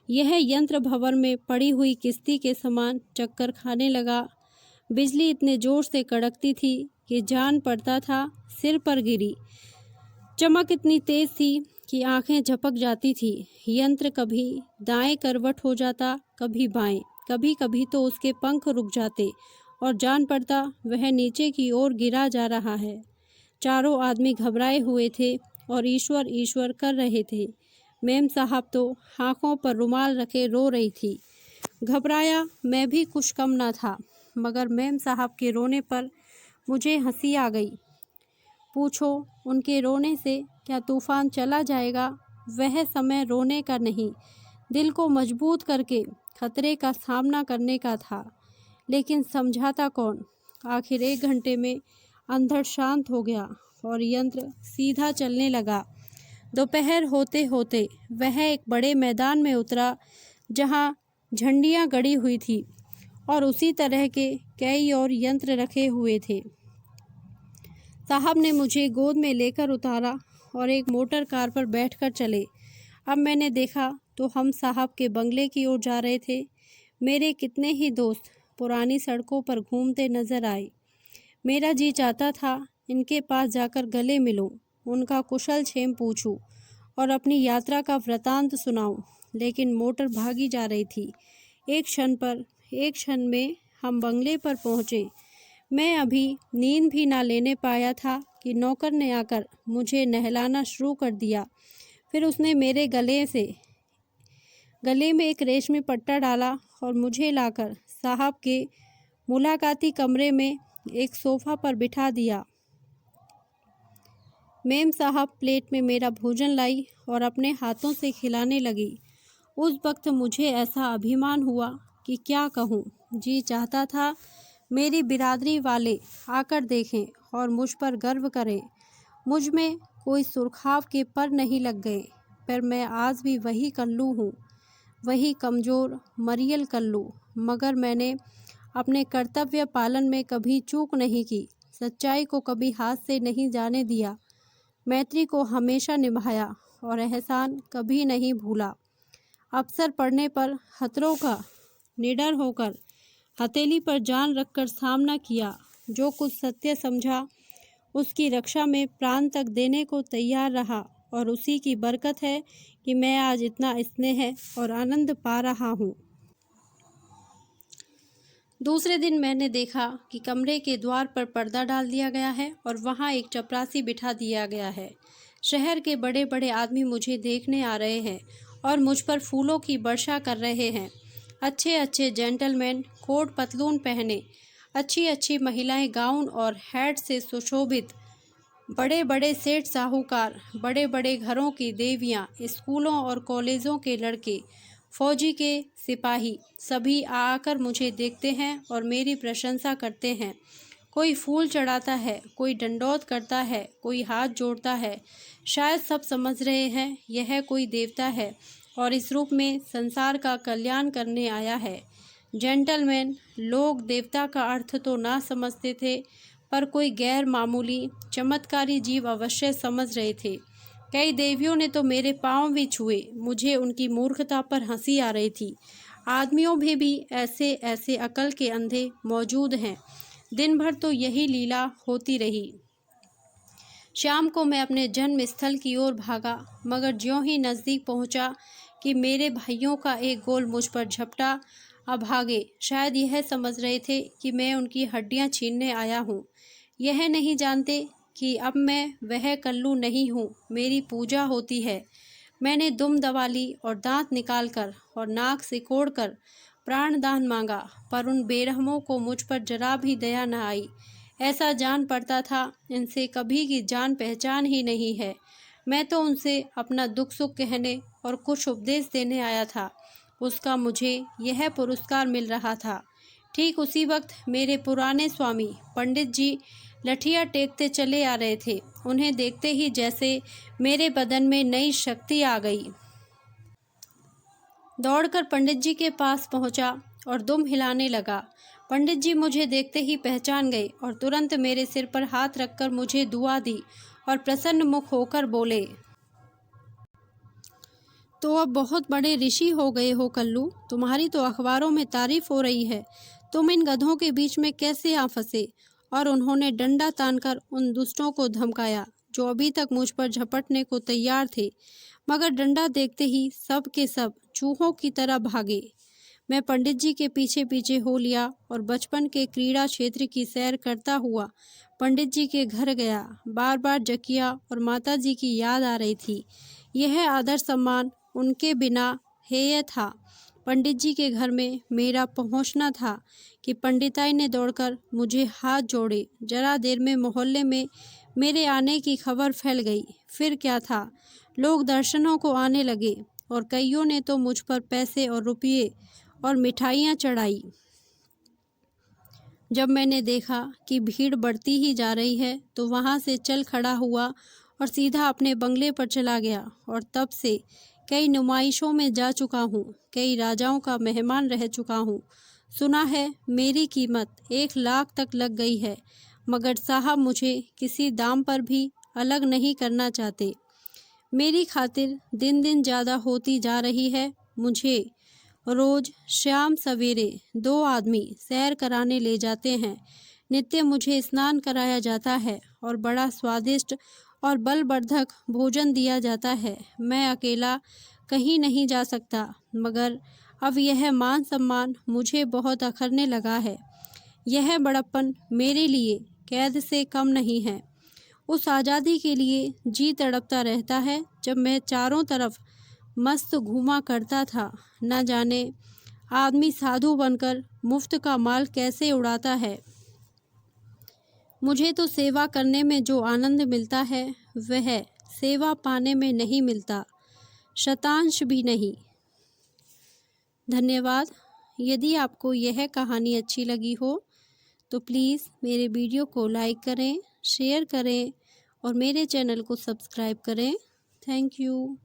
यह यंत्र भंवर में पड़ी हुई किस्ती के समान चक्कर खाने लगा। बिजली इतने जोर से कड़कती थी कि जान पड़ता था सिर पर गिरी। चमक इतनी तेज थी कि आंखें झपक जाती थी। यंत्र कभी दाएं करवट हो जाता, कभी बाएं, कभी कभी तो उसके पंख रुक जाते और जान पड़ता वह नीचे की ओर गिरा जा रहा है। चारों आदमी घबराए हुए थे और ईश्वर ईश्वर कर रहे थे। मेम साहब तो आँखों पर रुमाल रखे रो रही थी। घबराया मैं भी कुछ कम न था, मगर मेम साहब के रोने पर मुझे हंसी आ गई। पूछो उनके रोने से क्या तूफान चला जाएगा? वह समय रोने का नहीं, दिल को मजबूत करके खतरे का सामना करने का था। लेकिन समझाता कौन? आखिर 1 घंटे में अंधड़ शांत हो गया और यंत्र सीधा चलने लगा। दोपहर होते होते वह एक बड़े मैदान में उतरा जहां झंडियां गड़ी हुई थी और उसी तरह के कई और यंत्र रखे हुए थे। साहब ने मुझे गोद में लेकर उतारा और एक मोटर कार पर बैठकर चले। अब मैंने देखा तो हम साहब के बंगले की ओर जा रहे थे। मेरे कितने ही दोस्त पुरानी सड़कों पर घूमते नजर आए। मेरा जी चाहता था इनके पास जाकर गले मिलूं, उनका कुशल क्षेम पूछूं और अपनी यात्रा का वृतांत सुनाऊं, लेकिन मोटर भागी जा रही थी। एक क्षण में हम बंगले पर पहुंचे। मैं अभी नींद भी ना लेने पाया था कि नौकर ने आकर मुझे नहलाना शुरू कर दिया। फिर उसने मेरे गले में एक रेशमी पट्टा डाला और मुझे लाकर साहब के मुलाकाती कमरे में एक सोफा पर बिठा दिया। मेम साहब प्लेट में मेरा भोजन लाई और अपने हाथों से खिलाने लगी। उस वक्त मुझे ऐसा अभिमान हुआ कि क्या कहूँ। जी चाहता था मेरी बिरादरी वाले आकर देखें और मुझ पर गर्व करें। मुझ में कोई सुर्खाव के पर नहीं लग गए, पर मैं आज भी वही कल्लू हूँ, वही कमज़ोर मरियल कल्लू। मगर मैंने अपने कर्तव्य पालन में कभी चूक नहीं की, सच्चाई को कभी हाथ से नहीं जाने दिया, मैत्री को हमेशा निभाया और एहसान कभी नहीं भूला। अवसर पड़ने पर खतरों का निडर होकर हथेली पर जान रखकर सामना किया। जो कुछ सत्य समझा उसकी रक्षा में प्राण तक देने को तैयार रहा, और उसी की बरकत है कि मैं आज इतना स्नेह और आनंद पा रहा हूँ। दूसरे दिन मैंने देखा कि कमरे के द्वार पर पर्दा डाल दिया गया है और वहाँ एक चपरासी बिठा दिया गया है। शहर के बड़े बड़े आदमी मुझे देखने आ रहे हैं और मुझ पर फूलों की वर्षा कर रहे हैं। अच्छे अच्छे जेंटलमैन कोट पतलून पहने, अच्छी अच्छी महिलाएं गाउन और हैट से सुशोभित, बड़े बड़े सेठ साहूकार, बड़े बड़े घरों की देवियां, स्कूलों और कॉलेजों के लड़के, फौजी के सिपाही, सभी आकर मुझे देखते हैं और मेरी प्रशंसा करते हैं। कोई फूल चढ़ाता है, कोई दंडौत करता है, कोई हाथ जोड़ता है। शायद सब समझ रहे हैं यह कोई देवता है और इस रूप में संसार का कल्याण करने आया है। जेंटलमैन लोग देवता का अर्थ तो ना समझते थे, पर कोई गैर मामूली चमत्कारी जीव अवश्य समझ रहे थे। कई देवियों ने तो मेरे पांव भी छुए। मुझे उनकी मूर्खता पर हंसी आ रही थी। आदमियों में भी ऐसे ऐसे अकल के अंधे मौजूद हैं। दिन भर तो यही लीला होती रही। शाम को मैं अपने जन्म स्थल की ओर भागा, मगर ज्यों ही नज़दीक पहुंचा कि मेरे भाइयों का एक गोल मुझ पर झपटा। अभागे शायद यह समझ रहे थे कि मैं उनकी हड्डियां छीनने आया हूँ। यह नहीं जानते कि अब मैं वह कल्लू नहीं हूँ, मेरी पूजा होती है। मैंने दुम दबा ली और दांत निकालकर और नाक सिकोड़कर प्राणदान मांगा, पर उन बेरहमों को मुझ पर जरा भी दया न आई। ऐसा जान पड़ता था इनसे कभी की जान पहचान ही नहीं है। मैं तो उनसे अपना दुख सुख कहने और कुछ उपदेश देने आया था। उसका मुझे यह पुरस्कार मिल रहा था। ठीक उसी वक्त मेरे पुराने स्वामी पंडित जी लठिया टेकते चले आ रहे थे। उन्हें देखते ही जैसे मेरे बदन में नई शक्ति आ गई। दौड़कर पंडित जी के पास पहुंचा और दुम हिलाने लगा। पंडित जी मुझे देखते ही पहचान गए और तुरंत मेरे सिर पर हाथ रखकर मुझे दुआ दी और प्रसन्न मुख होकर बोले, तो अब बहुत बड़े ऋषि हो गए हो कल्लू। तुम्हारी तो अखबारों में तारीफ हो रही है। तुम इन गधों के बीच में कैसे आ फंसे? और उन्होंने डंडा तानकर उन दुष्टों को धमकाया जो अभी तक मुझ पर झपटने को तैयार थे, मगर डंडा देखते ही सब के सब चूहों की तरह भागे। मैं पंडित जी के पीछे पीछे हो लिया और बचपन के क्रीड़ा क्षेत्र की सैर करता हुआ पंडित जी के घर गया। बार बार जकिया और माता जी की याद आ रही थी। यह आदर सम्मान उनके बिना हेय था। पंडित जी के घर में मेरा पहुंचना था कि पंडिताई ने दौड़कर मुझे हाथ जोड़े। जरा देर में मोहल्ले में मेरे आने की खबर फैल गई। फिर क्या था, लोग दर्शनों को आने लगे और कईयों ने तो मुझ पर पैसे और रुपये और मिठाइयाँ चढ़ाई। जब मैंने देखा कि भीड़ बढ़ती ही जा रही है तो वहाँ से चल खड़ा हुआ और सीधा अपने बंगले पर चला गया। और तब से कई नुमाइशों में जा चुका हूँ, कई राजाओं का मेहमान रह चुका हूँ। सुना है मेरी कीमत 1 लाख तक लग गई है, मगर साहब मुझे किसी दाम पर भी अलग नहीं करना चाहते। मेरी खातिर दिन दिन ज़्यादा होती जा रही है। मुझे रोज़ शाम सवेरे 2 आदमी सैर कराने ले जाते हैं। नित्य मुझे स्नान कराया जाता है और बड़ा स्वादिष्ट और बलवर्धक भोजन दिया जाता है। मैं अकेला कहीं नहीं जा सकता, मगर अब यह मान सम्मान मुझे बहुत अखरने लगा है। यह बड़प्पन मेरे लिए कैद से कम नहीं है। उस आज़ादी के लिए जी तड़पता रहता है जब मैं चारों तरफ मस्त घूमा करता था। न जाने आदमी साधु बनकर मुफ्त का माल कैसे उड़ाता है। मुझे तो सेवा करने में जो आनंद मिलता है वह सेवा पाने में नहीं मिलता, शतांश भी नहीं। धन्यवाद। यदि आपको यह कहानी अच्छी लगी हो तो प्लीज़ मेरे वीडियो को लाइक करें, शेयर करें और मेरे चैनल को सब्सक्राइब करें। Thank you.